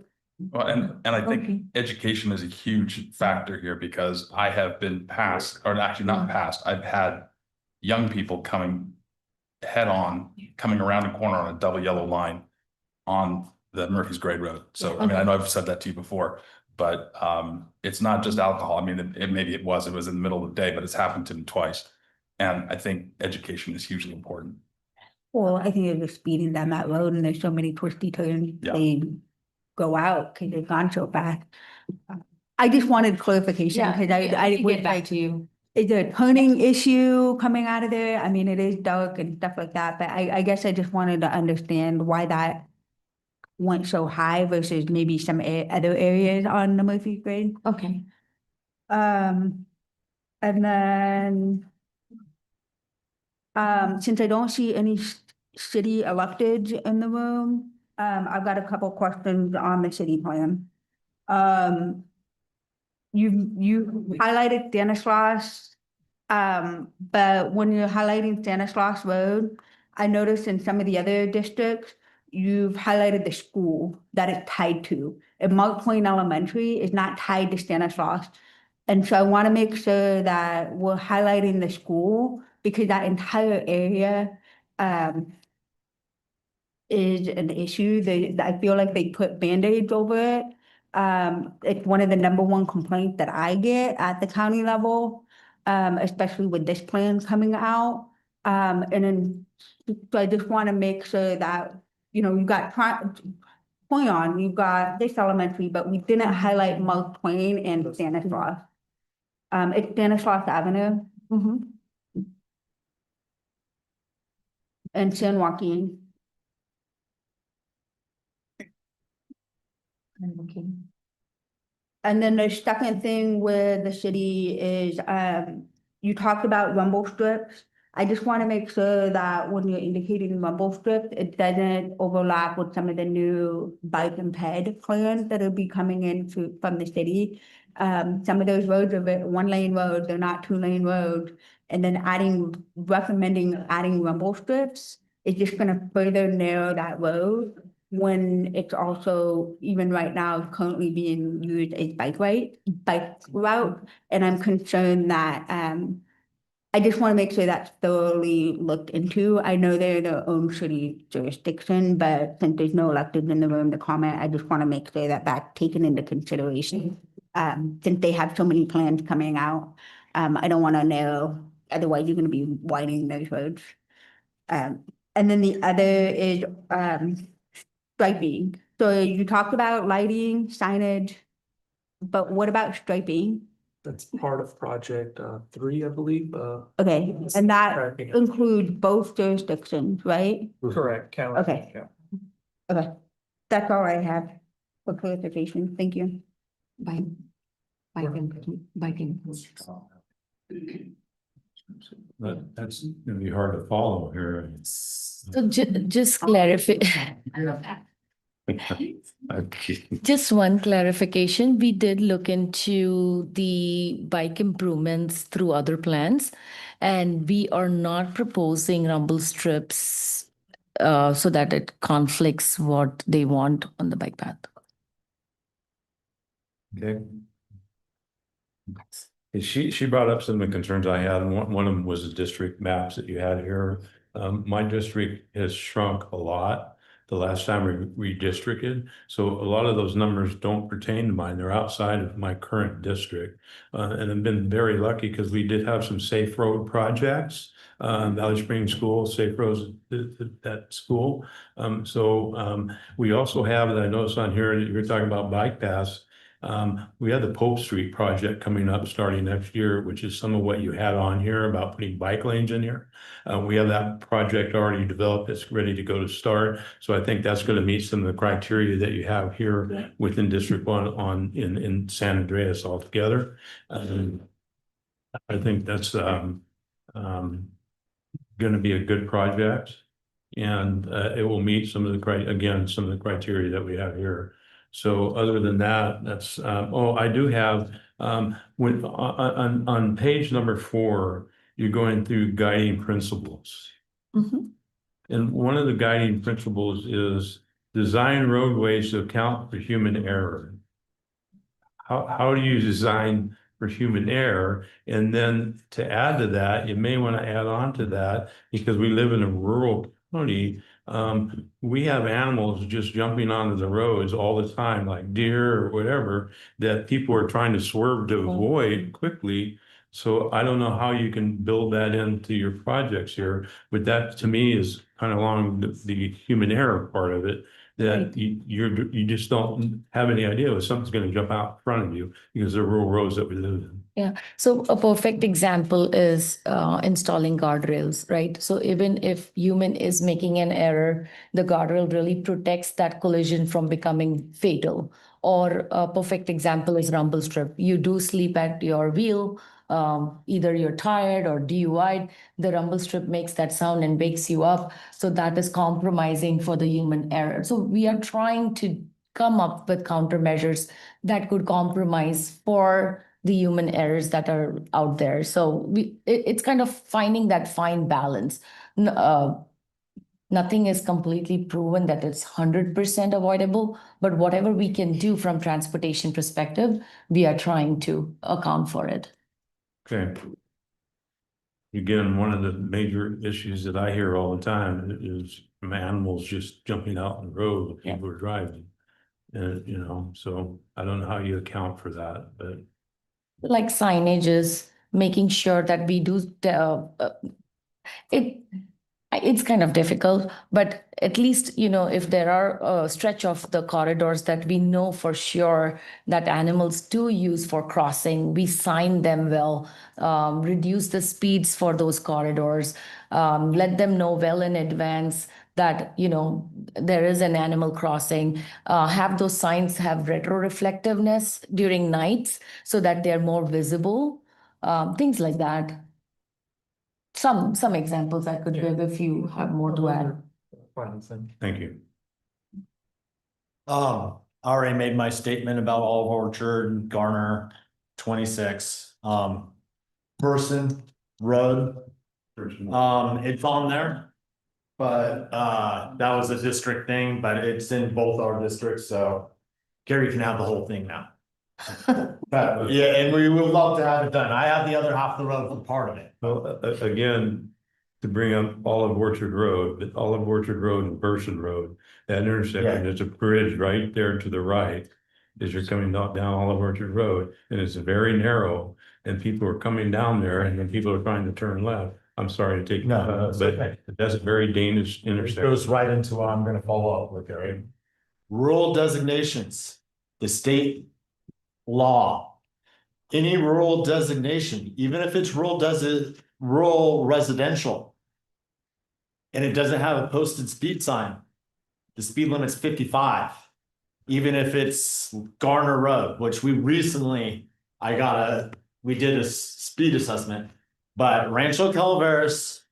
[SPEAKER 19] Well, and I think
[SPEAKER 18] Okay.
[SPEAKER 19] education is a huge factor here because I have been passed, or actually not passed, I've had young people coming head on, coming around the corner on a double yellow line on the Murphy's Grade Road. So, I mean, I know I've said that to you before, but it's not just alcohol. I mean, maybe it was in the middle of the day, but it's happened to me twice. And I think education is hugely important.
[SPEAKER 18] Well, I think they're just speeding down that road and there's so many twisty turns,
[SPEAKER 19] Yeah.
[SPEAKER 18] they go out because they've gone so fast. I just wanted clarification because I
[SPEAKER 21] Get back to you.
[SPEAKER 18] Is there a turning issue coming out of there? I mean, it is dark and stuff like that, but I guess I just wanted to understand why that went so high versus maybe some other areas on the Murphy grade.
[SPEAKER 21] Okay.
[SPEAKER 18] And then since I don't see any city electeds in the room, I've got a couple questions on the city plan. You highlighted Stanislaus, but when you're highlighting Stanislaus Road, I noticed in some of the other districts, you've highlighted the school that it's tied to. And Mark Twain Elementary is not tied to Stanislaus. And so I want to make sure that we're highlighting the school because that entire area is an issue. I feel like they put Band-Aids over it. It's one of the #1 complaints that I get at the county level, especially with this plan coming out. And then, so I just want to make sure that, you've got Poyon, you've got this elementary, but we didn't highlight Mark Twain and Stanislaus. It's Stanislaus Avenue. And San Joaquin. And then the second thing with the city is, you talked about rumble strips. I just want to make sure that when you're indicating rumble strips, it doesn't overlap with some of the new bike and ped plans that will be coming in from the city. Some of those roads are 1-lane roads, they're not 2-lane roads. And then recommending adding rumble strips is just gonna further narrow that road when it's also, even right now, currently being used as bike route. And I'm concerned that, I just want to make sure that's thoroughly looked into. I know they're their own city jurisdiction, but since there's no elected in the room to comment, I just want to make sure that that's taken into consideration. Since they have so many plans coming out, I don't want to narrow, otherwise you're going to be widening those roads. And then the other is, striping. So you talked about lighting, signage, but what about striping?
[SPEAKER 5] That's part of project 3, I believe.
[SPEAKER 18] Okay, and that
[SPEAKER 5] Tracking.
[SPEAKER 18] includes both jurisdictions, right?
[SPEAKER 5] Correct. County.
[SPEAKER 18] Okay.
[SPEAKER 5] Yeah.
[SPEAKER 18] Okay, that's all I have for clarification. Thank you.
[SPEAKER 21] Biking.
[SPEAKER 1] That's gonna be hard to follow here.
[SPEAKER 21] So just clarify.
[SPEAKER 1] Okay.
[SPEAKER 21] Just one clarification, we did look into the bike improvements through other plans, and we are not proposing rumble strips so that it conflicts what they want on the bike path.
[SPEAKER 1] Okay. She brought up some of the concerns I had, and one of them was the district maps that you had here. My district has shrunk a lot. the last time we redistricted. So a lot of those numbers don't pertain to mine. They're outside of my current district. And I've been very lucky because we did have some safe road projects. Valley Springs School, safe roads at that school. We also have, that I noticed on here, that you're talking about bike paths. We have the Pope Street project coming up starting next year, which is some of what you had on here about putting bike lanes in here. We have that project already developed. It's ready to go to start. So I think that's going to meet some of the criteria that you have here within District 1 in San Andreas altogether. I think that's going to be a good project, and it will meet some of the criteria that we have here. So other than that, that's I do have on page number 4, you're going through guiding principles. And one of the guiding principles is design roadways to account for human error. How do you design for human error? And then to add to that, you may want to add on to that, because we live in a rural county. We have animals just jumping onto the roads all the time, like deer or whatever, that people are trying to swerve to avoid quickly. So I don't know how you can build that into your projects here, but that to me is kind of along the human error part of it, that you just don't have any idea if something's going to jump out in front of you, because they're rural roads that we live in.
[SPEAKER 21] Yeah, so a perfect example is installing guardrails, right? So even if human is making an error, the guardrail really protects that collision from becoming fatal. Or a perfect example is rumble strip. You do sleep at your wheel, either you're tired or DUI'd, the rumble strip makes that sound and wakes you up. So that is compromising for the human error. So we are trying to come up with countermeasures that could compromise for the human errors that are out there. So it's kind of finding that fine balance. Nothing is completely proven that it's 100% avoidable, but whatever we can do from transportation perspective, we are trying to account for it.
[SPEAKER 1] Okay. Again, one of the major issues that I hear all the time is animals just jumping out on the road when people are driving. And, so I don't know how you account for that, but.
[SPEAKER 21] Like signages, making sure that we do, it's kind of difficult, but at least, if there are a stretch of the corridors that we know for sure that animals do use for crossing, we sign them well, reduce the speeds for those corridors, let them know well in advance that, there is an animal crossing, have those signs have retroreflectiveness during nights so that they're more visible, things like that. Some examples I could give if you have more to add.
[SPEAKER 1] Thank you.
[SPEAKER 3] I already made my statement about Olive Orchard, Garner, 26, Person Road. It's on there, but that was a district thing, but it's in both our districts, so Gary can have the whole thing now. Yeah, and we would love to have it done. I have the other half of the road for part of it.
[SPEAKER 1] Well, again, to bring up Olive Orchard Road, but Olive Orchard Road and Person Road, that intersection, there's a bridge right there to the right as you're coming down Olive Orchard Road, and it's very narrow, and people are coming down there, and then people are trying to turn left. I'm sorry to take, but that's a very dangerous intersection.
[SPEAKER 3] It goes right into what I'm going to follow up with, Gary. Rural designations, the state law. Any rural designation, even if it's rural residential, and it doesn't have a posted speed sign, the speed limit's 55. Even if it's Garner Road, which we recently, we did a speed assessment, but Rancho Calaveras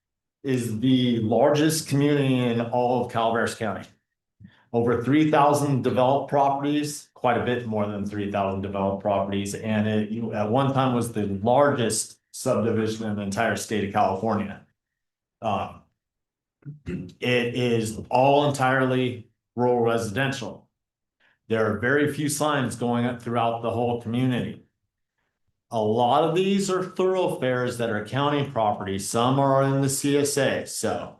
[SPEAKER 3] is the largest community in all of Calaveras County. Over 3,000 developed properties, quite a bit more than 3,000 developed properties. And it at one time was the largest subdivision in the entire state of California. It is all entirely rural residential. There are very few signs going up throughout the whole community. A lot of these are thoroughfares that are county property. Some are in the CSA. So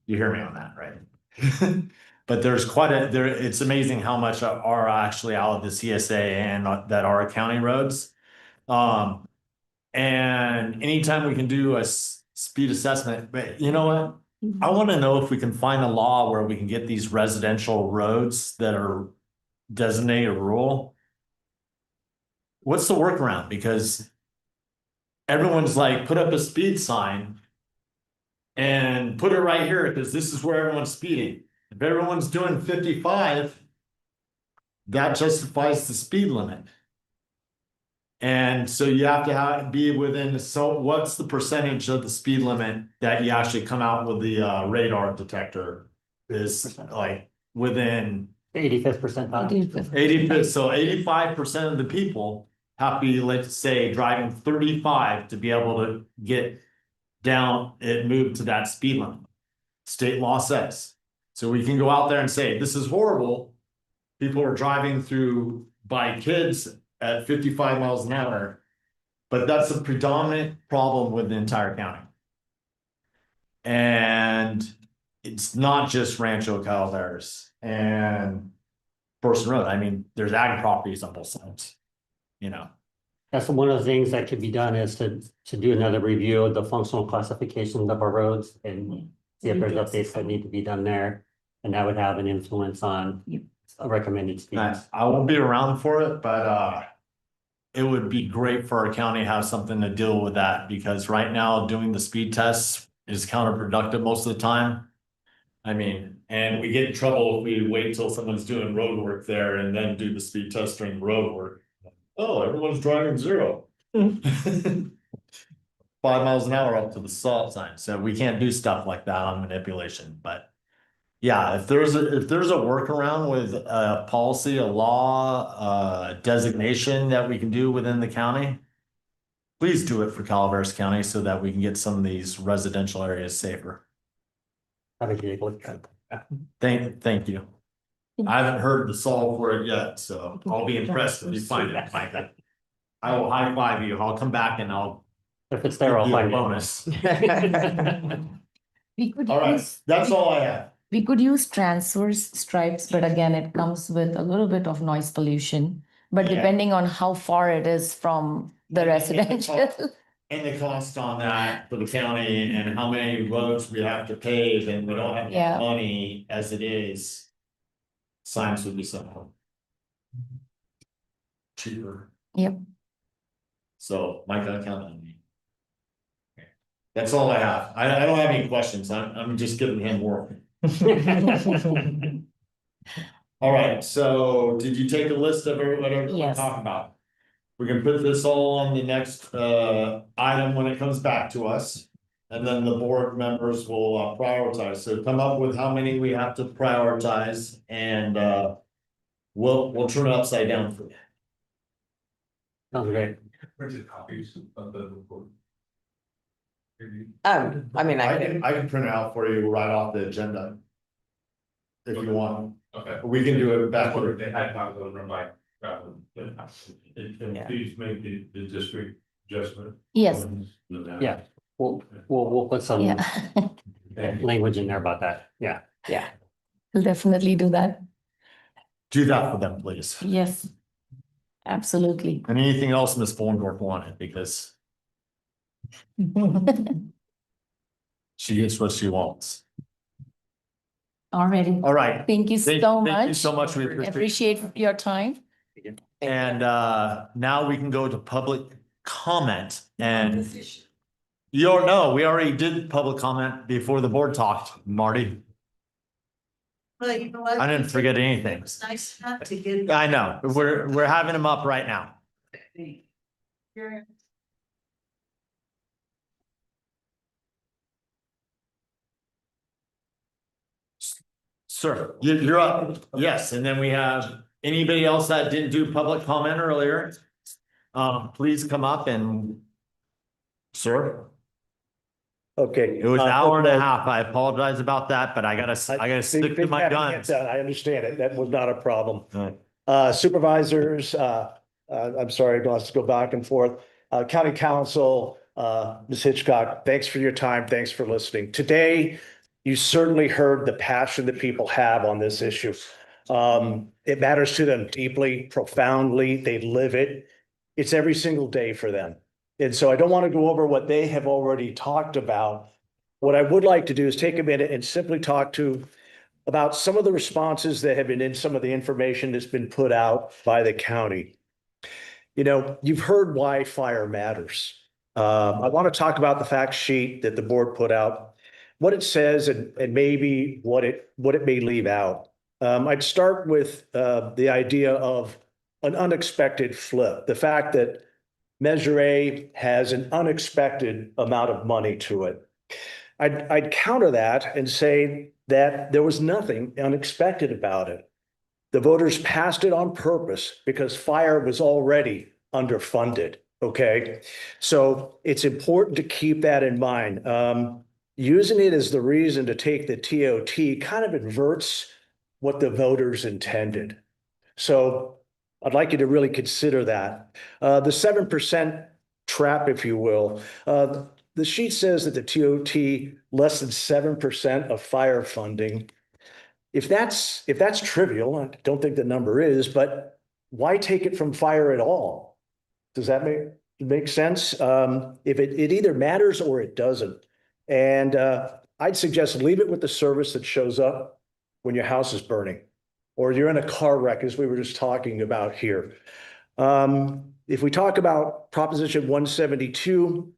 [SPEAKER 3] you hear me on that, right? But there's it's amazing how much are actually out of the CSA and that are county roads. And anytime we can do a speed assessment, but you know what? I want to know if we can find a law where we can get these residential roads that are designated rural. What's the workaround? Because everyone's like, put up a speed sign and put it right here because this is where everyone's speeding. If everyone's doing 55, that justifies the speed limit. And so you have to be within, so what's the percentage of the speed limit that you actually come out with the radar detector is like within
[SPEAKER 7] 85th percentile.
[SPEAKER 3] 85th, so 85% of the people have to be, let's say, driving 35 to be able to get down and move to that speed limit. State law says. So we can go out there and say, this is horrible. People are driving through by kids at 55 miles an hour, but that's a predominant problem with the entire county. And it's not just Rancho Calaveras and Person Road. I mean, there's ag properties on both sides, you know.
[SPEAKER 7] That's one of the things that could be done is to do another review of the functional classifications of our roads and see if there's updates that need to be done there. And that would have an influence on a recommended speeds.
[SPEAKER 3] I won't be around for it, but it would be great for our county to have something to deal with that, because right now doing the speed tests is counterproductive most of the time. I mean, and we get in trouble if we wait till someone's doing road work there and then do the speed test during road work. Oh, everyone's driving 0. 5 miles an hour up to the stop sign. So we can't do stuff like that on manipulation. But yeah, if there's a workaround with a policy, a law, designation that we can do within the county, please do it for Calaveras County so that we can get some of these residential areas safer.
[SPEAKER 7] Thank
[SPEAKER 3] you. I haven't heard the solve for it yet, so I'll be impressed if you find it, Micah. I will high five you. I'll come back and
[SPEAKER 7] if it's there, I'll find
[SPEAKER 3] bonus.
[SPEAKER 21] We could
[SPEAKER 3] All right,
[SPEAKER 21] use,
[SPEAKER 3] that's all I have.
[SPEAKER 21] we could use transverse stripes, but again, it comes with a little bit of noise pollution. But
[SPEAKER 3] Yeah.
[SPEAKER 21] depending on how far it is from the residential.
[SPEAKER 3] And the cost on that for the county and how many roads we have to pave, and we don't have
[SPEAKER 21] Yeah.
[SPEAKER 3] money as it is. Signs would be something cheaper.
[SPEAKER 21] Yep.
[SPEAKER 3] So Mike, I count on me. That's all I have. I don't have any questions. I'm just giving him work. All right, so did you take a list of whatever we're
[SPEAKER 21] Yes.
[SPEAKER 3] talking about? We can put this all on the next item when it comes back to us. And then the board members will prioritize. So come up with how many we have to prioritize, and we'll turn it upside down for you.
[SPEAKER 7] Sounds great.
[SPEAKER 19] Printed copies of the report.
[SPEAKER 20] I mean,
[SPEAKER 3] I can print it out for you right off the agenda. If you want.
[SPEAKER 19] Okay.
[SPEAKER 3] We can do it back.
[SPEAKER 19] They had copies of my. Please make the district adjustment.
[SPEAKER 21] Yes.
[SPEAKER 7] Yeah, we'll put some
[SPEAKER 21] Yeah.
[SPEAKER 7] language in there about that. Yeah.
[SPEAKER 21] We'll definitely do that.
[SPEAKER 3] Do that for them, please.
[SPEAKER 21] Yes. Absolutely.
[SPEAKER 3] And anything else Ms. Bourndorf wanted, because she gets what she wants.
[SPEAKER 21] Alrighty.
[SPEAKER 3] All right.
[SPEAKER 21] Thank you so much.
[SPEAKER 3] Thank you so much. We
[SPEAKER 21] Appreciate your time.
[SPEAKER 3] And now we can go to public comment, and you don't know, we already did public comment before the board talked, Marty.
[SPEAKER 6] Well, you know what?
[SPEAKER 3] I didn't forget anything.
[SPEAKER 6] It's nice not to get.
[SPEAKER 3] I know, we're having them up right now. Sir, you're up. Yes, and then we have anybody else that didn't do public comment earlier. Please come up and. Sir?
[SPEAKER 4] Okay.
[SPEAKER 3] It was an hour and a half. I apologize about that, but I gotta stick to my guns.
[SPEAKER 4] I understand it. That was not a problem. Supervisors, I'm sorry, let's go back and forth. County Council, Ms. Hitchcock, thanks for your time. Thanks for listening. Today, You certainly heard the passion that people have on this issue. It matters to them deeply, profoundly. They live it. It's every single day for them. And so I don't want to go over what they have already talked about. What I would like to do is take a minute and simply talk about some of the responses that have been in some of the information that's been put out by the county. You know, you've heard why fire matters. I want to talk about the fact sheet that the board put out, what it says, and maybe what it may leave out. I'd start with the idea of an unexpected flip, the fact that Measure A has an unexpected amount of money to it. I'd counter that and say that there was nothing unexpected about it. The voters passed it on purpose because fire was already underfunded, okay? So it's important to keep that in mind. Using it as the reason to take the TOT kind of inverts what the voters intended. So I'd like you to really consider that. The 7% trap, if you will, the sheet says that the TOT less than 7% of fire funding. If that's trivial, I don't think the number is, but why take it from fire at all? Does that make sense? If it either matters or it doesn't. And I'd suggest leave it with the service that shows up when your house is burning or you're in a car wreck, as we were just talking about here. If we talk about Proposition 172,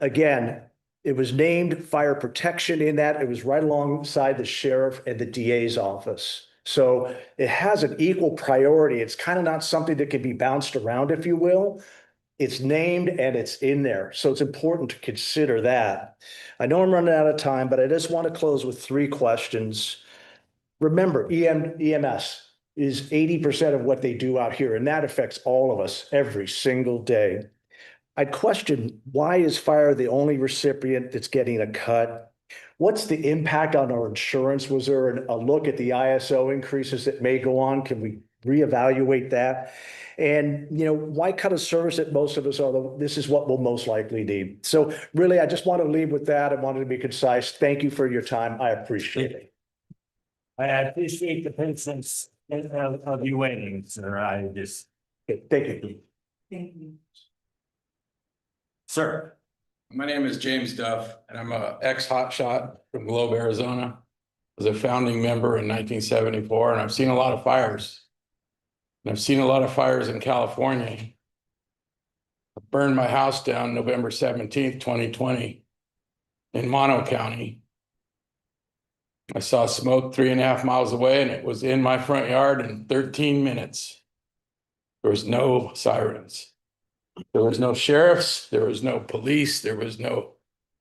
[SPEAKER 4] again, it was named fire protection in that. It was right alongside the sheriff and the DA's office. So it has an equal priority. It's kind of not something that can be bounced around, if you will. It's named and it's in there. So it's important to consider that. I know I'm running out of time, but I just want to close with 3 questions. Remember, EMS is 80% of what they do out here, and that affects all of us every single day. I'd question, why is fire the only recipient that's getting a cut? What's the impact on our insurance? Was there a look at the ISO increases that may go on? Can we reevaluate that? And, you know, why cut a service that most of us are, this is what we'll most likely need. So really, I just want to leave with that. I wanted to be concise. Thank you for your time. I appreciate it.
[SPEAKER 3] I appreciate the patience of you waiting, sir.
[SPEAKER 4] Thank you.
[SPEAKER 6] Thank you.
[SPEAKER 3] Sir.
[SPEAKER 8] My name is James Duff, and I'm a ex-hotshot from Globe, Arizona. I was a founding member in 1974, and I've seen a lot of fires. And I've seen a lot of fires in California. I burned my house down November 17th, 2020 in Mono County. I saw smoke 3.5 miles away, and it was in my front yard in 13 minutes. There was no sirens. There was no sheriffs, there was no police, there was no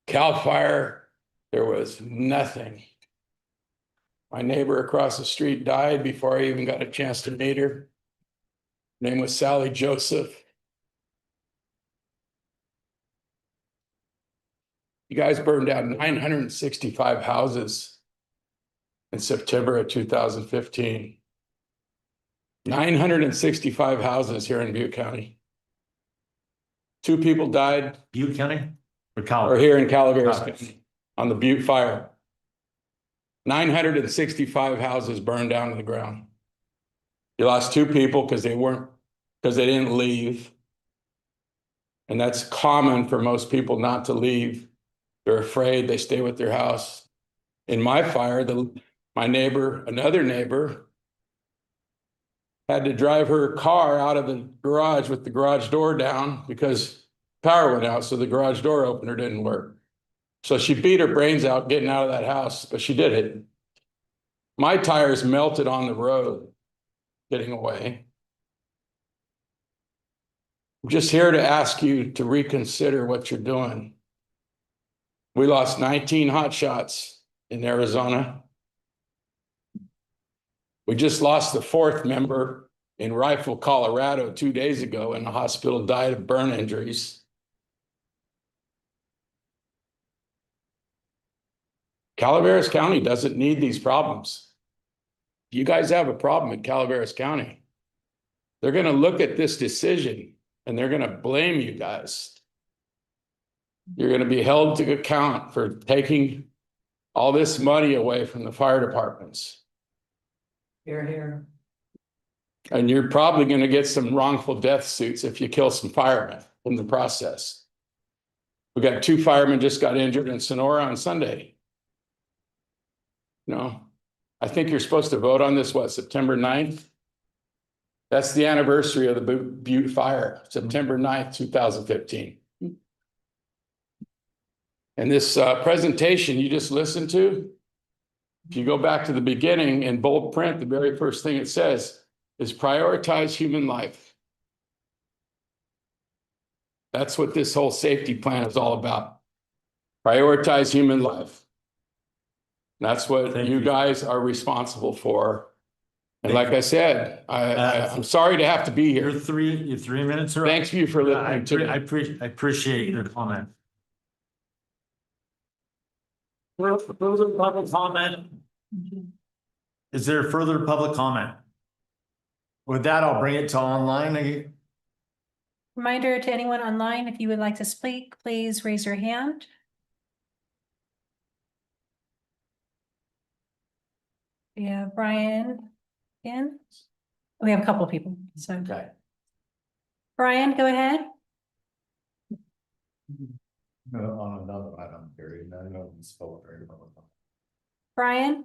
[SPEAKER 8] CAL FIRE, there was nothing. My neighbor across the street died before I even got a chance to meet her. Her name was Sally Joseph. You guys burned down 965 houses in September of 2015. 965 houses here in Butte County. 2 people died.
[SPEAKER 3] Butte County
[SPEAKER 8] or here in Calaveras County on the Butte fire. 965 houses burned down to the ground. You lost 2 people because they didn't leave. And that's common for most people not to leave. They're afraid, they stay with their house. In my fire, my neighbor, another neighbor, had to drive her car out of the garage with the garage door down because power went out, so the garage door opener didn't work. So she beat her brains out getting out of that house, but she did it. My tires melted on the road getting away. I'm just here to ask you to reconsider what you're doing. We lost 19 hotshots in Arizona. We just lost the 4th member in Rifle, Colorado 2 days ago in the hospital, died of burn injuries. Calaveras County doesn't need these problems. If you guys have a problem in Calaveras County, they're going to look at this decision and they're going to blame you guys. You're going to be held to account for taking all this money away from the fire departments.
[SPEAKER 5] Here.
[SPEAKER 8] And you're probably gonna get some wrongful death suits if you kill some firemen in the process. We got 2 firemen just got injured in Sonora on Sunday. No, I think you're supposed to vote on this, what, September 9th? That's the anniversary of the Butte fire, September 9th, 2015. And this presentation you just listened to, if you go back to the beginning in bold print, the very first thing it says is prioritize human life. That's what this whole safety plan is all about. Prioritize human life. That's what you guys are responsible for. And like I said, I'm sorry to have to be here.
[SPEAKER 3] Your 3 minutes are up.
[SPEAKER 8] Thanks you for listening to me.
[SPEAKER 3] I appreciate your comment. Further public comment? Is there further public comment? With that, I'll bring it to online.
[SPEAKER 2] Reminder to anyone online, if you would like to speak, please raise your hand. We have Brian in. We have a couple of people, so.
[SPEAKER 3] Okay.
[SPEAKER 2] Brian, go ahead.
[SPEAKER 3] On another item, period. I know it's spelled very well.
[SPEAKER 2] Brian?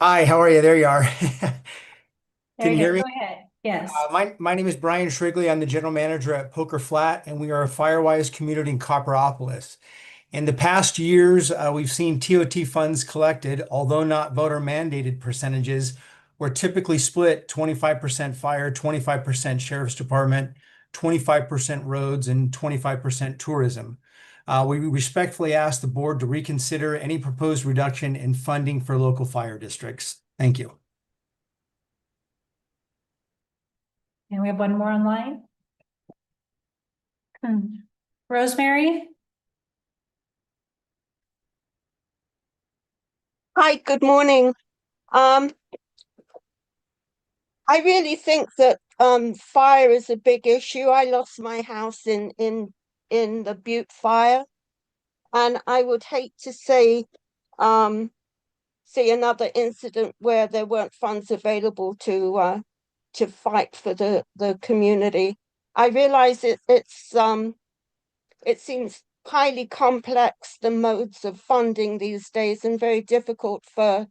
[SPEAKER 22] Hi, how are you? There you are.
[SPEAKER 2] There
[SPEAKER 22] Can you hear me?
[SPEAKER 2] Go ahead. Yes.
[SPEAKER 22] My name is Brian Shrigley. I'm the general manager at Poker Flat, and we are a Firewise community in Copperopolis. In the past years, we've seen TOT funds collected, although not voter mandated percentages, were typically split 25% fire, 25% sheriff's department, 25% roads, and 25% tourism. We respectfully ask the board to reconsider any proposed reduction in funding for local fire districts. Thank you.
[SPEAKER 2] And we have one more online. Rosemary?
[SPEAKER 11] Hi, good morning. I really think that fire is a big issue. I lost my house in the Butte fire, and I would hate to see another incident where there weren't funds available to fight for the community. I realize it seems highly complex, the modes of funding these days, and very difficult for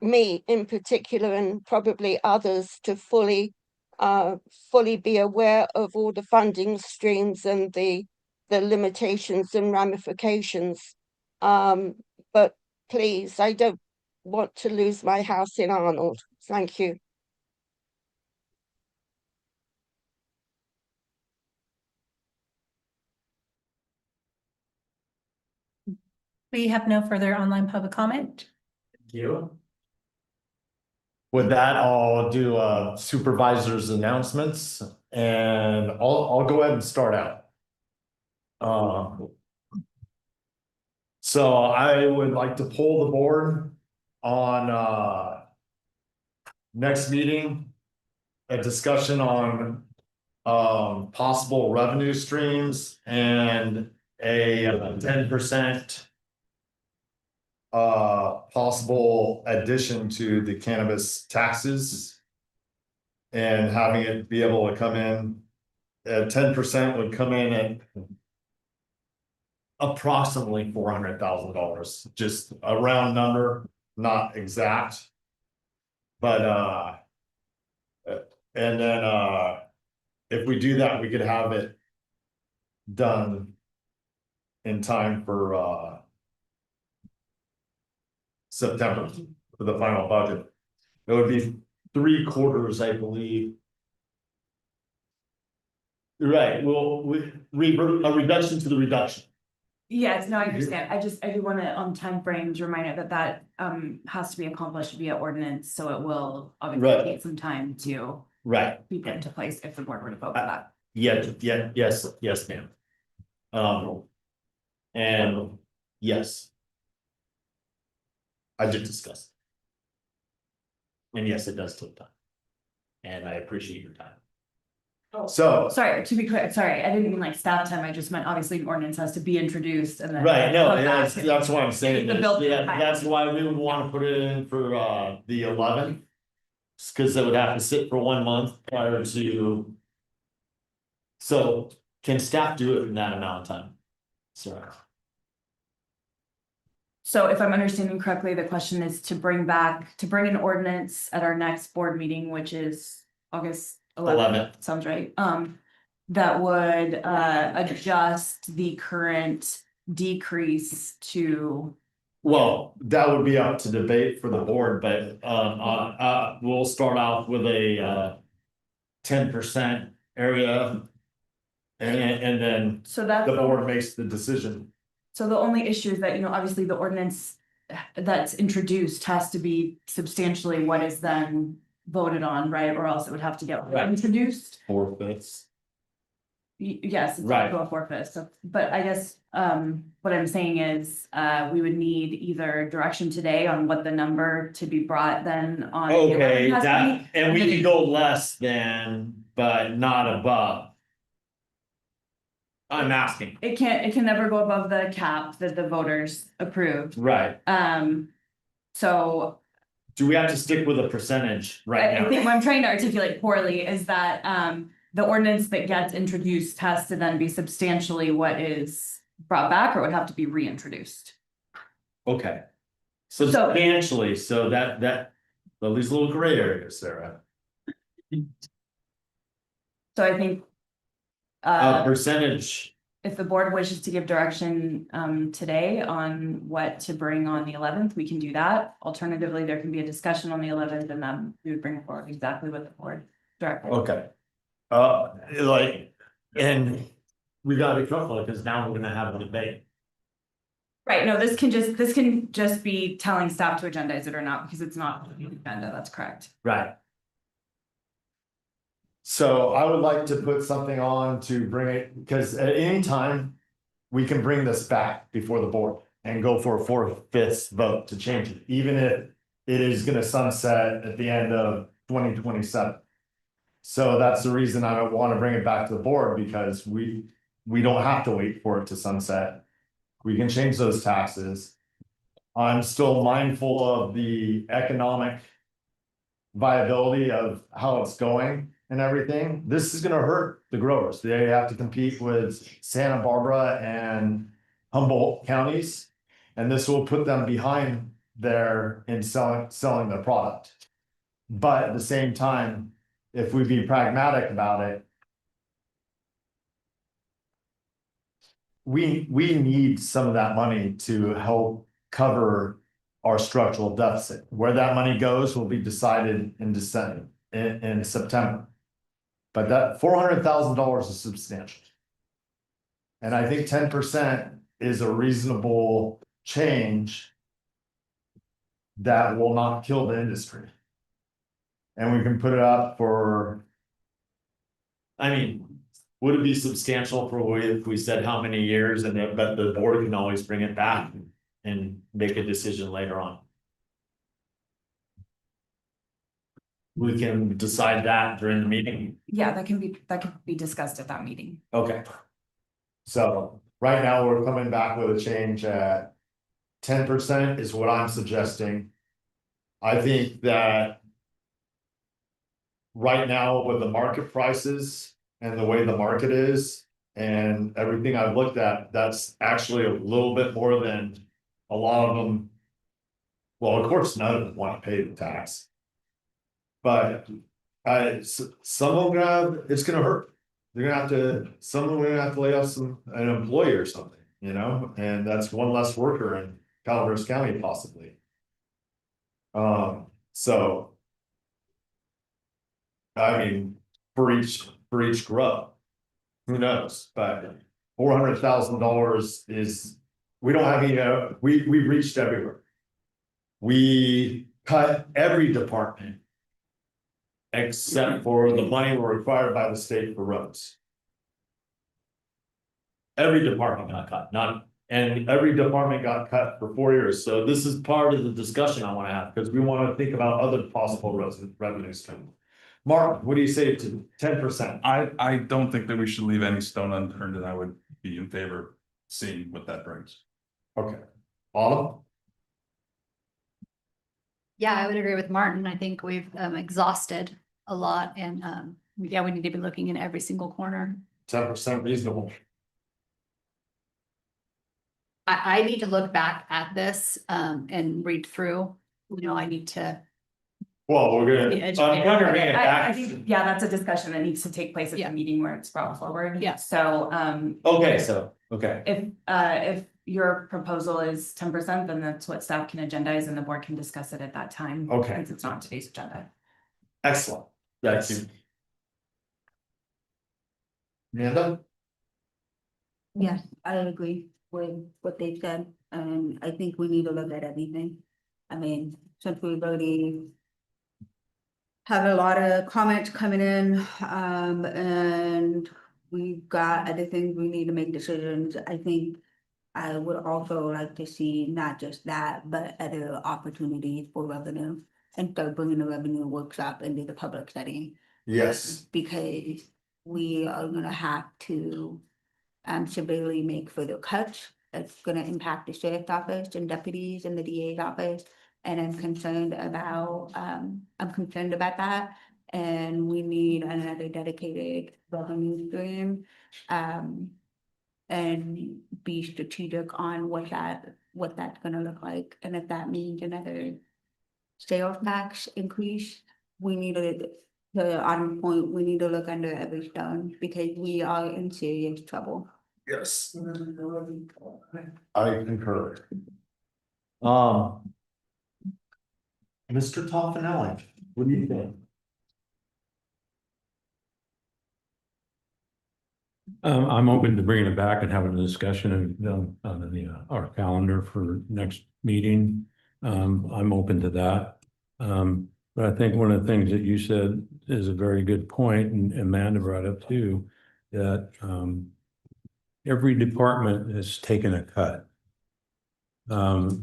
[SPEAKER 11] me in particular, and probably others, to fully be aware of all the funding streams and the limitations and ramifications. But please, I don't want to lose my house in Arnold. Thank you.
[SPEAKER 2] We have no further online public comment.
[SPEAKER 3] Thank you. With that, I'll do supervisors announcements, and I'll go ahead and start out. So I would like to poll the board on next meeting, a discussion on possible revenue streams and a 10% possible addition to the cannabis taxes, and having it be able to come in at 10% would come in at approximately $400,000, just a round number, not exact. But and then if we do that, we could have it done in time for September for the final budget. It would be 3 quarters, I believe. Right, well, a reduction to the reduction.
[SPEAKER 13] Yes, no, I understand. I do want to, on timeframes, remind it that has to be accomplished via ordinance, so it will obviously take some time to be put into place if the board were to vote for that.
[SPEAKER 3] Yes, ma'am. And yes. I did discuss. And yes, it does take time. And I appreciate your time. So,
[SPEAKER 13] Sorry, to be clear, sorry, I didn't mean like staff time, I just meant obviously an ordinance has to be introduced and then.
[SPEAKER 3] right, no,
[SPEAKER 13] come back.
[SPEAKER 3] that's what I'm saying.
[SPEAKER 13] The bill-
[SPEAKER 3] Yeah, that's why we would want to put it in for the 11th. Because it would have to sit for 1 month prior to. So can staff do it in that amount of time? Sorry.
[SPEAKER 13] So if I'm understanding correctly, the question is to bring an ordinance at our next board meeting, which is August 11th, sounds right? That would adjust the current decrease to.
[SPEAKER 3] Well, that would be up to debate for the board, but we'll start off with a 10% area. And then
[SPEAKER 13] So that's
[SPEAKER 3] the board makes the decision.
[SPEAKER 13] So the only issue is that, obviously the ordinance that's introduced has to be substantially what is then voted on, right? Or else it would have to get introduced.
[SPEAKER 3] 4/5.
[SPEAKER 13] Yes, it's
[SPEAKER 3] Right.
[SPEAKER 13] up to a 4/5. So, but I guess, what I'm saying is, we would need either direction today on what the number to be brought then on. the
[SPEAKER 3] Okay,
[SPEAKER 13] 11th has to
[SPEAKER 3] that,
[SPEAKER 13] be,
[SPEAKER 3] and we
[SPEAKER 13] then
[SPEAKER 3] can go less than, but not above. I'm asking.
[SPEAKER 13] It can never go above the cap that the voters approved.
[SPEAKER 3] Right.
[SPEAKER 13] So
[SPEAKER 3] Do we have to stick with a percentage right
[SPEAKER 13] I
[SPEAKER 3] now?
[SPEAKER 13] think what I'm trying to articulate poorly is that the ordinance that gets introduced has to then be substantially what is brought back or would have to be reintroduced.
[SPEAKER 3] Okay. Substantially, so that these little gray areas, Sarah.
[SPEAKER 13] So I think
[SPEAKER 3] Percentage,
[SPEAKER 13] if the board wishes to give direction today on what to bring on the 11th, we can do that. Alternatively, there can be a discussion on the 11th and then we would bring forward exactly what the board directed.
[SPEAKER 3] okay. And we gotta be careful because now we're gonna have a debate.
[SPEAKER 13] Right, no, this can just be telling staff to agendize it or not, because it's not on the agenda, that's correct.
[SPEAKER 3] Right. So I would like to put something on to bring it, because at any time, we can bring this back before the board and go for a 4/5 vote to change it, even if it is gonna sunset at the end of 2027. So that's the reason I don't want to bring it back to the board, because we don't have to wait for it to sunset. We can change those taxes. I'm still mindful of the economic viability of how it's going and everything. This is gonna hurt the growers. They have to compete with Santa Barbara and Humboldt counties. And this will put them behind there in selling their product. But at the same time, if we be pragmatic about it, we need some of that money to help cover our structural deficit. Where that money goes will be decided in December, in September. But that $400,000 is substantial. And I think 10% is a reasonable change that will not kill the industry. And we can put it up for. I mean, would it be substantial for if we said how many years and then, but the board can always bring it back and make a decision later on. We can decide that during the meeting.
[SPEAKER 13] Yeah, that can be discussed at that meeting.
[SPEAKER 3] Okay. So right now we're coming back with a change at 10% is what I'm suggesting. I think that right now with the market prices and the way the market is and everything I've looked at, that's actually a little bit more than a lot of them. Well, of course, none of them want to pay the tax. But some of them, it's gonna hurt. They're gonna have to, some of them are gonna have to lay off an employee or something, and that's one less worker in Calaveras County possibly. So. I mean, for each grow, who knows, but $400,000 is, we don't have any, we reached everywhere. We cut every department. Except for the money we're required by the state for roads. Every department got cut, and every department got cut for 4 years, so this is part of the discussion I wanna have, because we wanna think about other possible revenue streams. Mark, what do you say to 10%?
[SPEAKER 19] I don't think that we should leave any stone unturned, and I would be in favor of seeing what that brings.
[SPEAKER 3] Okay. Autumn?
[SPEAKER 14] Yeah, I would agree with Martin. I think we've exhausted a lot and yeah, we need to be looking in every single corner.
[SPEAKER 3] 10% reasonable.
[SPEAKER 14] I need to look back at this and read through, I need to.
[SPEAKER 3] Well, we're gonna,
[SPEAKER 14] Yeah,
[SPEAKER 3] I'm gonna bring it
[SPEAKER 13] I
[SPEAKER 3] back.
[SPEAKER 13] think, yeah, that's a discussion that needs to take place at the meeting where it's brought forward.
[SPEAKER 14] Yeah.
[SPEAKER 13] So,
[SPEAKER 3] Okay.
[SPEAKER 13] if your proposal is 10%, then that's what staff can agendize and the board can discuss it at that time.
[SPEAKER 3] Okay.
[SPEAKER 13] Since it's not today's agenda.
[SPEAKER 3] Excellent. Thank you. Amanda?
[SPEAKER 18] Yes, I agree with what they said, and I think we need to look at everything. I mean, since we've already have a lot of comments coming in, and we've got other things we need to make decisions. I think I would also like to see not just that, but other opportunities for revenue and start bringing the revenue workshop into the public setting.
[SPEAKER 3] Yes.
[SPEAKER 18] Because we are gonna have to severely make further cuts. It's gonna impact the sheriff's office and deputies in the DA's office. And I'm concerned about that. And we need another dedicated revenue stream. And be strategic on what that's gonna look like. And if that means another sales tax increase, we need to on point, we need to look under every stone because we are in serious trouble.
[SPEAKER 3] Yes. I concur. Mr. Toffanelli, what do you think?
[SPEAKER 1] I'm open to bringing it back and having a discussion on our calendar for next meeting. I'm open to that. But I think one of the things that you said is a very good point, and Amanda brought up too, that every department has taken a cut.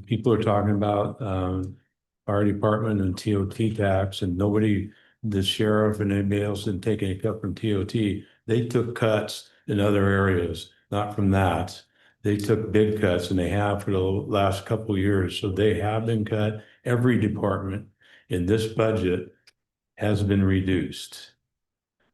[SPEAKER 1] People are talking about fire department and TOT tax, and nobody, the sheriff and anybody else didn't take any cut from TOT. They took cuts in other areas, not from that. They took big cuts, and they have for the last couple of years. So they have been cut. Every department in this budget has been reduced.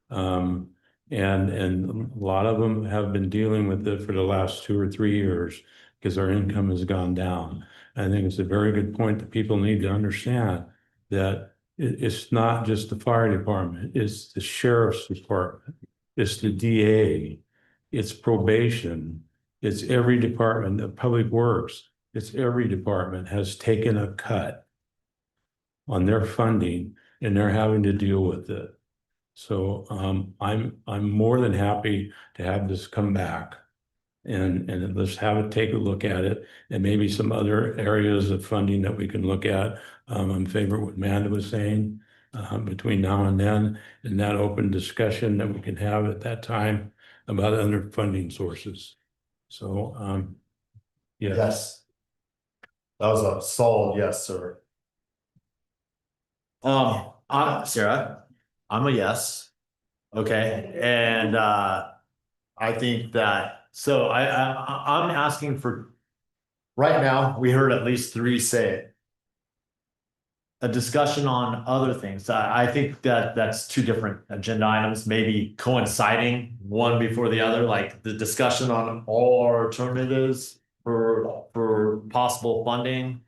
[SPEAKER 1] And a lot of them have been dealing with it for the last 2 or 3 years because our income has gone down. I think it's a very good point that people need to understand that it's not just the fire department, it's the sheriff's department, it's the DA, it's probation, it's every department, the public works, it's every department has taken a cut on their funding and they're having to deal with it. So I'm more than happy to have this come back and let's have it, take a look at it, and maybe some other areas of funding that we can look at. I'm in favor of what Amanda was saying between now and then, and that open discussion that we can have at that time about other funding sources. So yeah.
[SPEAKER 3] Yes. That was a solid yes, sir. Sarah, I'm a yes. Okay, and I think that, so I'm asking for, right now, we heard at least 3 say it. A discussion on other things. I think that that's 2 different agenda items, maybe coinciding one before the other, like the discussion on all alternatives for possible funding.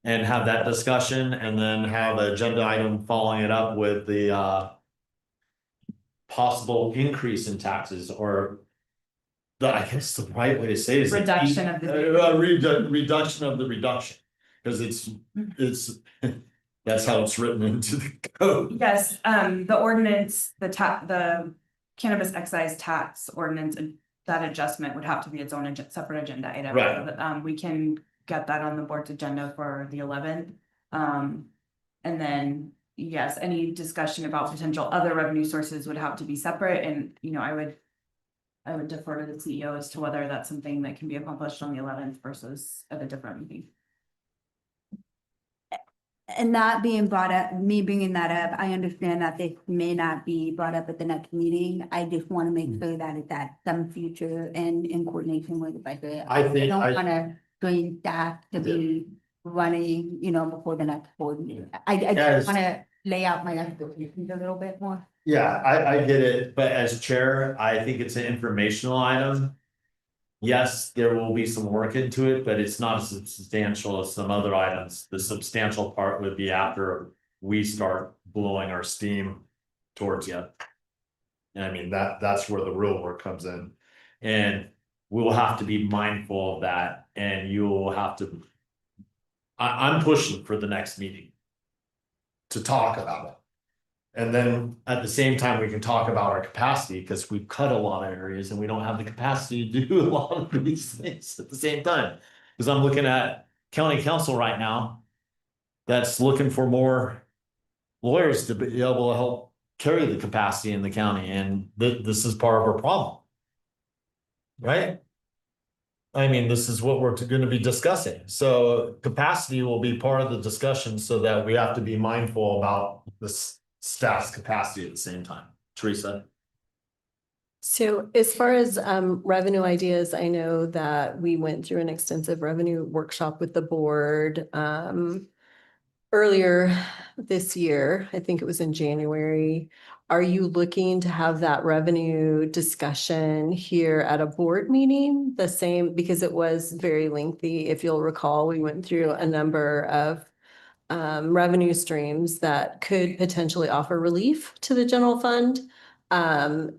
[SPEAKER 3] And have that discussion and then have an agenda item following it up with the possible increase in taxes, or I guess the right way to say it is
[SPEAKER 13] Reduction of the
[SPEAKER 3] reduction of the reduction, because it's that's how it's written into the code.
[SPEAKER 13] Yes, the ordinance, the cannabis excise tax ordinance, that adjustment would have to be its own separate agenda item.
[SPEAKER 3] Right.
[SPEAKER 13] We can get that on the board's agenda for the 11th. And then, yes, any discussion about potential other revenue sources would have to be separate. And, I would defer to the CEO as to whether that's something that can be accomplished on the 11th versus at a different meeting.
[SPEAKER 18] And that being brought up, me bringing that up, I understand that this may not be brought up at the next meeting. I just want to make sure that it's at some future and in coordination with the budget.
[SPEAKER 3] I think
[SPEAKER 18] don't
[SPEAKER 3] I-
[SPEAKER 18] want to bring staff to be running, before the next board meeting. I
[SPEAKER 3] Yes.
[SPEAKER 18] just want to lay out my expectations a little bit more.
[SPEAKER 3] Yeah, I get it, but as chair, I think it's an informational item. Yes, there will be some work into it, but it's not as substantial as some other items. The substantial part would be after we start blowing our steam towards you. And I mean, that's where the real work comes in. And we'll have to be mindful of that, and you'll have to. I'm pushing for the next meeting to talk about it. And then at the same time, we can talk about our capacity, because we've cut a lot of areas and we don't have the capacity to do a lot of these things at the same time. Because I'm looking at county council right now, that's looking for more lawyers to be able to help carry the capacity in the county, and this is part of our problem. Right? I mean, this is what we're going to be discussing. So capacity will be part of the discussion, so that we have to be mindful about this staff's capacity at the same time. Teresa?
[SPEAKER 6] So as far as revenue ideas, I know that we went through an extensive revenue workshop with the board earlier this year. I think it was in January. Are you looking to have that revenue discussion here at a board meeting? The same, because it was very lengthy. If you'll recall, we went through a number of revenue streams that could potentially offer relief to the general fund.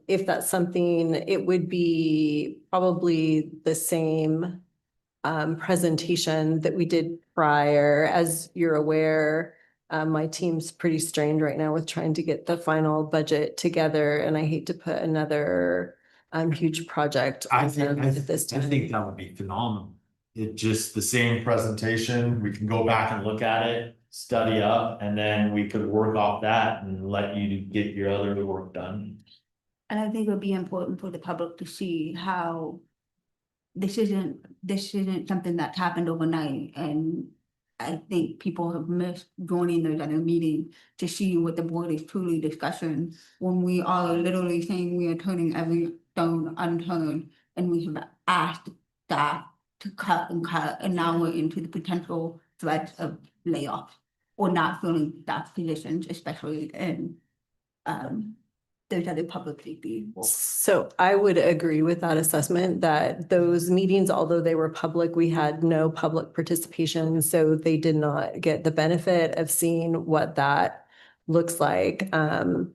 [SPEAKER 6] If that's something, it would be probably the same presentation that we did prior. As you're aware, my team's pretty strained right now with trying to get the final budget together, and I hate to put another huge project on them at this time.
[SPEAKER 3] I think that would be phenomenal. It just the same presentation, we can go back and look at it, study up, and then we could work off that and let you get your other work done.
[SPEAKER 18] And I think it would be important for the public to see how this isn't something that's happened overnight. And I think people have missed joining those other meetings to see what the board is truly discussing, when we are literally saying we are turning every stone unturned, and we have asked staff to cut, and now we're into the potential threats of layoffs or not filling staff positions, especially in those other public safety.
[SPEAKER 6] So I would agree with that assessment, that those meetings, although they were public, we had no public participation. So they did not get the benefit of seeing what that looks like. And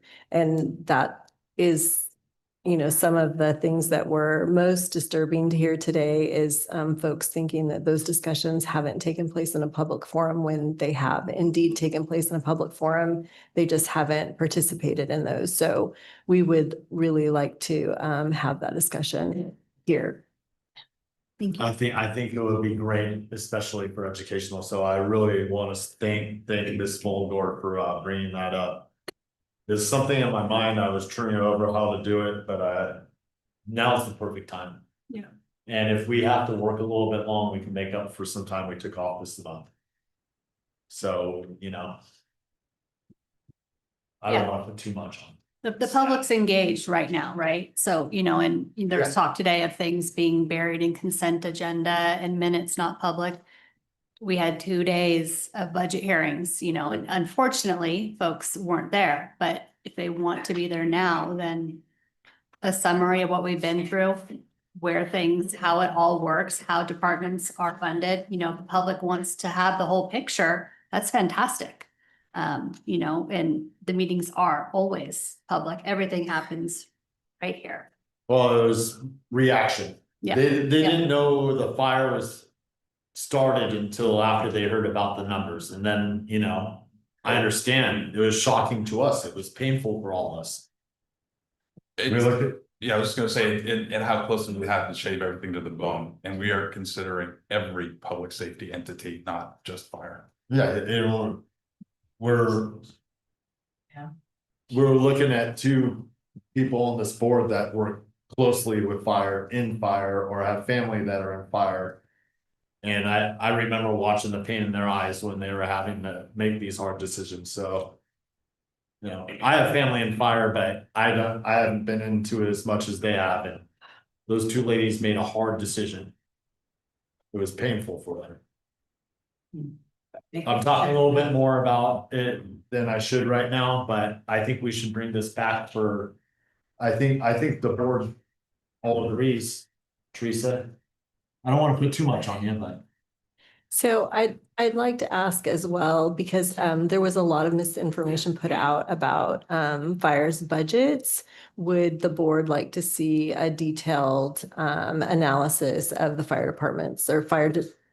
[SPEAKER 6] that is, some of the things that were most disturbing to hear today is folks thinking that those discussions haven't taken place in a public forum, when they have indeed taken place in a public forum. They just haven't participated in those. So we would really like to have that discussion here.
[SPEAKER 18] Thank you.
[SPEAKER 3] I think it would be great, especially for educational. So I really want to thank Ms. Moldor for bringing that up. There's something in my mind, I was turning over how to do it, but now's the perfect time.
[SPEAKER 18] Yeah.
[SPEAKER 3] And if we have to work a little bit long, we can make up for some time we took off this month. So, I don't want to put too much on.
[SPEAKER 14] The public's engaged right now, right? So, and there's talk today of things being buried in consent agenda and minutes not public. We had 2 days of budget hearings, and unfortunately, folks weren't there. But if they want to be there now, then a summary of what we've been through, how it all works, how departments are funded, the public wants to have the whole picture. That's fantastic. And the meetings are always public. Everything happens right here.
[SPEAKER 3] Well, it was reaction.
[SPEAKER 14] Yeah.
[SPEAKER 3] They didn't know the fire was started until after they heard about the numbers. And then, I understand, it was shocking to us. It was painful for all of us.
[SPEAKER 19] Yeah, I was just gonna say, and how close do we have to shave everything to the bone? And we are considering every public safety entity, not just fire.
[SPEAKER 3] Yeah, we're looking at 2 people on this board that work closely with fire, in fire, or have family that are in fire. And I remember watching the pain in their eyes when they were having to make these hard decisions, so. You know, I have family in fire, but I haven't been into it as much as they have, and those two ladies made a hard decision. It was painful for them. I'm talking a little bit more about it than I should right now, but I think we should bring this back for. I think the board all agrees, Teresa. I don't want to put too much on you, but.
[SPEAKER 15] So I'd like to ask as well, because there was a lot of misinformation put out about fires budgets. Would the board like to see a detailed analysis of the fire departments or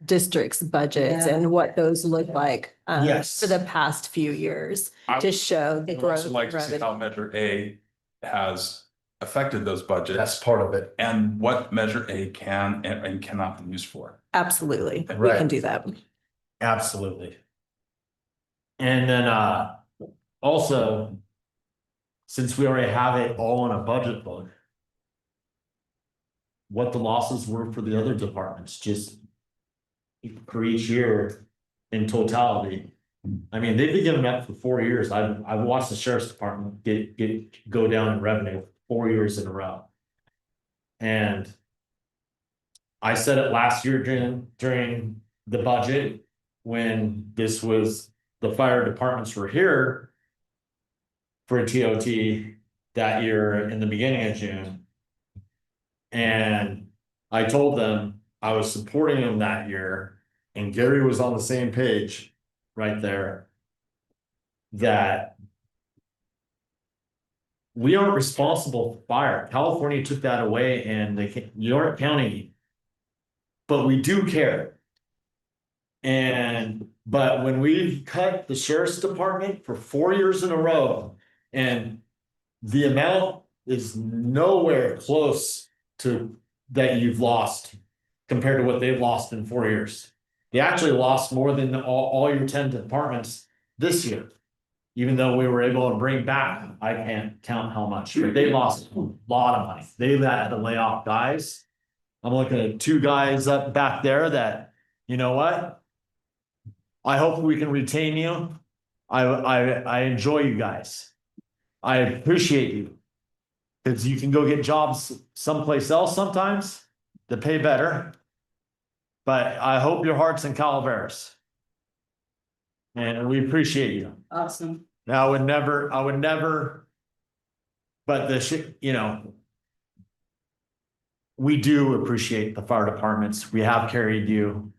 [SPEAKER 15] districts' budgets and what those look like
[SPEAKER 3] Yes.
[SPEAKER 15] for the past few years to show the
[SPEAKER 19] I'd
[SPEAKER 15] growth
[SPEAKER 19] also
[SPEAKER 15] of
[SPEAKER 19] like to see
[SPEAKER 15] revenue?
[SPEAKER 19] how Measure A has affected those budgets.
[SPEAKER 3] That's part of it.
[SPEAKER 19] And what Measure A can and cannot be used for.
[SPEAKER 15] Absolutely, we
[SPEAKER 3] Right.
[SPEAKER 15] can do that.
[SPEAKER 3] Absolutely. And then also, since we already have it all in a budget book. What the losses were for the other departments, just for each year in totality. I mean, they've been giving up for 4 years. I've watched the sheriff's department go down in revenue 4 years in a row. And I said it last year during the budget, when this was, the fire departments were here for TOT that year in the beginning of June. And I told them I was supporting them that year, and Gary was on the same page right there, that we aren't responsible for fire. California took that away, and New York County, but we do care. But when we cut the sheriff's department for 4 years in a row, and the amount is nowhere close to that you've lost compared to what they've lost in 4 years. They actually lost more than all your 10 departments this year. Even though we were able to bring back, I can't count how much, but they lost a lot of money. They had to lay off guys. I'm looking at 2 guys up back there that, you know what? I hope we can retain you. I enjoy you guys. I appreciate you. Because you can go get jobs someplace else sometimes that pay better. But I hope your heart's in Calaveras. And we appreciate you.
[SPEAKER 21] Awesome.
[SPEAKER 3] Now, I would never, but we do appreciate the fire departments. We have carried you.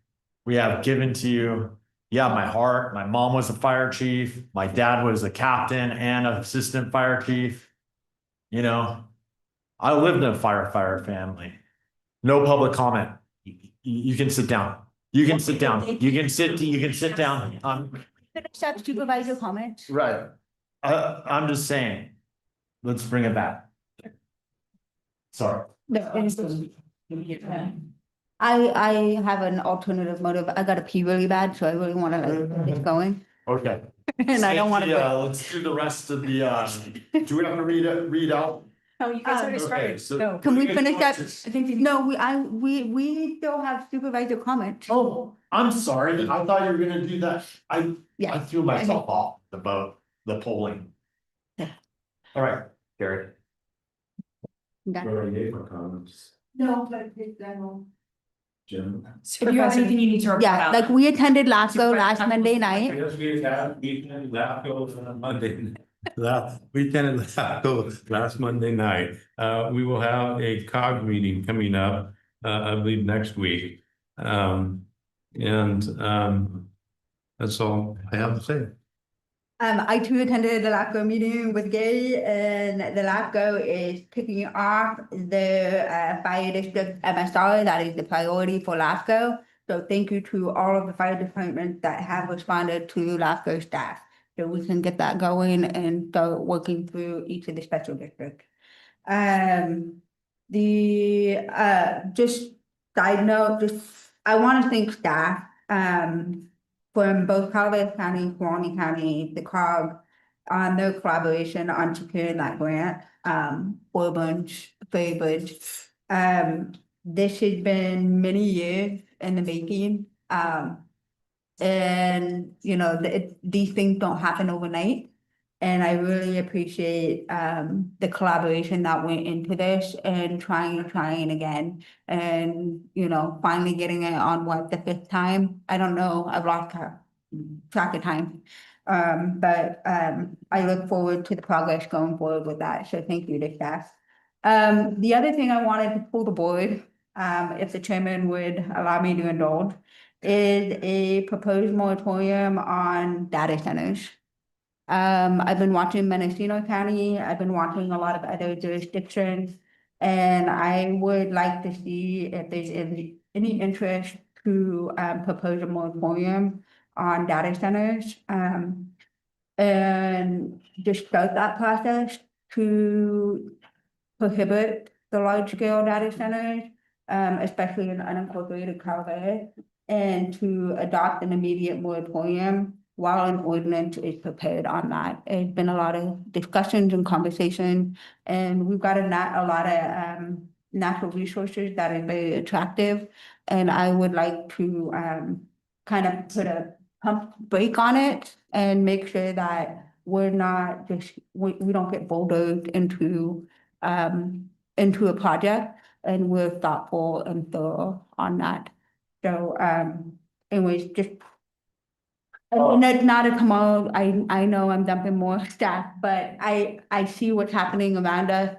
[SPEAKER 3] We have given to you. Yeah, my heart. My mom was a fire chief. My dad was a captain and an assistant fire chief. I lived in a firefighter family. No public comment. You can sit down. You can sit down. You can sit down.
[SPEAKER 18] Finish up supervisor comment.
[SPEAKER 3] Right. I'm just saying, let's bring it back. Sorry.
[SPEAKER 18] I have an alternative motive. I gotta pee really bad, so I really wanna get going.
[SPEAKER 3] Okay.
[SPEAKER 18] And I don't wanna.
[SPEAKER 3] Let's do the rest of the, do we have to read out?
[SPEAKER 13] Oh, you guys already
[SPEAKER 3] Okay,
[SPEAKER 13] started.
[SPEAKER 3] so.
[SPEAKER 18] Can we finish that?
[SPEAKER 13] I think you.
[SPEAKER 18] No, we still have supervisor comment.
[SPEAKER 3] Oh, I'm sorry. I thought you were gonna do that. I threw myself off the polling.
[SPEAKER 18] Yeah.
[SPEAKER 3] All right, Gary.
[SPEAKER 18] Okay.
[SPEAKER 3] What are you for comments?
[SPEAKER 18] No, but it's,
[SPEAKER 3] Jim?
[SPEAKER 13] If you have anything you need to report
[SPEAKER 18] yeah,
[SPEAKER 13] out.
[SPEAKER 18] like we attended LAFCO last Monday night.
[SPEAKER 1] Yes, we had, we attended LAFCO on Monday. We attended LAFCO last Monday night. We will have a COG meeting coming up, I believe next week. That's all I have to say.
[SPEAKER 18] I too attended the LAFCO meeting with Gary, and the LAFCO is kicking off the fire district MSR. That is the priority for LAFCO. So thank you to all of the fire departments that have responded to LAFCO staff. So we can get that going and start working through each of the special districts. Just side note, I want to thank staff from both Calaveras County, Suwannee County, the COG, on their collaboration on securing that grant for a bunch, very bunch. this has been many years in the making. And you know, these things don't happen overnight. And I really appreciate the collaboration that went into this and trying again. And, you know, finally getting it on the fifth time? I don't know, I've lost track of time. I look forward to the progress going forward with that. So thank you to staff. The other thing I wanted to pull the board, if the chairman would allow me to indulge, is a proposed moratorium on data centers. I've been watching Mendocino County, I've been watching a lot of other jurisdictions, and I would like to see if there's any interest to propose a moratorium on data centers. And just start that process to prohibit the large scale data centers, especially in unincorporated Calaveras, and to adopt an immediate moratorium while an ordinance is prepared on that. There's been a lot of discussions and conversation, and we've got a lot of natural resources that are very attractive. And I would like to kind of put a pump brake on it and make sure that we're not just, we don't get bulldozed into a project, and we're thoughtful and thorough on that. So anyways, just not a tomorrow. I know I'm dumping more staff, but I see what's happening around us,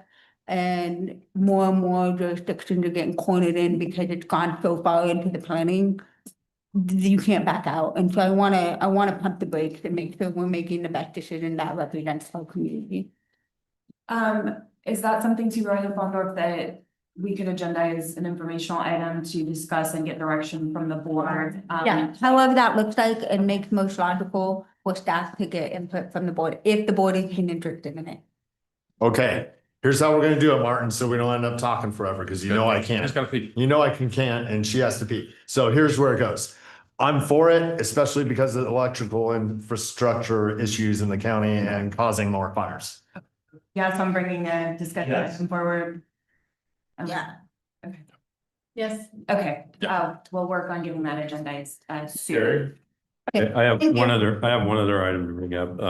[SPEAKER 18] and more jurisdictions are getting cornered in because it's gone so far into the planning. You can't back out. And so I wanna pump the brakes and make sure we're making the best decision that represents our community.
[SPEAKER 13] Is that something Supervisor Fondorf that we could agendize an informational item to discuss and get direction from the board?
[SPEAKER 18] Yeah, however that looks like, it makes most logical for staff to get input from the board, if the board is interested in it.
[SPEAKER 3] Okay, here's how we're gonna do it, Martin, so we don't end up talking forever, because you know I can't.
[SPEAKER 19] Just gotta pee.
[SPEAKER 3] You know I can't, and she has to pee. So here's where it goes. I'm for it, especially because of electrical infrastructure issues in the county and causing more fires.
[SPEAKER 13] Yeah, so I'm bringing a discussion
[SPEAKER 3] Yes.
[SPEAKER 13] item forward.
[SPEAKER 18] Yeah.
[SPEAKER 13] Okay.
[SPEAKER 14] Yes.
[SPEAKER 13] Okay, we'll work on getting that agendized soon.
[SPEAKER 1] I have one other item to bring up.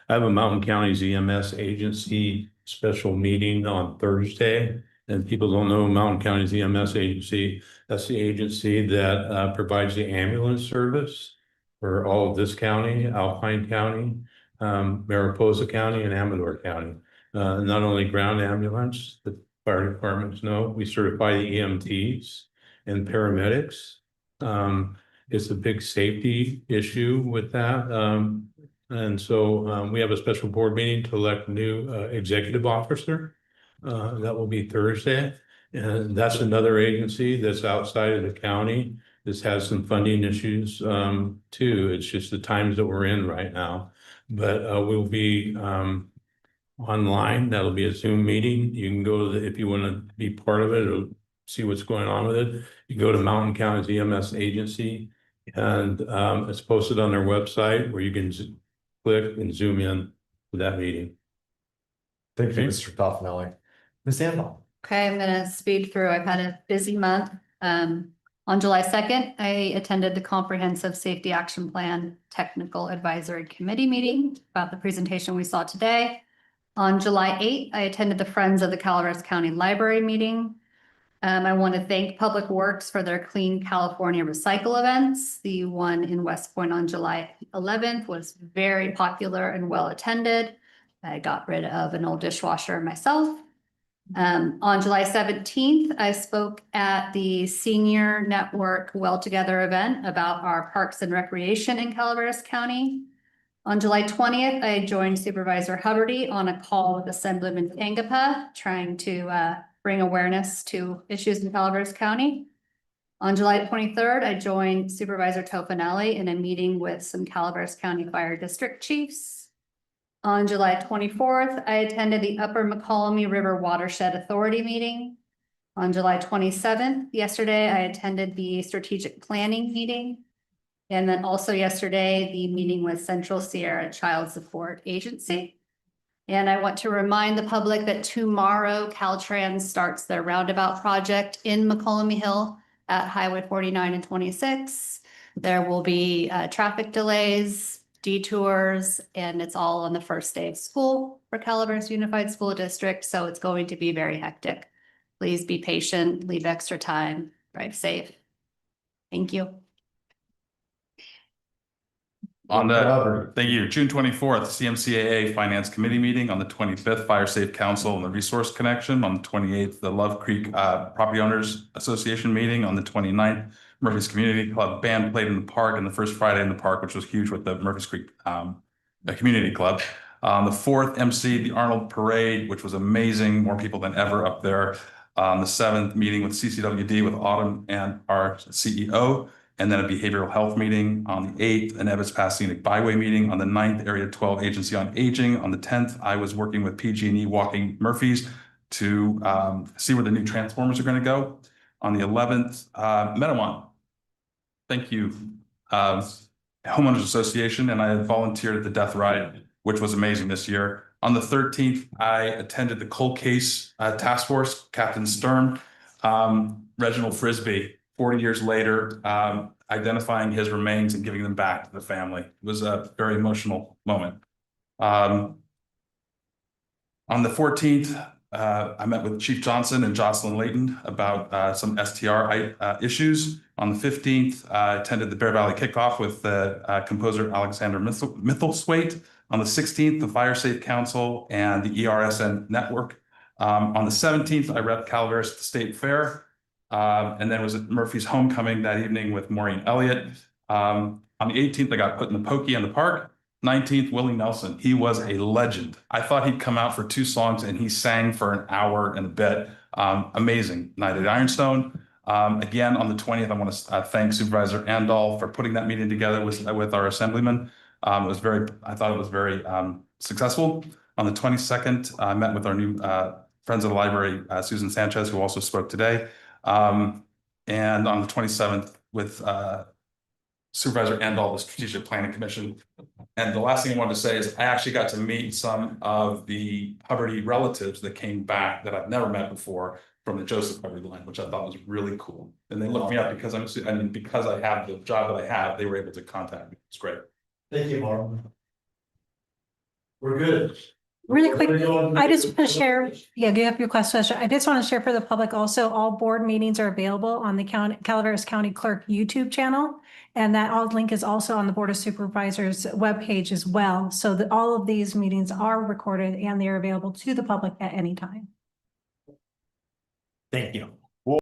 [SPEAKER 1] I have a Mountain County's EMS agency special meeting on Thursday. And people don't know Mountain County's EMS agency. That's the agency that provides the ambulance service for all of this county, Alpine County, Mariposa County, and Amador County. Not only ground ambulance, the fire departments know, we certify the EMTs and paramedics. It's a big safety issue with that. And so we have a special board meeting to elect a new executive officer. That will be Thursday. And that's another agency that's outside of the county. This has some funding issues too. It's just the times that we're in right now. But we'll be online. That'll be a Zoom meeting. You can go to if you want to be part of it or see what's going on with it. You go to Mountain County's EMS agency, and it's posted on their website where you can click and zoom in to that meeting.
[SPEAKER 3] Thank you, Mr. Toffanelli. Ms. Anvil.
[SPEAKER 14] Okay, I'm gonna speed through. I've had a busy month. On July 2nd, I attended the Comprehensive Safety Action Plan Technical Advisory Committee meeting about the presentation we saw today. On July 8th, I attended the Friends of the Calaveras County Library meeting. I want to thank Public Works for their Clean California Recycle events. The one in West Point on July 11th was very popular and well attended. I got rid of an old dishwasher myself. On July 17th, I spoke at the Senior Network Well Together event about our parks and recreation in Calaveras County. On July 20th, I joined Supervisor Hubbardy on a call with Assemblyman Tangapa, trying to bring awareness to issues in Calaveras County. On July 23rd, I joined Supervisor Toffanelli in a meeting with some Calaveras County Fire District Chiefs. On July 24th, I attended the Upper McCallamy River Watershed Authority meeting. On July 27th, yesterday, I attended the strategic planning meeting. And then also yesterday, the meeting with Central Sierra Child Support Agency. And I want to remind the public that tomorrow Caltrans starts their roundabout project in McCollum Hill at Highway 49 and 26. There will be traffic delays, detours, and it's all on the first day of school for Calaveras Unified School District. So it's going to be very hectic. Please be patient, leave extra time, drive safe. Thank you.
[SPEAKER 19] On the, thank you, June 24th, CMCAA Finance Committee meeting. On the 25th, Fire Safe Council and the Resource Connection. On the 28th, the Love Creek Property Owners Association meeting. On the 29th, Murphy's Community Club band played in the park, and the first Friday in the park, which was huge with the Murphy's Creek Community Club. On the 4th, MC the Arnold Parade, which was amazing, more people than ever up there. On the 7th, meeting with CCWD with Autumn and our CEO. And then a behavioral health meeting on the 8th, an Ebbets Pass Scenic Byway meeting on the 9th, Area 12 Agency on Aging. On the 10th, I was working with PG&E Walking Murphys to see where the new transformers are going to go. On the 11th, Metawan. Thank you, Homeowners Association, and I had volunteered at the Death Ride, which was amazing this year. On the 13th, I attended the cold case task force, Captain Sturm, Reginald Frisbee. 40 years later, identifying his remains and giving them back to the family. It was a very emotional moment. On the 14th, I met with Chief Johnson and Jocelyn Layton about some STR issues. On the 15th, I attended the Bear Valley kickoff with the composer Alexander Mithilswaite. On the 16th, the Fire Safe Council and the ERSN Network. On the 17th, I repped Calaveras at the State Fair. And then was at Murphy's homecoming that evening with Maureen Elliott. On the 18th, I got put in the pokey in the park. 19th, Willie Nelson. He was a legend. I thought he'd come out for 2 songs and he sang for an hour and a bit. Amazing. Night at Ironstone. Again, on the 20th, I want to thank Supervisor Andal for putting that meeting together with our assemblyman. I thought it was very successful. On the 22nd, I met with our new Friends of the Library, Susan Sanchez, who also spoke today. And on the 27th with Supervisor Andal, the Strategic Planning Commission. And the last thing I wanted to say is I actually got to meet some of the Hubbard relatives that came back that I've never met before from the Joseph Hubbard line, which I thought was really cool. And they looked me up because because I have the job that I have, they were able to contact me. It's great.
[SPEAKER 10] Thank you, Mark. We're good.
[SPEAKER 2] Really quick, I just want to share, yeah, give up your question. I just want to share for the public also, all board meetings are available on the Calaveras County Clerk YouTube channel. And that link is also on the Board of Supervisors webpage as well. So that all of these meetings are recorded and they're available to the public at any time.
[SPEAKER 10] Thank you.